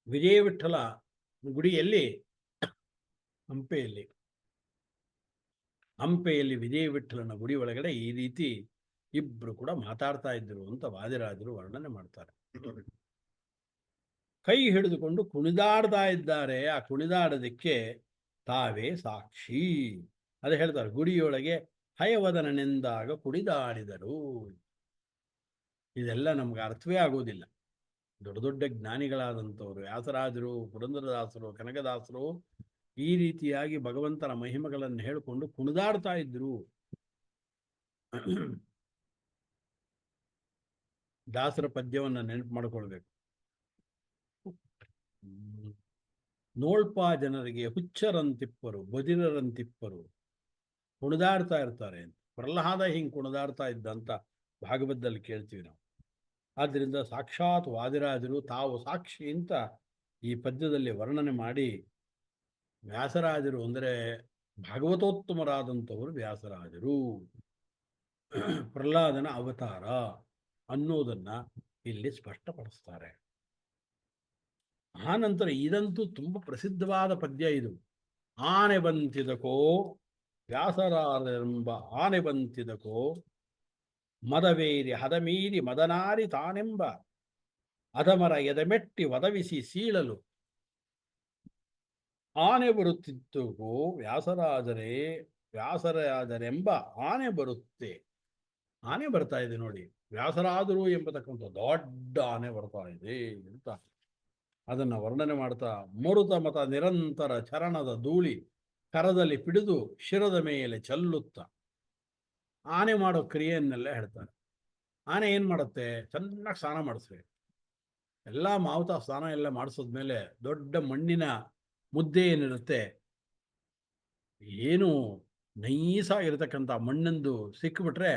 ವಿಜಯ ವಿಠಲ ಗುಡಿಯಲ್ಲಿ ಹಂಪೆಯಲ್ಲಿ ವಿಜಯ ವಿಠಲನ ಗುಡಿ ಒಳಗಡೆ ಈ ರೀತಿ ಇಬ್ರು ಕೂಡ ಮಾತಾಡ್ತಾ ಇದ್ರು ಅಂತ ವಾದಿರಾಜರು ವರ್ಣನೆ ಮಾಡ್ತಾರೆ. ಕೈ ಹಿಡಿದುಕೊಂಡು ಕುಣಿದಾಡ್ತಾ ಇದ್ದಾರೆ. ಆ ಕುಣಿದಾಡೋದಕ್ಕೆ ತಾವೇ ಸಾಕ್ಷಿ. ಅದೇ ಹೇಳ್ತಾರೆ, ಗುಡಿಯೊಳಗೆ ಹಯವದನೆಂದಾಗ ಕುಣಿದಾಡಿದರು. ಇದೆಲ್ಲ ನಮ್ಗೆ ಅರ್ಥವೇ ಆಗೋದಿಲ್ಲ. ದೊಡ್ಡ ದೊಡ್ಡ ಜ್ಞಾನಿಗಳಾದಂಥವ್ರು ವ್ಯಾಸರಾಜರು, ಪುರಂದರದಾಸರು, ಕನಕದಾಸರು ಈ ರೀತಿಯಾಗಿ ಭಗವಂತನ ಮಹಿಮೆಗಳನ್ನು ಹೇಳಿಕೊಂಡು ಕುಣಿದಾಡ್ತಾ ಇದ್ರು. ದಾಸರ ಪದ್ಯವನ್ನು ನೆನಪು ಮಾಡಿಕೊಳ್ಬೇಕು. ನೋಳ್ಪ ಜನರಿಗೆ ಹುಚ್ಚರಂತಿಪ್ಪರು, ಬದಿರರಂತಿಪ್ಪರು ಕುಣಿದಾಡ್ತಾ ಇರ್ತಾರೆ ಅಂತ. ಪ್ರಹ್ಲಾದ ಹಿಂಗೆ ಕುಣಿದಾಡ್ತಾ ಇದ್ದಂತ ಭಾಗವತದಲ್ಲಿ ಕೇಳ್ತೀವಿ ನಾವು. ಆದ್ದರಿಂದ ಸಾಕ್ಷಾತ್ ವಾದಿರಾಜರು ತಾವು ಸಾಕ್ಷಿ ಅಂತ ಈ ಪದ್ಯದಲ್ಲಿ ವರ್ಣನೆ ಮಾಡಿ, ವ್ಯಾಸರಾಜರು ಅಂದರೆ ಭಾಗವತೋತ್ತಮರಾದಂಥವರು ವ್ಯಾಸರಾಜರು, ಪ್ರಹ್ಲಾದನ ಅವತಾರ ಅನ್ನೋದನ್ನ ಇಲ್ಲಿ ಸ್ಪಷ್ಟಪಡಿಸ್ತಾರೆ. ಆ ನಂತರ ಇದಂತೂ ತುಂಬ ಪ್ರಸಿದ್ಧವಾದ ಪದ್ಯ ಇದು. ಆನೆ ಬಂತಿದಕೋ ವ್ಯಾಸರಾಜರೆಂಬ ಆನೆ ಬಂತಿದಕೋ, ಮದವೇರಿ ಹದಮೀರಿ ಮದನಾರಿ ತಾನೆಂಬ ಅಧಮರ ಎದಮೆಟ್ಟಿ ಒದವಿಸಿ ಸೀಳಲು ಆನೆ ಬರುತ್ತಿದ್ದಕೋ ವ್ಯಾಸರಾಜರೆಂಬ ಆನೆ ಬರುತ್ತೆ. ಆನೆ ಬರ್ತಾ ಇದೆ ನೋಡಿ, ವ್ಯಾಸರಾಜರು ಎಂಬತಕ್ಕಂಥ ದೊಡ್ಡ ಆನೆ ಬರ್ತಾ ಇದೆ ಅಂತ ಅದನ್ನು ವರ್ಣನೆ ಮಾಡ್ತಾ, ಮರುತ ಮತ ನಿರಂತರ ಚರಣದ ಧೂಳಿ ಕರದಲ್ಲಿ ಪಿಡಿದು ಶಿರದ ಮೇಲೆ ಚೆಲ್ಲುತ್ತ ಆನೆ ಮಾಡೋ ಕ್ರಿಯೆಯನ್ನೆಲ್ಲ ಹೇಳ್ತಾರೆ. ಆನೆ ಏನು ಮಾಡುತ್ತೆ, ಚೆನ್ನಾಗಿ ಸ್ನಾನ ಮಾಡಿಸ್ಬೇಕು. ಎಲ್ಲ ಮಾವುತ ಸ್ನಾನ ಎಲ್ಲ ಮಾಡಿಸಿದ್ಮೇಲೆ ದೊಡ್ಡ ಮಣ್ಣಿನ ಮುದ್ದೆ ಏನಿರುತ್ತೆ, ಏನು ನೈಸಾಗಿರ್ತಕ್ಕಂಥ ಮಣ್ಣಂದು ಸಿಕ್ಕಿಬಿಟ್ರೆ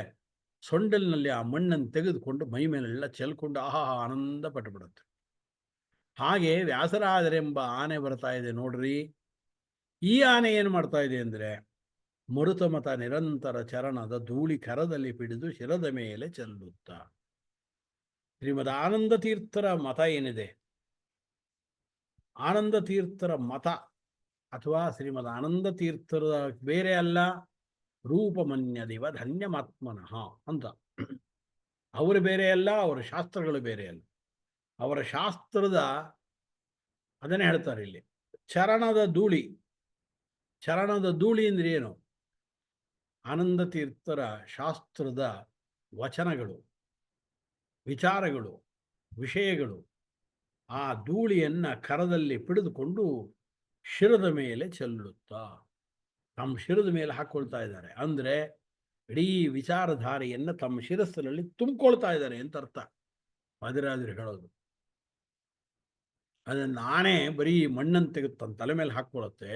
ಸೊಂಡಲಿನಲ್ಲಿ ಆ ಮಣ್ಣನ್ನು ತೆಗೆದುಕೊಂಡು ಮೈ ಮೇಲೆಲ್ಲ ಚೆಲ್ಕೊಂಡು ಆಹಾ ಆನಂದ ಪಟ್ಟುಬಿಡುತ್ತೆ. ಹಾಗೆ ವ್ಯಾಸರಾಜರೆಂಬ ಆನೆ ಬರ್ತಾ ಇದೆ ನೋಡ್ರಿ. ಈ ಆನೆ ಏನು ಮಾಡ್ತಾ ಇದೆ ಅಂದರೆ, ಮರುತ ಮತ ನಿರಂತರ ಚರಣದ ಧೂಳಿ ಕರದಲ್ಲಿ ಪಿಡಿದು ಶಿರದ ಮೇಲೆ ಚೆಲ್ಲುತ್ತ. ಶ್ರೀಮದ್ ಆನಂದ ತೀರ್ಥರ ಮತ ಏನಿದೆ, ಆನಂದ ತೀರ್ಥರ ಮತ ಅಥವಾ ಶ್ರೀಮದ್ ಆನಂದ ತೀರ್ಥರ ಬೇರೆ ಅಲ್ಲ, ರೂಪಮನ್ಯದಿವ ಧನ್ಯಮಾತ್ಮನಃ ಅಂತ. ಅವರು ಬೇರೆ ಅಲ್ಲ, ಅವರ ಶಾಸ್ತ್ರಗಳು ಬೇರೆ ಅಲ್ಲ. ಅವರ ಶಾಸ್ತ್ರದ ಅದನ್ನೇ ಹೇಳ್ತಾರೆ ಇಲ್ಲಿ, ಚರಣದ ಧೂಳಿ, ಚರಣದ ಧೂಳಿ ಅಂದ್ರೆ ಏನು? ಆನಂದ ತೀರ್ಥರ ಶಾಸ್ತ್ರದ ವಚನಗಳು, ವಿಚಾರಗಳು, ವಿಷಯಗಳು ಆ ಧೂಳಿಯನ್ನು ಕರದಲ್ಲಿ ಪಿಡಿದುಕೊಂಡು ಶಿರದ ಮೇಲೆ ಚೆಲ್ಲುತ್ತಾ ತಮ್ಮ ಶಿರದ ಮೇಲೆ ಹಾಕ್ಕೊಳ್ತಾ ಇದ್ದಾರೆ. ಅಂದರೆ ಇಡೀ ವಿಚಾರಧಾರೆಯನ್ನು ತಮ್ಮ ಶಿರಸ್ಸಿನಲ್ಲಿ ತುಂಬಿಕೊಳ್ತಾ ಇದ್ದಾರೆ ಅಂತ ಅರ್ಥ. ವಾದಿರಾಜರು ಹೇಳೋದು ಅದನ್ನು ನಾನೇ ಬರೀ ಮಣ್ಣನ್ನು ತೆಗೆದು ತನ್ನ ತಲೆ ಮೇಲೆ ಹಾಕ್ಕೊಳ್ಳುತ್ತೆ.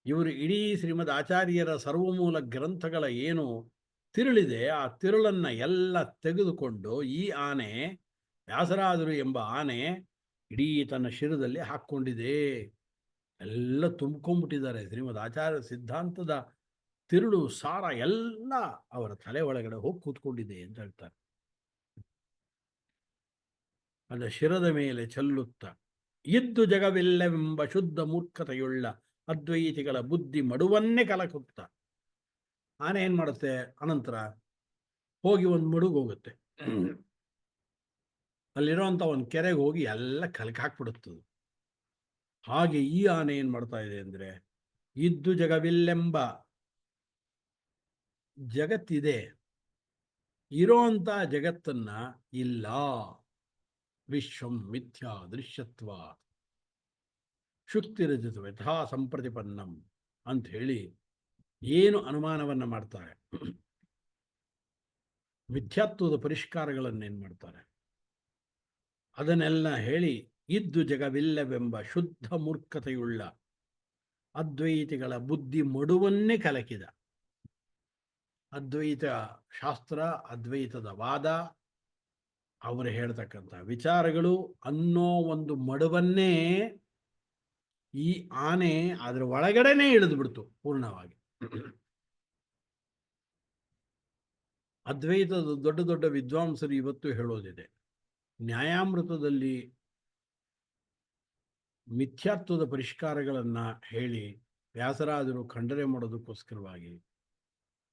ಇವರು ಇಡೀ ಶ್ರೀಮದ್ ಆಚಾರ್ಯರ ಸರ್ವಮೂಲ ಗ್ರಂಥಗಳ ಏನು ತಿರುಳಿದೆ ಆ ತಿರುಳನ್ನು ಎಲ್ಲ ತೆಗೆದುಕೊಂಡು ಈ ಆನೆ, ವ್ಯಾಸರಾಜರು ಎಂಬ ಆನೆ ಇಡೀ ತನ್ನ ಶಿರದಲ್ಲಿ ಹಾಕ್ಕೊಂಡಿದೆ. ಎಲ್ಲ ತುಂಬ್ಕೊಂಡ್ಬಿಟ್ಟಿದ್ದಾರೆ. ಶ್ರೀಮದ್ ಆಚಾರ್ಯ ಸಿದ್ಧಾಂತದ ತಿರುಳು ಸಾರ ಎಲ್ಲ ಅವರ ತಲೆ ಒಳಗಡೆ ಹೋಗಿ ಕೂತ್ಕೊಂಡಿದೆ ಅಂತ ಹೇಳ್ತಾರೆ. ಅದ ಶಿರದ ಮೇಲೆ ಚೆಲ್ಲುತ್ತ ಇದ್ದು ಜಗವಿಲ್ಲವೆಂಬ ಶುದ್ಧ ಮೂರ್ಖತೆಯುಳ್ಳ ಅದ್ವೈತಿಗಳ ಬುದ್ಧಿ ಮಡುವನ್ನೇ ಕಲಕುತ್ತ. ಆನೆ ಏನ್ ಮಾಡುತ್ತೆ? ಅನಂತರ ಹೋಗಿ ಒಂದು ಮಡುಗೆ ಹೋಗುತ್ತೆ, ಅಲ್ಲಿರೋಂಥ ಒಂದು ಕೆರೆಗೆ ಹೋಗಿ ಎಲ್ಲ ಕಲಕ ಹಾಕ್ಬಿಡುತ್ತದೆ. ಹಾಗೆ ಈ ಆನೆ ಏನ್ ಮಾಡ್ತಾ ಇದೆ ಅಂದ್ರೆ, ಇದ್ದು ಜಗವಿಲ್ಲೆಂಬ ಜಗತ್ತಿದೆ, ಇರೋಂಥ ಜಗತ್ತನ್ನ ಇಲ್ಲ, ವಿಶ್ವಂ ಮಿಥ್ಯಾ ದೃಶ್ಯತ್ವ ಶುಕ್ತಿರಜತು ಯಥಾ ಸಂಪ್ರತಿಪನ್ನಂ ಅಂತ ಹೇಳಿ ಏನು ಅನುಮಾನವನ್ನ ಮಾಡ್ತಾರೆ, ಮಿಥ್ಯಾತ್ವದ ಪರಿಷ್ಕಾರಗಳನ್ನೇನು ಮಾಡ್ತಾರೆ, ಅದನ್ನೆಲ್ಲ ಹೇಳಿ ಇದ್ದು ಜಗವಿಲ್ಲವೆಂಬ ಶುದ್ಧ ಮೂರ್ಖತೆಯುಳ್ಳ ಅದ್ವೈತಿಗಳ ಬುದ್ಧಿ ಮಡುವನ್ನೇ ಕಲಕಿದ. ಅದ್ವೈತ ಶಾಸ್ತ್ರ, ಅದ್ವೈತದ ವಾದ, ಅವರು ಹೇಳ್ತಕ್ಕಂಥ ವಿಚಾರಗಳು ಅನ್ನೋ ಒಂದು ಮಡುವನ್ನೇ ಈ ಆನೆ ಅದರ ಒಳಗಡೆನೆ ಇಳಿದು ಬಿಡ್ತು ಪೂರ್ಣವಾಗಿ. ಅದ್ವೈತದ ದೊಡ್ಡ ದೊಡ್ಡ ವಿದ್ವಾಂಸರು ಇವತ್ತು ಹೇಳೋದಿದೆ, ನ್ಯಾಯಾಮೃತದಲ್ಲಿ ಮಿಥ್ಯಾತ್ವದ ಪರಿಷ್ಕಾರಗಳನ್ನ ಹೇಳಿ ವ್ಯಾಸರಾಜರು ಖಂಡನೆ ಮಾಡೋದಕ್ಕೋಸ್ಕರವಾಗಿ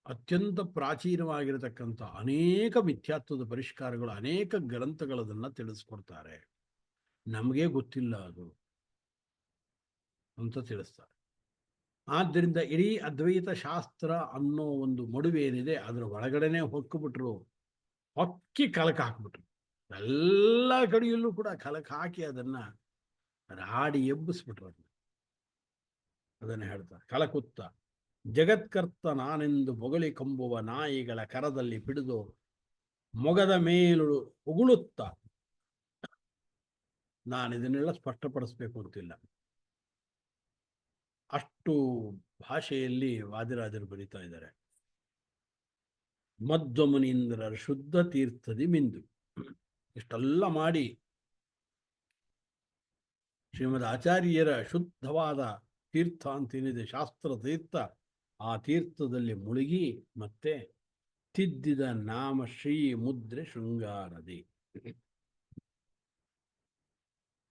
ಅತ್ಯಂತ ಪ್ರಾಚೀನವಾಗಿರತಕ್ಕಂಥ ಅನೇಕ ಮಿಥ್ಯಾತ್ವದ ಪರಿಷ್ಕಾರಗಳು, ಅನೇಕ ಗ್ರಂಥಗಳದನ್ನು ತಿಳಿಸ್ಕೊಡ್ತಾರೆ. ನಮಗೆ ಗೊತ್ತಿಲ್ಲ ಅದು ಅಂತ ತಿಳಿಸ್ತಾರೆ. ಆದ್ದರಿಂದ ಇಡೀ ಅದ್ವೈತ ಶಾಸ್ತ್ರ ಅನ್ನೋ ಒಂದು ಮಡುವೇನಿದೆ ಅದರ ಒಳಗಡೆನೆ ಹೊಕ್ಕಿಬಿಟ್ರು, ಹೊಕ್ಕಿ ಕಲಕ ಹಾಕ್ಬಿಟ್ರು. ಎಲ್ಲ ಕಡೆಯಲ್ಲೂ ಕೂಡ ಕಲಕ ಹಾಕಿ ಅದನ್ನ ರಾಡಿ ಎಬ್ಬಿಸ್ಬಿಟ್ರು. ಅದನ್ನು ಹೇಳ್ತಾರೆ, ಕಲಕುತ್ತ ಜಗತ್ಕರ್ತ ನಾನೆಂದು ಬೊಗಳಿ ಕಂಬುವ ನಾಯಿಗಳ ಕರದಲ್ಲಿ ಹಿಡಿದು ಮೊಗದ ಮೇಲು ಉಗುಳುತ್ತ. ನಾನು ಇದನ್ನೆಲ್ಲ ಸ್ಪಷ್ಟಪಡಿಸ್ಬೇಕು ಅಂತಿಲ್ಲ, ಅಷ್ಟು ಭಾಷೆಯಲ್ಲಿ ವಾದಿರಾಜರು ಬರೀತಾ ಇದ್ದಾರೆ. ಮಧ್ವಮುನೀಂದ್ರರ ಶುದ್ಧ ತೀರ್ಥದಿ ಮಿಂದು. ಇಷ್ಟೆಲ್ಲ ಮಾಡಿ ಶ್ರೀಮದ್ ಆಚಾರ್ಯರ ಶುದ್ಧವಾದ ತೀರ್ಥ ಅಂತೇನಿದೆ, ಶಾಸ್ತ್ರ ತೀರ್ಥ, ಆ ತೀರ್ಥದಲ್ಲಿ ಮುಳುಗಿ ಮತ್ತೆ ತಿದ್ದಿದ ನಾಮ ಶ್ರೀ ಮುದ್ರೆ ಶೃಂಗಾರದಿ.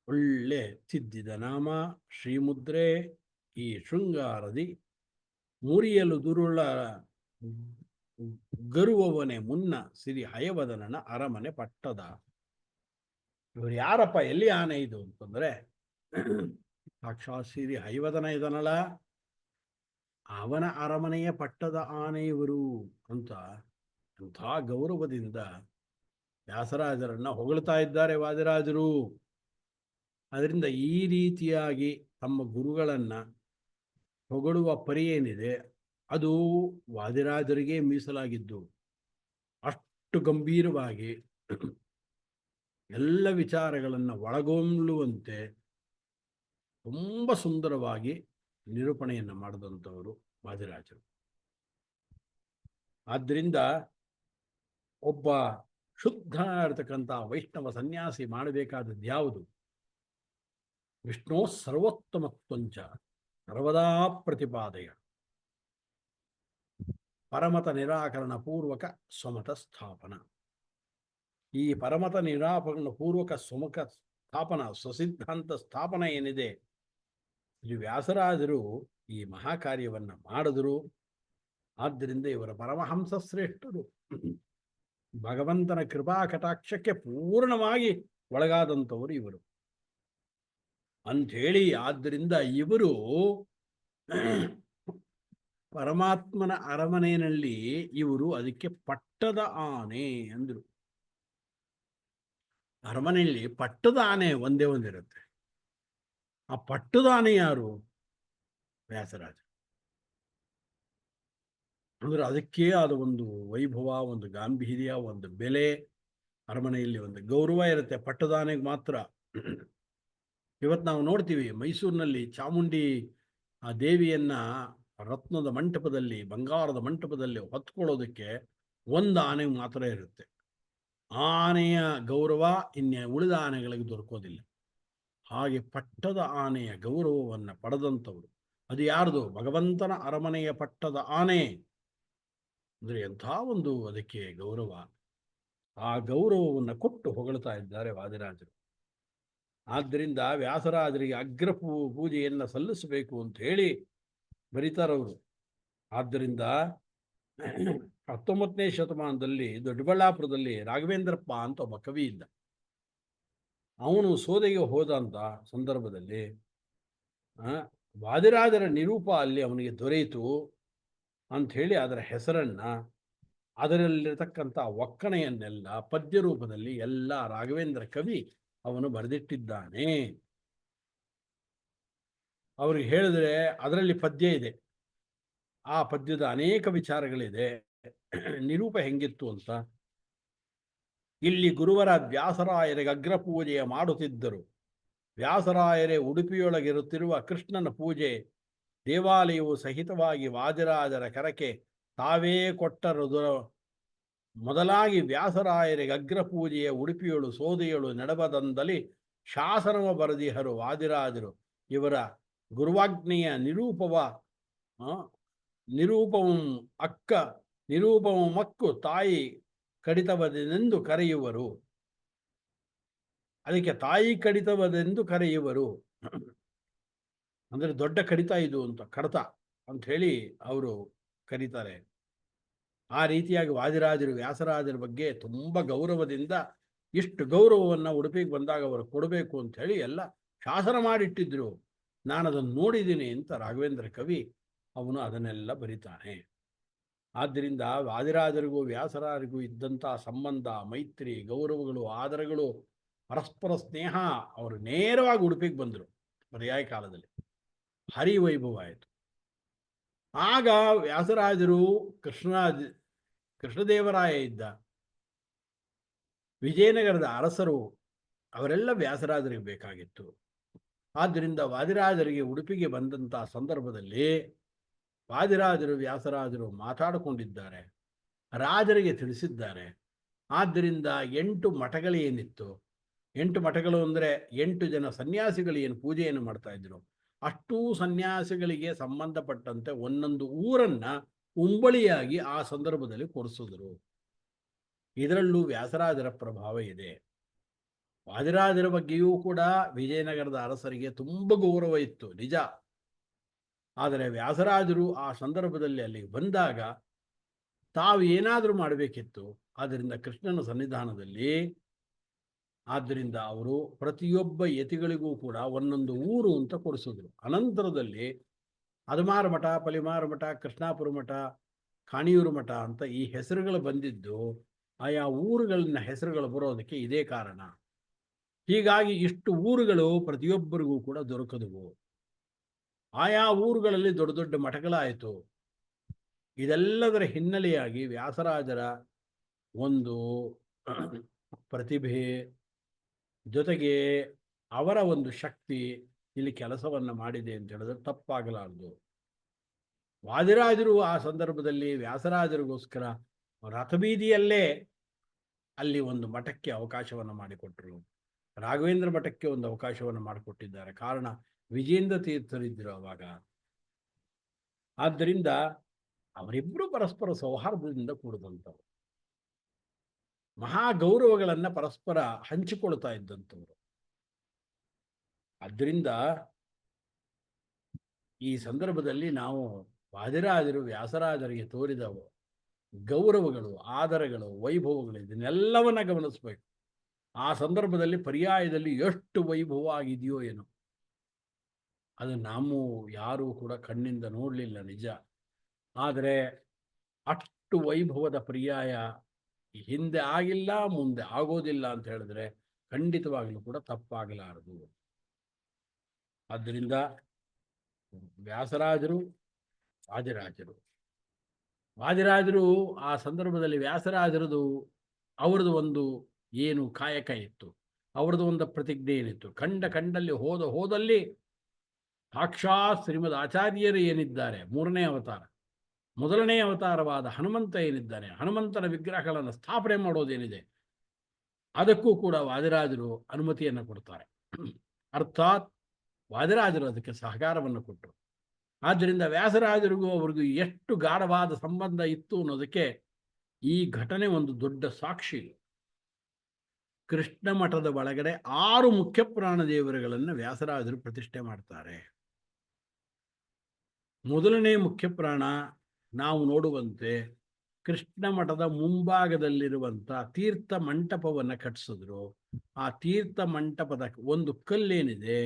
ಒಳ್ಳೆ ತಿದ್ದಿದ ನಾಮ ಶ್ರೀಮುದ್ರೆ ಈ ಶೃಂಗಾರದಿ ಮುರಿಯಲು ದುರುಳ ಗರುವವನೇ ಮುನ್ನ ಸಿರಿ ಹಯವದನನ ಅರಮನೆ ಪಟ್ಟದ. ಇವರು ಯಾರಪ್ಪ, ಎಲ್ಲಿ ಆನೆ ಇದು ಅಂತಂದ್ರೆ ಸಾಕ್ಷಾತ್ ಸಿರಿ ಹಯವದನ ಇದನಲ್ಲ, ಅವನ ಅರಮನೆಯ ಪಟ್ಟದ ಆನೆ ಇವರು ಅಂತ ಅಂಥ ಗೌರವದಿಂದ ವ್ಯಾಸರಾಜರನ್ನ ಹೊಗಳ್ತಾ ಇದ್ದಾರೆ ವಾದಿರಾಜರು. ಅದರಿಂದ ಈ ರೀತಿಯಾಗಿ ತಮ್ಮ ಗುರುಗಳನ್ನ ಹೊಗಳುವ ಪರಿ ಏನಿದೆ ಅದು ವಾದಿರಾಜರಿಗೆ ಮೀಸಲಾಗಿದ್ದು, ಅಷ್ಟು ಗಂಭೀರವಾಗಿ ಎಲ್ಲ ವಿಚಾರಗಳನ್ನು ಒಳಗೊಳ್ಳುವಂತೆ ತುಂಬ ಸುಂದರವಾಗಿ ನಿರೂಪಣೆಯನ್ನು ಮಾಡಿದಂಥವರು ವಾದಿರಾಜರು. ಆದ್ದರಿಂದ ಒಬ್ಬ ಶುದ್ಧ ಇರತಕ್ಕಂಥ ವೈಷ್ಣವ ಸನ್ಯಾಸಿ ಮಾಡಬೇಕಾದದ್ದು ಯಾವುದು? ವಿಷ್ಣು ಸರ್ವೋತ್ತಮತ್ವಂಚ ಸರ್ವದಾ ಪ್ರತಿಪಾದಯ ಪರಮತ ನಿರಾಕರಣ ಪೂರ್ವಕ ಸ್ವಮತ ಸ್ಥಾಪನ. ಈ ಪರಮತ ನಿರಾಕರಣ ಪೂರ್ವಕ ಸ್ವಮತ ಸ್ಥಾಪನ, ಸ್ವಸಿದ್ಧಾಂತ ಸ್ಥಾಪನ ಏನಿದೆ, ಇದು ವ್ಯಾಸರಾಜರು ಈ ಮಹಾಕಾರ್ಯವನ್ನು ಮಾಡಿದರು. ಆದ್ದರಿಂದ ಇವರ ಪರಮಹಂಸ ಶ್ರೇಷ್ಠರು, ಭಗವಂತನ ಕೃಪಾ ಕಟಾಕ್ಷಕ್ಕೆ ಪೂರ್ಣವಾಗಿ ಒಳಗಾದಂಥವರು ಇವರು ಅಂಥೇಳಿ. ಆದ್ದರಿಂದ ಇವರು ಪರಮಾತ್ಮನ ಅರಮನೆಯಲ್ಲಿ ಇವರು ಅದಕ್ಕೆ ಪಟ್ಟದ ಆನೆ ಅಂದರು. ಅರಮನೆಯಲ್ಲಿ ಪಟ್ಟದ ಆನೆ ಒಂದೇ ಒಂದಿರುತ್ತೆ. ಆ ಪಟ್ಟದ ಆನೆ ಯಾರು? ವ್ಯಾಸರಾಜ. ಅಂದ್ರೆ ಅದಕ್ಕೆ ಆದ ಒಂದು ವೈಭವ, ಒಂದು ಗಾಂಭೀರ್ಯ, ಒಂದು ಬೆಲೆ, ಅರಮನೆಯಲ್ಲಿ ಒಂದು ಗೌರವ ಇರುತ್ತೆ ಪಟ್ಟದ ಆನೆಗೆ ಮಾತ್ರ. ಇವತ್ತು ನಾವು ನೋಡ್ತೀವಿ ಮೈಸೂರಿನಲ್ಲಿ ಚಾಮುಂಡಿ ಆ ದೇವಿಯನ್ನ ರತ್ನದ ಮಂಟಪದಲ್ಲಿ, ಬಂಗಾರದ ಮಂಟಪದಲ್ಲಿ ಹೊತ್ಕೊಳ್ಳೋದಕ್ಕೆ ಒಂದು ಆನೆ ಮಾತ್ರ ಇರುತ್ತೆ. ಆನೆಯ ಗೌರವ ಉಳಿದ ಆನೆಗಳಿಗೆ ದೊರಕೋದಿಲ್ಲ. ಹಾಗೆ ಪಟ್ಟದ ಆನೆಯ ಗೌರವವನ್ನು ಪಡೆದಂಥವರು. ಅದು ಯಾರ್ದು? ಭಗವಂತನ ಅರಮನೆಯ ಪಟ್ಟದ ಆನೆ. ಅಂದರೆ ಎಂಥ ಒಂದು ಅದಕ್ಕೆ ಗೌರವ. ಆ ಗೌರವವನ್ನು ಕೊಟ್ಟು ಹೊಗಳ್ತಾ ಇದ್ದಾರೆ ವಾದಿರಾಜರು. ಆದ್ದರಿಂದ ವ್ಯಾಸರಾಜರಿಗೆ ಅಗ್ರ ಪೂಜೆಯನ್ನು ಸಲ್ಲಿಸಬೇಕು ಅಂತ ಹೇಳಿ ಬರೀತಾರವರು. ಆದ್ದರಿಂದ 19ನೇ ಶತಮಾನದಲ್ಲಿ ದೊಡ್ಡಬಳ್ಳಾಪುರದಲ್ಲಿ ರಾಘವೇಂದ್ರಪ್ಪ ಅಂತ ಒಬ್ಬ ಕವಿ ಇದ್ದ. ಅವನು ಸೋದೆಗೆ ಹೋದಂಥ ಸಂದರ್ಭದಲ್ಲಿ ವಾದಿರಾಜರ ನಿರೂಪ ಅಲ್ಲಿ ಅವನಿಗೆ ದೊರೆಯಿತು ಅಂಥೇಳಿ ಅದರ ಹೆಸರನ್ನು, ಅದರಲ್ಲಿರತಕ್ಕಂಥ ಒಕ್ಕಣೆಯನ್ನೆಲ್ಲ ಪದ್ಯ ರೂಪದಲ್ಲಿ ಎಲ್ಲ ರಾಘವೇಂದ್ರ ಕವಿ ಅವನು ಬರೆದಿಟ್ಟಿದ್ದಾನೆ. ಅವ್ರಿಗೆ ಹೇಳಿದ್ರೆ ಅದರಲ್ಲಿ ಪದ್ಯ ಇದೆ. ಆ ಪದ್ಯದ ಅನೇಕ ವಿಚಾರಗಳಿದೆ. ನಿರೂಪ ಹೆಂಗಿತ್ತು ಅಂತ, ಇಲ್ಲಿ ಗುರುವರ ವ್ಯಾಸರಾಯರಿಗೆ ಅಗ್ರ ಪೂಜೆಯ ಮಾಡುತ್ತಿದ್ದರು. ವ್ಯಾಸರಾಯರೇ ಉಡುಪಿಯೊಳಗಿರುತ್ತಿರುವ ಕೃಷ್ಣನ ಪೂಜೆ ದೇವಾಲಯವು ಸಹಿತವಾಗಿ ವಾದಿರಾಜರ ಕರಕೆ ತಾವೇ ಕೊಟ್ಟರುದು. ಮೊದಲಾಗಿ ವ್ಯಾಸರಾಯರಿಗೆ ಅಗ್ರ ಪೂಜೆಯ ಉಡುಪಿಯೊಳು ಸೋದೆಯೊಳು ನಡೆಬದಂದಲ್ಲಿ ಶಾಸನವ ಬರೆದಿಹರು ವಾದಿರಾಜರು. ಇವರ ಗುರುವಾಜ್ಞೆಯ ನಿರೂಪವು ಮಕ್ಕು ತಾಯಿ ಕಡಿತವದೆಂದು ಕರೆಯುವರು. ಅದಕ್ಕೆ ತಾಯಿ ಕಡಿತವದೆಂದು ಕರೆಯುವರು. ಅಂದರೆ ದೊಡ್ಡ ಕಡಿತ ಇದು ಅಂತ, ಕಡತ ಅಂತ ಹೇಳಿ ಅವರು ಕರೀತಾರೆ. ಆ ರೀತಿಯಾಗಿ ವಾದಿರಾಜರು ವ್ಯಾಸರಾಜರ ಬಗ್ಗೆ ತುಂಬ ಗೌರವದಿಂದ, ಇಷ್ಟು ಗೌರವವನ್ನು ಉಡುಪಿಗೆ ಬಂದಾಗ ಅವರು ಕೊಡಬೇಕು ಅಂತ ಹೇಳಿ ಎಲ್ಲ ಶಾಸನ ಮಾಡಿಟ್ಟಿದ್ರು. ನಾನು ಅದನ್ನು ನೋಡಿದ್ದೀನಿ ಅಂತ ರಾಘವೇಂದ್ರ ಕವಿ ಅವನು ಅದನ್ನೆಲ್ಲ ಬರಿತಾನೆ. ಆದ್ದರಿಂದ ವಾದಿರಾಜರಿಗೂ ವ್ಯಾಸರಾಜರಿಗೂ ಇದ್ದಂಥ ಸಂಬಂಧ, ಮೈತ್ರಿ, ಗೌರವಗಳು, ಆದರಗಳು, ಪರಸ್ಪರ ಸ್ನೇಹ, ಅವರು ನೇರವಾಗಿ ಉಡುಪಿಗೆ ಬಂದರು ಪರ್ಯಾಯ ಕಾಲದಲ್ಲಿ. ಹರಿವೈಭವ ಆಯಿತು. ಆಗ ವ್ಯಾಸರಾಜರು ಕೃಷ್ಣದೇವರಾಯ ಇದ್ದ, ವಿಜಯನಗರದ ಅರಸರು, ಅವರೆಲ್ಲ ವ್ಯಾಸರಾಜರಿಗೆ ಬೇಕಾಗಿತ್ತು. ಆದ್ದರಿಂದ ವಾದಿರಾಜರಿಗೆ ಉಡುಪಿಗೆ ಬಂದಂಥ ಸಂದರ್ಭದಲ್ಲಿ ವಾದಿರಾಜರು ವ್ಯಾಸರಾಜರು ಮಾತಾಡಿಕೊಂಡಿದ್ದಾರೆ, ರಾಜರಿಗೆ ತಿಳಿಸಿದ್ದಾರೆ. ಆದ್ದರಿಂದ 8 ಮಠಗಳೇನಿತ್ತು, 8 ಮಠಗಳು ಅಂದರೆ 8 ಜನ ಸನ್ಯಾಸಿಗಳು ಏನು ಪೂಜೆಯನ್ನು ಮಾಡ್ತಾ ಇದ್ರು, ಅಷ್ಟೂ ಸನ್ಯಾಸಿಗಳಿಗೆ ಸಂಬಂಧಪಟ್ಟಂತೆ ಒಂದೊಂದು ಊರನ್ನು ಉಂಬಳಿಯಾಗಿ ಆ ಸಂದರ್ಭದಲ್ಲಿ ಕೊಡಿಸಿದ್ರು. ಇದರಲ್ಲೂ ವ್ಯಾಸರಾಜರ ಪ್ರಭಾವ ಇದೆ. ವಾದಿರಾಜರ ಬಗ್ಗೆಯೂ ಕೂಡ ವಿಜಯನಗರದ ಅರಸರಿಗೆ ತುಂಬ ಗೌರವ ಇತ್ತು, ನಿಜ. ಆದರೆ ವ್ಯಾಸರಾಜರು ಆ ಸಂದರ್ಭದಲ್ಲಿ ಅಲ್ಲಿಗೆ ಬಂದಾಗ ತಾವು ಏನಾದರೂ ಮಾಡಬೇಕಿತ್ತು. ಆದ್ದರಿಂದ ಕೃಷ್ಣನ ಸನ್ನಿಧಾನದಲ್ಲಿ, ಆದ್ದರಿಂದ ಅವರು ಪ್ರತಿಯೊಬ್ಬ ಯತಿಗಳಿಗೂ ಕೂಡ ಒಂದೊಂದು ಊರು ಅಂತ ಕೊಡಿಸಿದ್ರು. ಅನಂತರದಲ್ಲಿ ಅದಮಾರ ಮಠ, ಪಲಿಮಾರ ಮಠ, ಕೃಷ್ಣಾಪುರ ಮಠ, ಕಾಣಿಯೂರು ಮಠ ಅಂತ ಈ ಹೆಸರುಗಳು ಬಂದಿದ್ದು ಆಯಾ ಊರುಗಳಿನ ಹೆಸರುಗಳು ಬರೋದಕ್ಕೆ ಇದೇ ಕಾರಣ. ಹೀಗಾಗಿ ಇಷ್ಟು ಊರುಗಳು ಪ್ರತಿಯೊಬ್ಬರಿಗೂ ಕೂಡ ದೊರಕದವು. ಆಯಾ ಊರುಗಳಲ್ಲಿ ದೊಡ್ಡ ದೊಡ್ಡ ಮಠಗಳಾಯಿತು. ಇದೆಲ್ಲದರ ಹಿನ್ನೆಲೆಯಾಗಿ ವ್ಯಾಸರಾಜರ ಒಂದು ಪ್ರತಿಭೆ ಜೊತೆಗೆ ಅವರ ಒಂದು ಶಕ್ತಿ ಇಲ್ಲಿ ಕೆಲಸವನ್ನು ಮಾಡಿದೆ ಅಂತ ಹೇಳಿದ್ರೆ ತಪ್ಪಾಗಲಾರದು. ವಾದಿರಾಜರು ಆ ಸಂದರ್ಭದಲ್ಲಿ ವ್ಯಾಸರಾಜರಿಗೋಸ್ಕರ ರಥಬೀದಿಯಲ್ಲೇ ಅಲ್ಲಿ ಒಂದು ಮಠಕ್ಕೆ ಅವಕಾಶವನ್ನು ಮಾಡಿಕೊಟ್ರು. ರಾಘವೇಂದ್ರ ಮಠಕ್ಕೆ ಒಂದು ಅವಕಾಶವನ್ನು ಮಾಡಿಕೊಟ್ಟಿದ್ದಾರೆ. ಕಾರಣ ವಿಜೇಂದ್ರ ತೀರ್ಥರಿದ್ದರು ಅವಾಗ. ಆದ್ದರಿಂದ ಅವರಿಬ್ಬರು ಪರಸ್ಪರ ಸೌಹಾರ್ದದಿಂದ ಕೂಡಿದಂಥವ್ರು, ಮಹಾ ಗೌರವಗಳನ್ನು ಪರಸ್ಪರ ಹಂಚಿಕೊಳ್ತಾ ಇದ್ದಂಥವ್ರು. ಆದ್ದರಿಂದ ಈ ಸಂದರ್ಭದಲ್ಲಿ ನಾವು ವಾದಿರಾಜರು ವ್ಯಾಸರಾಜರಿಗೆ ತೋರಿದ ಗೌರವಗಳು, ಆದರಗಳು, ವೈಭವಗಳು ಇದನ್ನೆಲ್ಲವನ್ನ ಗಮನಿಸಬೇಕು. ಆ ಸಂದರ್ಭದಲ್ಲಿ ಪರ್ಯಾಯದಲ್ಲಿ ಎಷ್ಟು ವೈಭವ ಆಗಿದೆಯೋ ಏನೋ, ಅದು ನಾವು ಯಾರೂ ಕೂಡ ಕಣ್ಣಿಂದ ನೋಡಲಿಲ್ಲ, ನಿಜ. ಆದರೆ ಅಷ್ಟು ವೈಭವದ ಪರ್ಯಾಯ ಹಿಂದೆ ಆಗಿಲ್ಲ, ಮುಂದೆ ಆಗೋದಿಲ್ಲ ಅಂತ ಹೇಳಿದ್ರೆ ಖಂಡಿತವಾಗಲೂ ಕೂಡ ತಪ್ಪಾಗಲಾರದು. ಆದ್ದರಿಂದ ವ್ಯಾಸರಾಜರು, ವಾದಿರಾಜರು ವಾದಿರಾಜರು ಆ ಸಂದರ್ಭದಲ್ಲಿ ವ್ಯಾಸರಾಜರದು ಅವರದು ಒಂದು ಏನು ಕಾಯಕ ಇತ್ತು, ಅವರದು ಒಂದು ಪ್ರತಿಜ್ಞೆ ಏನಿತ್ತು, ಕಂಡಲ್ಲಿ ಹೋದಲ್ಲಿ ಸಾಕ್ಷಾತ್ ಶ್ರೀಮದ್ ಆಚಾರ್ಯರು ಏನಿದ್ದಾರೆ, ಮೂರನೇ ಅವತಾರ, ಮೊದಲನೇ ಅವತಾರವಾದ ಹನುಮಂತ ಏನಿದ್ದಾನೆ, ಹನುಮಂತನ ವಿಗ್ರಹಗಳನ್ನು ಸ್ಥಾಪನೆ ಮಾಡೋದೇನಿದೆ ಅದಕ್ಕೂ ಕೂಡ ವಾದಿರಾಜರು ಅನುಮತಿಯನ್ನು ಕೊಡ್ತಾರೆ. ಅರ್ಥಾತ್ ವಾದಿರಾಜರು ಅದಕ್ಕೆ ಸಹಕಾರವನ್ನು ಕೊಟ್ಟರು. ಆದ್ದರಿಂದ ವ್ಯಾಸರಾಜರಿಗೂ ಅವ್ರಿಗೂ ಎಷ್ಟು ಗಾಢವಾದ ಸಂಬಂಧ ಇತ್ತು ಅನ್ನೋದಕ್ಕೆ ಈ ಘಟನೆ ಒಂದು ದೊಡ್ಡ ಸಾಕ್ಷಿ. ಕೃಷ್ಣ ಮಠದ ಒಳಗಡೆ 6 ಮುಖ್ಯ ಪ್ರಾಣದೇವರುಗಳನ್ನು ವ್ಯಾಸರಾಜರು ಪ್ರತಿಷ್ಠೆ ಮಾಡ್ತಾರೆ. ಮೊದಲನೇ ಮುಖ್ಯ ಪ್ರಾಣ ನಾವು ನೋಡುವಂತೆ ಕೃಷ್ಣ ಮಠದ ಮುಂಭಾಗದಲ್ಲಿರುವಂಥ ತೀರ್ಥ ಮಂಟಪವನ್ನು ಕಟ್ಟಿಸಿದ್ರು. ಆ ತೀರ್ಥ ಮಂಟಪದ ಒಂದು ಕಲ್ಲೇನಿದೆ,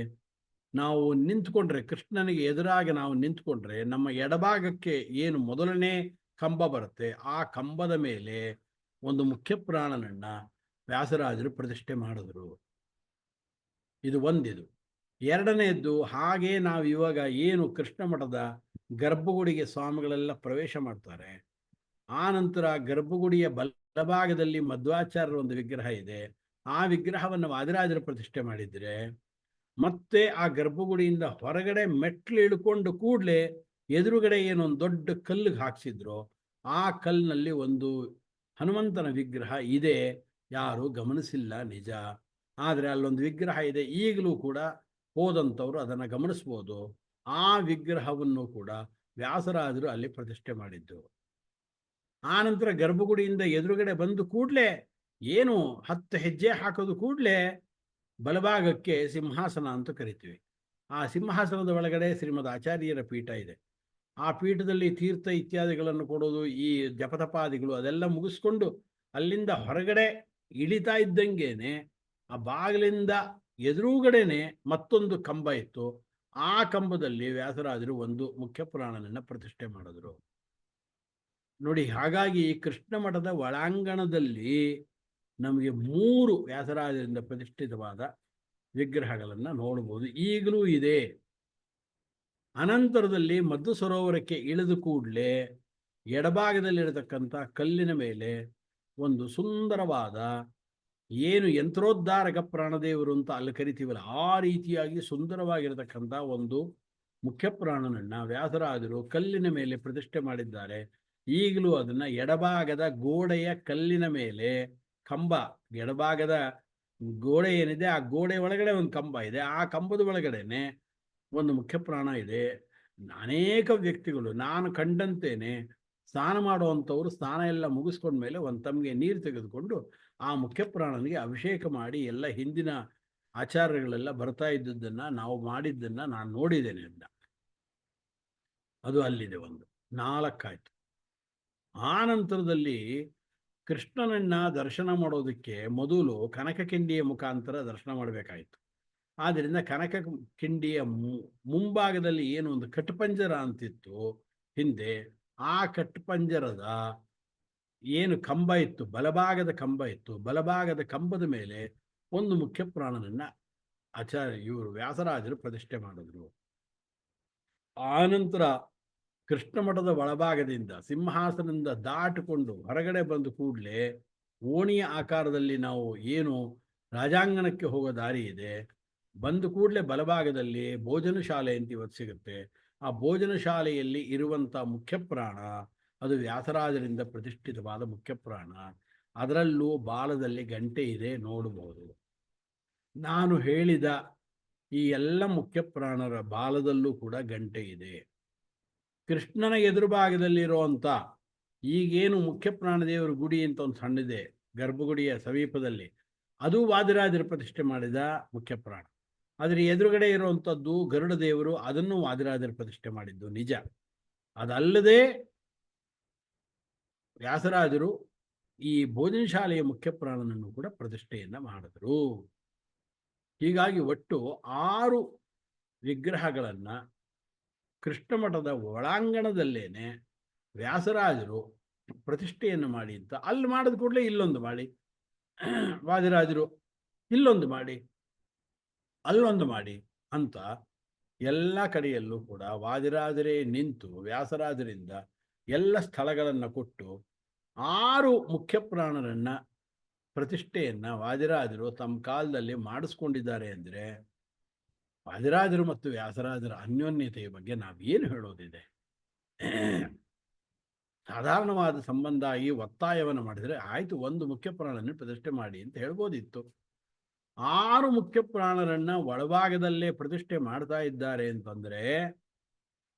ನಾವು ನಿಂತ್ಕೊಂಡ್ರೆ, ಕೃಷ್ಣನಿಗೆ ಎದುರಾಗಿ ನಾವು ನಿಂತ್ಕೊಂಡ್ರೆ ನಮ್ಮ ಎಡಭಾಗಕ್ಕೆ ಏನು ಮೊದಲನೇ ಕಂಬ ಬರುತ್ತೆ, ಆ ಕಂಬದ ಮೇಲೆ ಒಂದು ಮುಖ್ಯ ಪ್ರಾಣನನ್ನ ವ್ಯಾಸರಾಜರು ಪ್ರತಿಷ್ಠೆ ಮಾಡಿದ್ರು. ಇದು ಒಂದಿದು. ಎರಡನೇದ್ದು, ಹಾಗೆ ನಾವು ಇವಾಗ ಏನು ಕೃಷ್ಣ ಮಠದ ಗರ್ಭಗುಡಿಗೆ ಸ್ವಾಮಿಗಳೆಲ್ಲ ಪ್ರವೇಶ ಮಾಡ್ತಾರೆ, ಆ ನಂತರ ಗರ್ಭಗುಡಿಯ ಬಲಭಾಗದಲ್ಲಿ ಮಧ್ವಾಚಾರ್ಯರ ಒಂದು ವಿಗ್ರಹ ಇದೆ. ಆ ವಿಗ್ರಹವನ್ನು ವಾದಿರಾಜರು ಪ್ರತಿಷ್ಠೆ ಮಾಡಿದ್ರೆ, ಮತ್ತೆ ಆ ಗರ್ಭಗುಡಿಯಿಂದ ಹೊರಗಡೆ ಮೆಟ್ಲು ಇಳ್ಕೊಂಡು ಕೂಡಲೇ ಎದುರುಗಡೆ ಏನೊಂದು ದೊಡ್ಡ ಕಲ್ಲಿಗೆ ಹಾಕ್ಸಿದ್ರು, ಆ ಕಲ್ಲಿನಲ್ಲಿ ಒಂದು ಹನುಮಂತನ ವಿಗ್ರಹ ಇದೆ. ಯಾರು ಗಮನಿಸಿಲ್ಲ ನಿಜ, ಆದರೆ ಅಲ್ಲೊಂದು ವಿಗ್ರಹ ಇದೆ. ಈಗಲೂ ಕೂಡ ಹೋದಂಥವ್ರು ಅದನ್ನು ಗಮನಿಸ್ಬೋದು. ಆ ವಿಗ್ರಹವನ್ನು ಕೂಡ ವ್ಯಾಸರಾಜರು ಅಲ್ಲಿ ಪ್ರತಿಷ್ಠೆ ಮಾಡಿದ್ದು. ಆ ನಂತರ ಗರ್ಭಗುಡಿಯಿಂದ ಎದುರುಗಡೆ ಬಂದು ಕೂಡಲೇ ಏನು 10 ಹೆಜ್ಜೆ ಹಾಕೋದು ಕೂಡಲೇ ಬಲಭಾಗಕ್ಕೆ ಸಿಂಹಾಸನ ಅಂತ ಕರಿತೀವಿ. ಆ ಸಿಂಹಾಸನದ ಒಳಗಡೆ ಶ್ರೀಮದ್ ಆಚಾರ್ಯರ ಪೀಠ ಇದೆ. ಆ ಪೀಠದಲ್ಲಿ ತೀರ್ಥ ಇತ್ಯಾದಿಗಳನ್ನು ಕೊಡೋದು, ಈ ಜಪತಪಾದಿಗಳು ಅದೆಲ್ಲ ಮುಗಿಸ್ಕೊಂಡು ಅಲ್ಲಿಂದ ಹೊರಗಡೆ ಇಳಿತಾ ಇದ್ದಂಗೆನೆ ಆ ಬಾಗಿಲಿಂದ ಎದುರುಗಡೆನೆ ಮತ್ತೊಂದು ಕಂಬ ಇತ್ತು. ಆ ಕಂಬದಲ್ಲಿ ವ್ಯಾಸರಾಜರು ಒಂದು ಮುಖ್ಯ ಪುರಾಣನನ್ನು ಪ್ರತಿಷ್ಠೆ ಮಾಡಿದ್ರು. ನೋಡಿ, ಹಾಗಾಗಿ ಕೃಷ್ಣ ಮಠದ ಒಳಾಂಗಣದಲ್ಲಿ ನಮಗೆ 3 ವ್ಯಾಸರಾಜರಿಂದ ಪ್ರತಿಷ್ಠಿತವಾದ ವಿಗ್ರಹಗಳನ್ನು ನೋಡಬಹುದು, ಈಗಲೂ ಇದೆ. ಅನಂತರದಲ್ಲಿ ಮಧ್ವ ಸರೋವರಕ್ಕೆ ಇಳಿದು ಕೂಡಲೇ ಎಡಭಾಗದಲ್ಲಿರತಕ್ಕಂಥ ಕಲ್ಲಿನ ಮೇಲೆ ಒಂದು ಸುಂದರವಾದ, ಏನು ಯಂತ್ರೋದ್ಧಾರಕ ಪ್ರಾಣದೇವರು ಅಂತ ಅಲ್ಲಿ ಕರಿತೀವಲ್ಲ, ಆ ರೀತಿಯಾಗಿ ಸುಂದರವಾಗಿರತಕ್ಕಂಥ ಒಂದು ಮುಖ್ಯ ಪ್ರಾಣನನ್ನು ವ್ಯಾಸರಾಜರು ಕಲ್ಲಿನ ಮೇಲೆ ಪ್ರತಿಷ್ಠೆ ಮಾಡಿದ್ದಾರೆ. ಈಗಲೂ ಅದನ್ನು ಎಡಭಾಗದ ಗೋಡೆಯ ಕಲ್ಲಿನ ಮೇಲೆ ಕಂಬ, ಎಡಭಾಗದ ಗೋಡೆ ಏನಿದೆ ಆ ಗೋಡೆ ಒಳಗಡೆ ಒಂದು ಕಂಬ ಇದೆ. ಆ ಕಂಬದ ಒಳಗಡೆನೆ ಒಂದು ಮುಖ್ಯ ಪ್ರಾಣ ಇದೆ. ಅನೇಕ ವ್ಯಕ್ತಿಗಳು ನಾನು ಕಂಡಂತೇನೆ ಸ್ನಾನ ಮಾಡುವಂಥವ್ರು ಸ್ನಾನ ಎಲ್ಲ ಮುಗಿಸ್ಕೊಂಡ್ಮೇಲೆ ಒಂದು ತಮಗೆ ನೀರು ತೆಗೆದುಕೊಂಡು ಆ ಮುಖ್ಯ ಪ್ರಾಣನಿಗೆ ಅಭಿಷೇಕ ಮಾಡಿ, ಎಲ್ಲ ಹಿಂದಿನ ಆಚಾರ್ಯಗಳೆಲ್ಲ ಬರ್ತಾ ಇದ್ದದ್ದನ್ನು, ನಾವು ಮಾಡಿದ್ದನ್ನು ನಾನು ನೋಡಿದ್ದೇನೆ ಅಂತ. ಅದು ಅಲ್ಲಿದೆ. ಒಂದು 4 ಆಯಿತು. ಆ ನಂತರದಲ್ಲಿ ಕೃಷ್ಣನನ್ನ ದರ್ಶನ ಮಾಡೋದಕ್ಕೆ ಮೊದಲು ಕನಕಕಿಂಡಿಯ ಮುಖಾಂತರ ದರ್ಶನ ಮಾಡಬೇಕಾಯಿತು. ಆದ್ದರಿಂದ ಕನಕಕಿಂಡಿಯ ಮುಂಭಾಗದಲ್ಲಿ ಏನು ಒಂದು ಕಟ್ಟುಪಂಜರ ಅಂತಿತ್ತು ಹಿಂದೆ, ಆ ಕಟ್ಟುಪಂಜರದ ಏನು ಕಂಬ ಇತ್ತು, ಬಲಭಾಗದ ಕಂಬ ಇತ್ತು, ಬಲಭಾಗದ ಕಂಬದ ಮೇಲೆ ಒಂದು ಮುಖ್ಯ ಪ್ರಾಣನನ್ನ ಇವರು ವ್ಯಾಸರಾಜರು ಪ್ರತಿಷ್ಠೆ ಮಾಡಿದ್ರು. ಆನಂತರ ಕೃಷ್ಣ ಮಠದ ಒಳಭಾಗದಿಂದ ಸಿಂಹಾಸನದಿಂದ ದಾಟಿಕೊಂಡು ಹೊರಗಡೆ ಬಂದು ಕೂಡಲೇ ಓಣಿಯ ಆಕಾರದಲ್ಲಿ ನಾವು ಏನು ರಾಜಾಂಗಣಕ್ಕೆ ಹೋಗೋ ದಾರಿ ಇದೆ, ಬಂದು ಕೂಡಲೇ ಬಲಭಾಗದಲ್ಲಿ ಭೋಜನ ಶಾಲೆ ಅಂತ ಇವತ್ತು ಸಿಗುತ್ತೆ. ಆ ಭೋಜನ ಶಾಲೆಯಲ್ಲಿ ಇರುವಂಥ ಮುಖ್ಯ ಪ್ರಾಣ ಅದು ವ್ಯಾಸರಾಜರಿಂದ ಪ್ರತಿಷ್ಠಿತವಾದ ಮುಖ್ಯ ಪ್ರಾಣ. ಅದರಲ್ಲೂ ಬಾಲದಲ್ಲಿ ಗಂಟೆ ಇದೆ, ನೋಡಬಹುದು. ನಾನು ಹೇಳಿದ ಈ ಎಲ್ಲ ಮುಖ್ಯ ಪ್ರಾಣರ ಬಾಲದಲ್ಲೂ ಕೂಡ ಗಂಟೆ ಇದೆ. ಕೃಷ್ಣನ ಎದುರು ಭಾಗದಲ್ಲಿರುವಂಥ ಈಗೇನು ಮುಖ್ಯ ಪ್ರಾಣದೇವರ ಗುಡಿ ಅಂತ ಒಂದು ಸಣ್ಣಿದೆ ಗರ್ಭಗುಡಿಯ ಸಮೀಪದಲ್ಲಿ, ಅದು ವಾದಿರಾಜರು ಪ್ರತಿಷ್ಠೆ ಮಾಡಿದ ಮುಖ್ಯ ಪ್ರಾಣ. ಅದರ ಎದುರುಗಡೆ ಇರುವಂಥದ್ದು ಗರುಡ ದೇವರು, ಅದನ್ನು ವಾದಿರಾಜರು ಪ್ರತಿಷ್ಠೆ ಮಾಡಿದ್ದು ನಿಜ. ಅದಲ್ಲದೆ ವ್ಯಾಸರಾಜರು ಈ ಭೋಜನ ಶಾಲೆಯ ಮುಖ್ಯ ಪ್ರಾಣನನ್ನು ಕೂಡ ಪ್ರತಿಷ್ಠೆಯನ್ನು ಮಾಡಿದರು. ಹೀಗಾಗಿ ಒಟ್ಟು 6 ವಿಗ್ರಹಗಳನ್ನು ಕೃಷ್ಣ ಮಠದ ಒಳಾಂಗಣದಲ್ಲೇನೆ ವ್ಯಾಸರಾಜರು ಪ್ರತಿಷ್ಠೆಯನ್ನು ಮಾಡಿ ಅಂತ ಅಲ್ಲಿ ಮಾಡಿದ ಕೂಡಲೇ ಇಲ್ಲೊಂದು ಮಾಡಿ, ವಾದಿರಾಜರು ಇಲ್ಲೊಂದು ಮಾಡಿ, ಅಲ್ಲೊಂದು ಮಾಡಿ ಅಂತ ಎಲ್ಲ ಕಡೆಯಲ್ಲೂ ಕೂಡ ವಾದಿರಾಜರೇ ನಿಂತು ವ್ಯಾಸರಾಜರಿಂದ ಎಲ್ಲ ಸ್ಥಳಗಳನ್ನು ಕೊಟ್ಟು 6 ಮುಖ್ಯ ಪ್ರಾಣರನ್ನು ಪ್ರತಿಷ್ಠೆಯನ್ನು ವಾದಿರಾಜರು ತಮ್ಮ ಕಾಲದಲ್ಲಿ ಮಾಡಿಸ್ಕೊಂಡಿದ್ದಾರೆ ಅಂದರೆ ವಾದಿರಾಜರು ಮತ್ತು ವ್ಯಾಸರಾಜರ ಅನ್ಯೋನ್ಯತೆಯ ಬಗ್ಗೆ ನಾವೇನು ಹೇಳೋದಿದೆ? ಸಾಧಾರಣವಾದ ಸಂಬಂಧ ಈ ಒತ್ತಾಯವನ್ನು ಮಾಡಿದರೆ ಆಯಿತು, ಒಂದು ಮುಖ್ಯ ಪ್ರಾಣನ ಪ್ರತಿಷ್ಠೆ ಮಾಡಿ ಅಂತ ಹೇಳ್ಬೋದಿತ್ತು. 6 ಮುಖ್ಯ ಪ್ರಾಣರನ್ನು ಒಳಭಾಗದಲ್ಲೇ ಪ್ರತಿಷ್ಠೆ ಮಾಡ್ತಾ ಇದ್ದಾರೆ ಅಂತಂದರೆ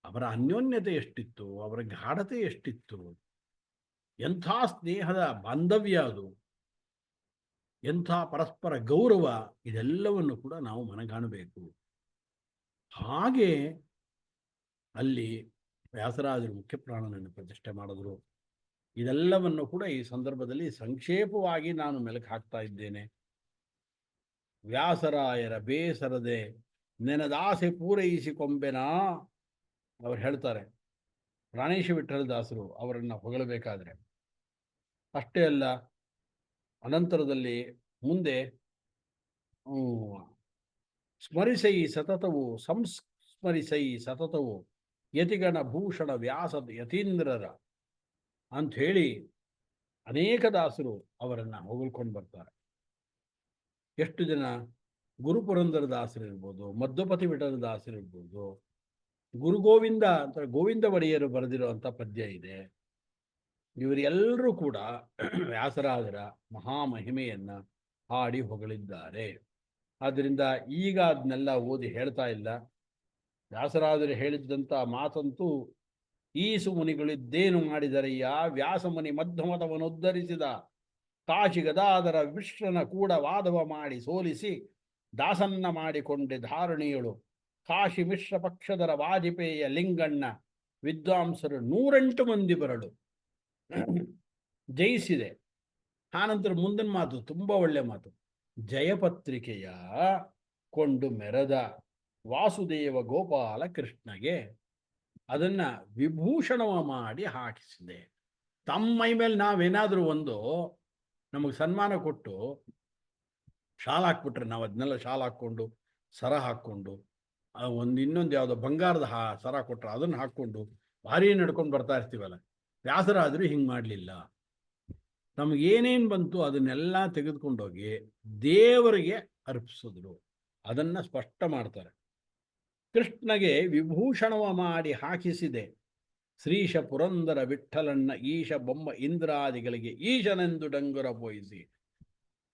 ಅವರ ಅನ್ಯೋನ್ಯತೆ ಎಷ್ಟಿತ್ತು, ಅವರ ಗಾಢತೆ ಎಷ್ಟಿತ್ತು, ಎಂಥ ಸ್ನೇಹದ ಬಾಂಧವ್ಯ ಅದು, ಎಂಥ ಪರಸ್ಪರ ಗೌರವ, ಇದೆಲ್ಲವನ್ನು ಕೂಡ ನಾವು ಮನಗಾಣಬೇಕು. ಹಾಗೆ ಅಲ್ಲಿ ವ್ಯಾಸರಾಜರು ಮುಖ್ಯ ಪ್ರಾಣನನ್ನು ಪ್ರತಿಷ್ಠೆ ಮಾಡಿದ್ರು. ಇದೆಲ್ಲವನ್ನು ಕೂಡ ಈ ಸಂದರ್ಭದಲ್ಲಿ ಸಂಕ್ಷೇಪವಾಗಿ ನಾನು ಮೆಲುಕು ಹಾಕ್ತಾ ಇದ್ದೇನೆ. ವ್ಯಾಸರಾಯರ ಬೇಸರದೆ ನೆನದಾಸೆ ಪೂರೈಸಿಕೊಂಬೆನಾ ಅವ್ರು ಹೇಳ್ತಾರೆ ಪ್ರಾಣೇಶ ವಿಠಲದಾಸರು ಅವರನ್ನು ಹೊಗಳಬೇಕಾದ್ರೆ. ಅಷ್ಟೇ ಅಲ್ಲ, ಅನಂತರದಲ್ಲಿ ಮುಂದೆ ಸ್ಮರಿಸೈ ಸತತವು ಸಂಸ್ಮರಿಸೈ ಸತತವು ಯತಿಗಣ ಭೂಷಣ ವ್ಯಾಸದ ಯತೀಂದ್ರರ ಅಂಥೇಳಿ ಅನೇಕ ದಾಸರು ಅವರನ್ನು ಹೊಗಳ್ಕೊಂಡು ಬರ್ತಾರೆ. ಎಷ್ಟು ಜನ ಗುರುಪುರಂದರ ದಾಸರಿರ್ಬೋದು, ಮಧ್ವಪತಿ ವಿಠಲ ದಾಸರಿರ್ಬೋದು, ಗುರು ಗೋವಿಂದ ಅಂತ ಗೋವಿಂದ ಒಡೆಯರು ಬರೆದಿರುವಂಥ ಪದ್ಯ ಇದೆ. ಇವರೆಲ್ಲರೂ ಕೂಡ ವ್ಯಾಸರಾಜರ ಮಹಾಮಹಿಮೆಯನ್ನು ಹಾಡಿ ಹೊಗಳಿದ್ದಾರೆ. ಆದ್ದರಿಂದ ಈಗ ಅದನ್ನೆಲ್ಲ ಓದಿ ಹೇಳ್ತಾ ಇಲ್ಲ. ವ್ಯಾಸರಾಜರು ಹೇಳಿದ್ದಂಥ ಮಾತಂತೂ ಈಸು ಮುನಿಗಳಿದ್ದೇನು ಮಾಡಿದರಯ್ಯ, ವ್ಯಾಸಮುನಿ ಮಧ್ಯಮತವನ್ನು ಉದ್ಧರಿಸಿದ ಕಾಶಿ ಗದಾಧರ ವಿಶ್ರನ ಕೂಡ ವಾದವ ಮಾಡಿ ಸೋಲಿಸಿ ದಾಸನ್ನ ಮಾಡಿಕೊಂಡೆ ಧಾರಣೀಯಳು ಕಾಶಿ ಮಿಶ್ರ ಪಕ್ಷದರ ವಾಜಪೇಯ ಲಿಂಗಣ್ಣ ವಿದ್ವಾಂಸರು 108 ಮಂದಿ ಬರಲು ಜಯಿಸಿದೆ. ಆನಂತರ ಮುಂದಿನ ಮಾತು ತುಂಬ ಒಳ್ಳೆ ಮಾತು. ಜಯಪತ್ರಿಕೆಯ ಕೊಂಡು ಮೆರೆದ ವಾಸುದೇವ ಗೋಪಾಲ ಕೃಷ್ಣಗೆ ಅದನ್ನು ವಿಭೂಷಣವ ಮಾಡಿ ಹಾಕಿಸಿದೆ. ತಮ್ಮ ಮೈ ಮೇಲೆ ನಾವೇನಾದರೂ ಒಂದು ನಮಗೆ ಸನ್ಮಾನ ಕೊಟ್ಟು ಶಾಲ್ ಹಾಕ್ಬಿಟ್ರೆ ನಾವು ಅದನ್ನೆಲ್ಲ ಶಾಲ್ ಹಾಕ್ಕೊಂಡು ಸರ ಹಾಕ್ಕೊಂಡು ಇನ್ನೊಂದು ಯಾವುದೋ ಬಂಗಾರದ ಸರ ಕೊಟ್ಟರೆ ಅದನ್ನು ಹಾಕ್ಕೊಂಡು ಭಾರಿ ನಡ್ಕೊಂಡು ಬರ್ತಾ ಇರ್ತೀವಲ್ಲ. ವ್ಯಾಸರಾದರೂ ಹಿಂಗೆ ಮಾಡಲಿಲ್ಲ. ನಮಗೇನೇನು ಬಂತು ಅದನ್ನೆಲ್ಲ ತೆಗೆದುಕೊಂಡೋಗಿ ದೇವರಿಗೆ ಅರ್ಪಿಸಿದ್ರು. ಅದನ್ನು ಸ್ಪಷ್ಟ ಮಾಡ್ತಾರೆ. ಕೃಷ್ಣಗೆ ವಿಭೂಷಣವ ಮಾಡಿ ಹಾಕಿಸಿದೆ ಶ್ರೀಶ ಪುರಂದರ ವಿಠಲನ್ನ ಈಶ ಬೊಮ್ಮ ಇಂದ್ರಾದಿಗಳಿಗೆ ಈಶನೆಂದು ಡಂಗುರ ಬೋಯಿಸಿ.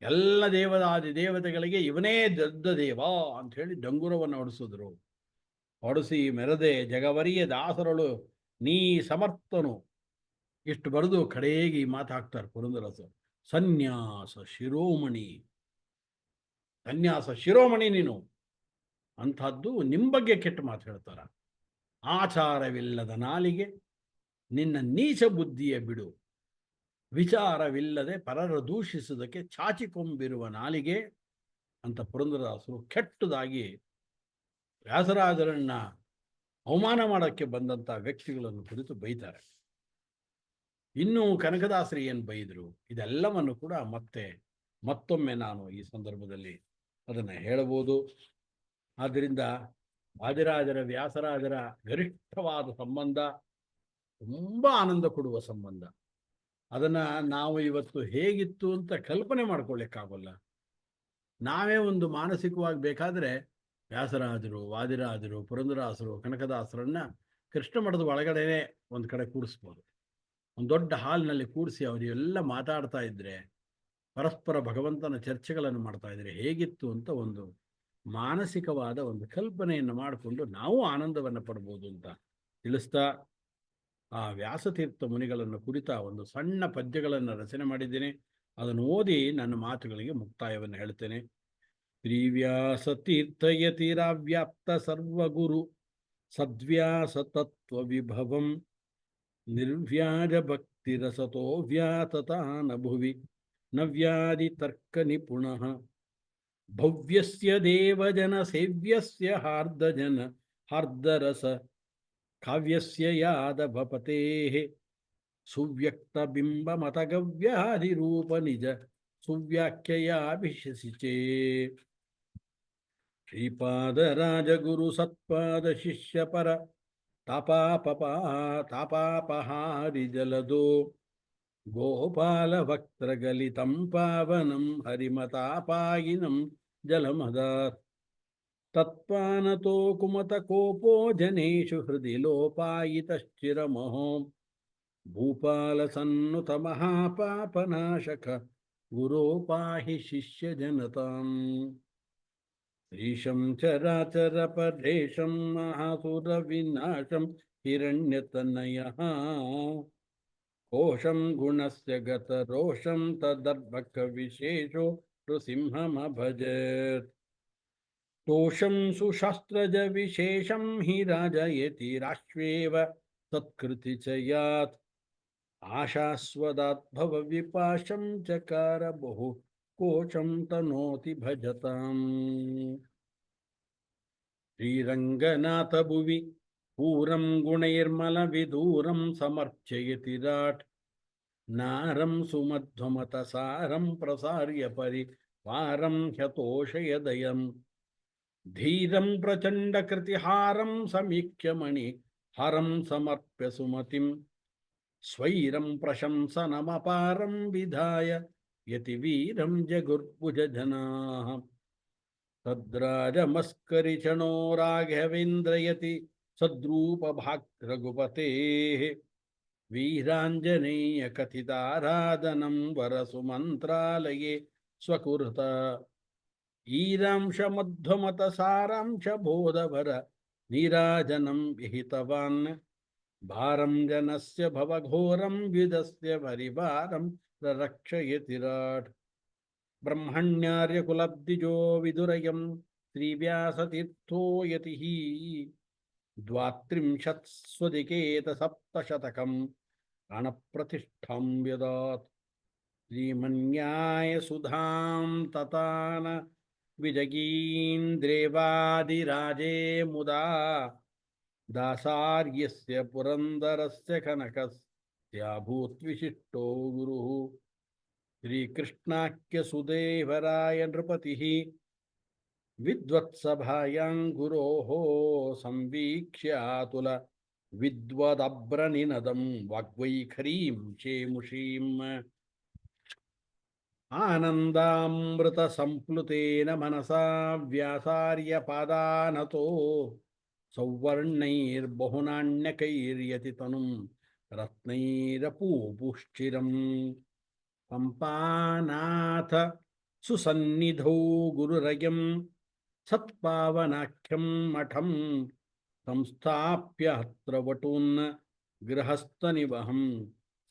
ಎಲ್ಲ ದೇವದಾದಿ ದೇವತೆಗಳಿಗೆ ಇವನೇ ದೊಡ್ಡ ದೇವ ಅಂಥೇಳಿ ಡಂಗುರವನ್ನು ಹೊಡಿಸಿದ್ರು. ಹೊಡಿಸಿ ಮೆರೆದೆ ಜಗವರಿಯ ದಾಸರಳು ನೀ ಸಮರ್ಥನು ಇಷ್ಟು ಬರೆದು ಕಡೆಗೆ ಈ ಮಾತು ಹಾಕ್ತಾರೆ ಪುರಂದರಸ. ಸನ್ಯಾಸ ಶಿರೋಮಣಿ, ಸನ್ಯಾಸ ಶಿರೋಮಣಿ ನೀನು ಅಂಥದ್ದು ನಿಮ್ಮ ಬಗ್ಗೆ ಕೆಟ್ಟ ಮಾತು ಹೇಳ್ತಾರ. ಆಚಾರವಿಲ್ಲದ ನಾಲಿಗೆ ನಿನ್ನ ನೀಚ ಬುದ್ಧಿಯ ಬಿಡು, ವಿಚಾರವಿಲ್ಲದೆ ಪರರ ದೂಷಿಸುವುದಕ್ಕೆ ಚಾಚಿಕೊಂಬಿರುವ ನಾಲಿಗೆ ಅಂತ ಪುರಂದರದಾಸರು ಕೆಟ್ಟದಾಗಿ ವ್ಯಾಸರಾಜರನ್ನ ಅವಮಾನ ಮಾಡೋಕ್ಕೆ ಬಂದಂಥ ವ್ಯಕ್ತಿಗಳನ್ನು ಕುರಿತು ಬೈತಾರೆ. ಇನ್ನು ಕನಕದಾಸರು ಏನು ಬೈದರು ಇದೆಲ್ಲವನ್ನು ಕೂಡ ಮತ್ತೊಮ್ಮೆ ನಾನು ಈ ಸಂದರ್ಭದಲ್ಲಿ ಅದನ್ನು ಹೇಳಬಹುದು. ಆದ್ದರಿಂದ ವಾದಿರಾಜರ ವ್ಯಾಸರಾಜರ ಗರಿಷ್ಠವಾದ ಸಂಬಂಧ ತುಂಬ ಆನಂದ ಕೊಡುವ ಸಂಬಂಧ. ಅದನ್ನು ನಾವು ಇವತ್ತು ಹೇಗಿತ್ತು ಅಂತ ಕಲ್ಪನೆ ಮಾಡ್ಕೊಳ್ಳಿಕ್ಕಾಗಲ್ಲ. ನಾವೇ ಒಂದು ಮಾನಸಿಕವಾಗಿ ಬೇಕಾದರೆ ವ್ಯಾಸರಾಜರು, ವಾದಿರಾಜರು, ಪುರಂದರದಾಸರು, ಕನಕದಾಸರನ್ನು ಕೃಷ್ಣ ಮಠದ ಒಳಗಡೆನೇ ಒಂದು ಕಡೆ ಕೂಡಿಸ್ಬೋದು. ಒಂದು ದೊಡ್ಡ ಹಾಲ್ನಲ್ಲಿ ಕೂಡಿಸಿ ಅವರೆಲ್ಲ ಮಾತಾಡ್ತಾ ಇದ್ದರೆ, ಪರಸ್ಪರ ಭಗವಂತನ ಚರ್ಚೆಗಳನ್ನು ಮಾಡ್ತಾ ಇದ್ದರೆ ಹೇಗಿತ್ತು ಅಂತ ಒಂದು ಮಾನಸಿಕವಾದ ಒಂದು ಕಲ್ಪನೆಯನ್ನು ಮಾಡಿಕೊಂಡು ನಾವು ಆನಂದವನ್ನು ಪಡ್ಬೋದು ಅಂತ ತಿಳಿಸ್ತಾ, ಆ ವ್ಯಾಸತೀರ್ಥ ಮುನಿಗಳನ್ನು ಕುರಿತ ಒಂದು ಸಣ್ಣ ಪದ್ಯಗಳನ್ನು ರಚನೆ ಮಾಡಿದ್ದೇನೆ. ಅದನ್ನು ಓದಿ ನನ್ನ ಮಾತುಗಳಿಗೆ ಮುಕ್ತಾಯವನ್ನು ಹೇಳ್ತೇನೆ. ಶ್ರೀವ್ಯಾಸ ತೀರ್ಥಯತಿರಾವ್ಯಾಪ್ತ ಸರ್ವಗುರು ಸದ್ವ್ಯಾಸ ತತ್ವ ವಿಭವಂ ನಿರ್ವ್ಯಾಜ ಭಕ್ತಿರಸತೋ ವ್ಯಾತತಾನ ಭುವಿ ನವ್ಯಾದಿ ತರ್ಕ ನಿಪುಣಃ ಭವ್ಯಸ್ಯ ದೇವಜನ ಸೇವ್ಯಸ್ಯ ಹಾರ್ದರಸ ಕಾವ್ಯಸ್ಯ ಯಾದವಪತೇಃ ಸುವ್ಯಕ್ತಬಿಂಬಮತಗವ್ಯಾಧಿರೂಪ ನಿಜ ಸುವ್ಯಾಖ್ಯಯಾಭಿಶಸಿಚೇ ಶ್ರೀಪಾದರಾಜಗುರು ಸತ್ಪಾದ ಶಿಷ್ಯ ಪರ ತಾಪಾಪಹಾರಿ ಜಲದೋ ಗೋಪಾಲವಕ್ತ್ರಗಲಿತಂ ಪಾವನಂ ಹರಿಮತಾಪಾಯಿನಂ ಜಲಮದಾತ್ ತತ್ಪಾನತೋ ಕುಮತಕೋಪೋ ಜನೇಷು ಹೃದಿ ಲೋಪಾಯಿತಶ್ಚಿರಮಹೋ ಭೂಪಾಲಸನ್ನುತ ಮಹಾಪಾಪನಾಶಕ ಗುರೋ ಪಾಹಿ ಶಿಷ್ಯಜನತಾಂ ಶ್ರೀಶಂ ಚರಾಚರಪರೇಶಂ ಮಹಾಸುರವಿನಾಶಂ ಹಿರಣ್ಯತನಯಃ ಕೋಶಂ ಗುಣಸ್ಯ ಗತರೋಷಂ ತದರ್ಭಕವಿಶೇಷೋ ನೃಸಿಂಹಮಭಜತ್ ತೋಷಂ ಸುಶಾಸ್ತ್ರಜವಿಶೇಷಂ हि ರಾಜಯತಿ ರಾಶ್ವೇವ ತತ್ಕೃತಿ ಚ ಯಾತ್ ಆಶಾಸ್ವದಾದ್ಭವವಿಪಾಶಂ ಚಕಾರ ಬಹು ಕೋಶಂ ತನೋತಿ ಭಜತಾಂ ಶ್ರೀರಂಗನಾಥ ಭುವಿ ಪೂರಂ ಗುಣೈರ್ಮಲವಿದೂರಂ ಸಮರ್ಚಯತಿ ರಾಟ್ ನಾರಂ ಸುಮಧ್ವಮತಸಾರಂ ಪ್ರಸಾರ್ಯ ಪರಿವಾರಂ ಹ್ಯತೋಷಯದಯಂ ಧೀರಂ ಪ್ರಚಂಡಕೃತಿಹಾರಂ ಸಮೀಕ್ಷ್ಯ ಮಣಿ ಹರಂ ಸಮರ್ಪ್ಯ ಸುಮತಿಂ ಸ್ವೈರಂ ಪ್ರಶಂಸನಮಪಾರಂ ವಿಧಾಯ ಯತಿ ವೀರಂ ಜಗುರ್ಭುಜಜನಾಃ ತದ್ರಾಜಮಸ್ಕರಿಚಣೋ ರಾಘವೇಂದ್ರಯತಿ ಸದ್ರೂಪಭಾಗ್ ರಘುಪತೇಃ ವೀರಾಂಜನೇಯ ಕಥಿತಾರಾಧನಂ ವರಸುಮಂತ್ರಾಲಯೇ ಸ್ವಕುರುತ ಈರಾಂಶ ಮಧ್ವಮತ ಸಾರಾಂಶ ಬೋಧವರ ನೀರಾಜನಂ ವಿಹಿತವಾನ್ ಭಾರಂ ಜನಸ್ಯ ಭವಘೋರಂ ವಿದಸ್ಯ ಪರಿವಾರಂ ರಕ್ಷಯತಿ ರಾಟ್ ಬ್ರಹ್ಮಣ್ಯಾರ್ಯಕುಲಬ್ಧಿಜೋ ವಿದುರಯಂ ಶ್ರೀವ್ಯಾಸತೀರ್ಥೋ ಯತಿಃ ದ್ವಾತ್ರಿಂಶತ್ಸ್ವದಿಕೇತ ಸಪ್ತಶತಕಂ ಪ್ರಾಣಪ್ರತಿಷ್ಠಾಂ ವ್ಯದಾತ್ ಶ್ರೀಮನ್ಯಾಯ ಸುಧಾಂ ತತಾನ ವಿಜಗೀಂದ್ರೇವಾದಿರಾಜೇ ಮುದಾ ದಾಸಾರ್ಯಸ್ಯ ಪುರಂದರಸ್ಯ ಕನಕಸ್ಯಾಭೂತ್ ವಿಶಿಷ್ಟೋ ಗುರುಃ ಶ್ರೀಕೃಷ್ಣಾಖ್ಯ ಸುದೇವರಾಯ ನೃಪತಿಃ ವಿದ್ವತ್ಸಭಾಯಾಂ ಗುರೋಃ ಸಂವೀಕ್ಷ್ಯಾತುಲ ವಿದ್ವದಬ್ರನಿನದಂ ವಾಗ್ವೈಖರೀಂ ಚೇಮುಷೀಂ ಆನಂದಾಮೃತ ಸಂಪ್ಲುತೇನ ಮನಸಾ ವ್ಯಾಸಾರ್ಯ ಪಾದಾನತೋ ಸೌವರ್ಣೈರ್ಬಹುನಾಣ್ಯಕೈರ್ಯತಿ ತನುಂ ರತ್ನೈರಪೂಪುಶ್ಚಿರಂ ಪಂಪಾನಾಥ ಸುಸನ್ನಿಧೌ ಗುರುರಯಂ ಸತ್ಪಾವನಾಖ್ಯಂ ಮಠಂ ಸಂಸ್ಥಾಪ್ಯ ಹತ್ರ ವಟೂನ್ ಗೃಹಸ್ಥನಿವಹಂ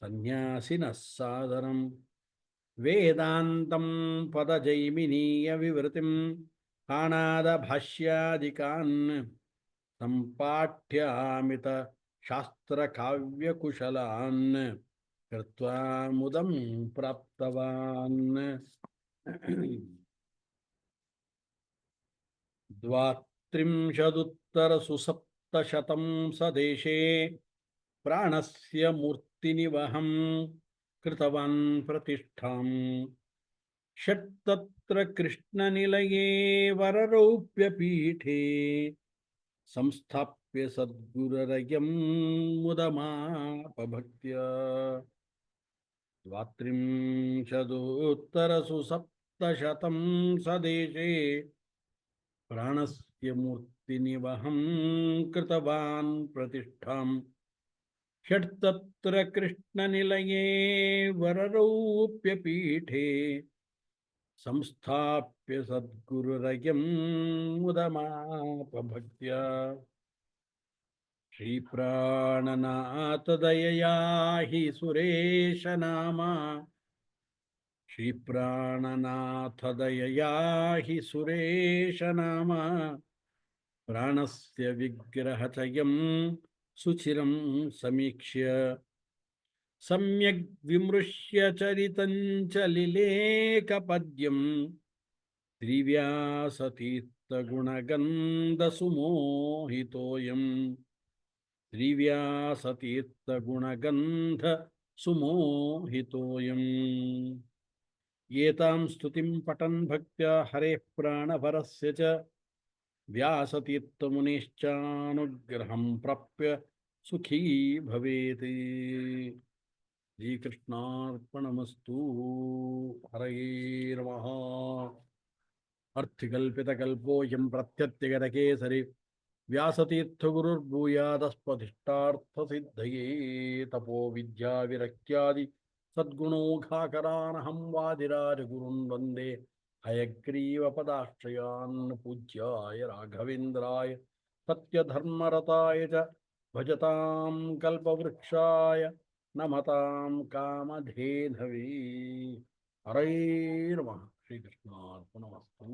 ಸನ್ಯಾಸಿನಃ ಸಾದರಂ ವೇದಾಂತಂ ಪದಜೈಮಿನೀಯ ವಿವೃತಿಂ ಕಾಣಾದ ಭಾಷ್ಯಾದಿಕಾನ್ ಸಂಪಾಠ್ಯಾಮಿತ ಶಾಸ್ತ್ರಕಾವ್ಯಕುಶಲಾನ್ ಕೃತ್ವಾ ಮುದಂ ಪ್ರಾಪ್ತವಾನ್ ದ್ವಾತ್ರಿಂಶದುತ್ತರಸುಸಪ್ತಶತಂ ಸದೇಶೇ ಪ್ರಾಣಸ್ಯ ಮೂರ್ತಿನಿವಹಂ ಕೃತವಾನ್ ಪ್ರತಿಷ್ಠಾಂ ಷಟ್ಟತ್ರ ಕೃಷ್ಣನಿಲಯೇ ವರರೌಪ್ಯಪೀಠೇ ಸಂಸ್ಥಾಪ್ಯ ಸದ್ಗುರರಯಂ ಮುದಮಾಪಭಕ್ತ್ಯ ದ್ವಾತ್ರಿಂಶದುತ್ತರಸುಸಪ್ತಶತಂ ಸದೇಶೇ ಪ್ರಾಣಸ್ಯ ಮೂರ್ತಿನಿವಹಂ ಕೃತವಾನ್ ಪ್ರತಿಷ್ಠಾಂ ಷಟ್ಟತ್ರ ಕೃಷ್ಣನಿಲಯೇ ವರರೌಪ್ಯಪೀಠೇ ಸಂಸ್ಥಾಪ್ಯ ಸದ್ಗುರುರಯಂ ಮುದಮಾಪಭಕ್ತ್ಯ ಶ್ರೀಪ್ರಾಣನಾಥ ದಯಯಾ ಹಿ ಸುರೇಶ ನಾಮ ಶ್ರೀಪ್ರಾಣನಾಥ ದಯಯಾ ಹಿ ಸುರೇಶ ನಾಮ ಪ್ರಾಣಸ್ಯ ವಿಗ್ರಹಚಯಂ ಸುಚಿರಂ ಸಮೀಕ್ಷ್ಯ ಸಮ್ಯಗ್ ವಿಮೃಶ್ಯ ಚರಿತಂಚ ಲಿಲೇಖಪದ್ಯಂ ಶ್ರೀವ್ಯಾಸತೀರ್ಥಗುಣಗಂಧ ಸುಮೋಹಿತೋಯಂ ಶ್ರೀವ್ಯಾಸತೀರ್ಥಗುಣಗಂಧ ಸುಮೋಹಿತೋಯಂ ಏತಾಂ ಸ್ತುತಿಂ ಪಠನ್ ಭಕ್ತ್ಯಾ ಹರೇಃ ಪ್ರಾಣಭರಸ್ಯ ಚ ವ್ಯಾಸತೀರ್ಥಮುನಿಶ್ಚಾನುಗ್ರಹಂ ಪ್ರಾಪ್ಯ ಸುಖೀ ಭವೇತ್. ಶ್ರೀಕೃಷ್ಣಾರ್ಪಣಮಸ್ತು. ಹರಯೇ ನಮಃ. ಅರ್ಥಿಕಲ್ಪಿತಕಲ್ಪೋಯಂ ಪ್ರತ್ಯರ್ಥಿಗತಕೇಸರಿ ವ್ಯಾಸತೀರ್ಥಗುರುರ್ಭೂಯಾದಸ್ಮದಿಷ್ಟಾರ್ಥಸಿದ್ಧಯೇ. ತಪೋ ವಿದ್ಯಾ ವಿರಕ್ತ್ಯಾದಿ ಸದ್ಗುಣೋಘಾಕರಾನಹಂ ವಾದಿರಾಜಗುರುನ್ ವಂದೇ ಹಯಗ್ರೀವಪದಾಶ್ರಯಾನ್. ಪೂಜ್ಯಾಯ ರಾಘವೇಂದ್ರಾಯ ಸತ್ಯಧರ್ಮರತಾಯ ಚ ಭಜತಾಂ ಕಲ್ಪವೃಕ್ಷಾಯ ನಮತಾಂ ಕಾಮಧೇನವೇ. ಹರೇ ನಮಃ. ಶ್ರೀಕೃಷ್ಣಾರ್ಪಣಮಸ್ತು.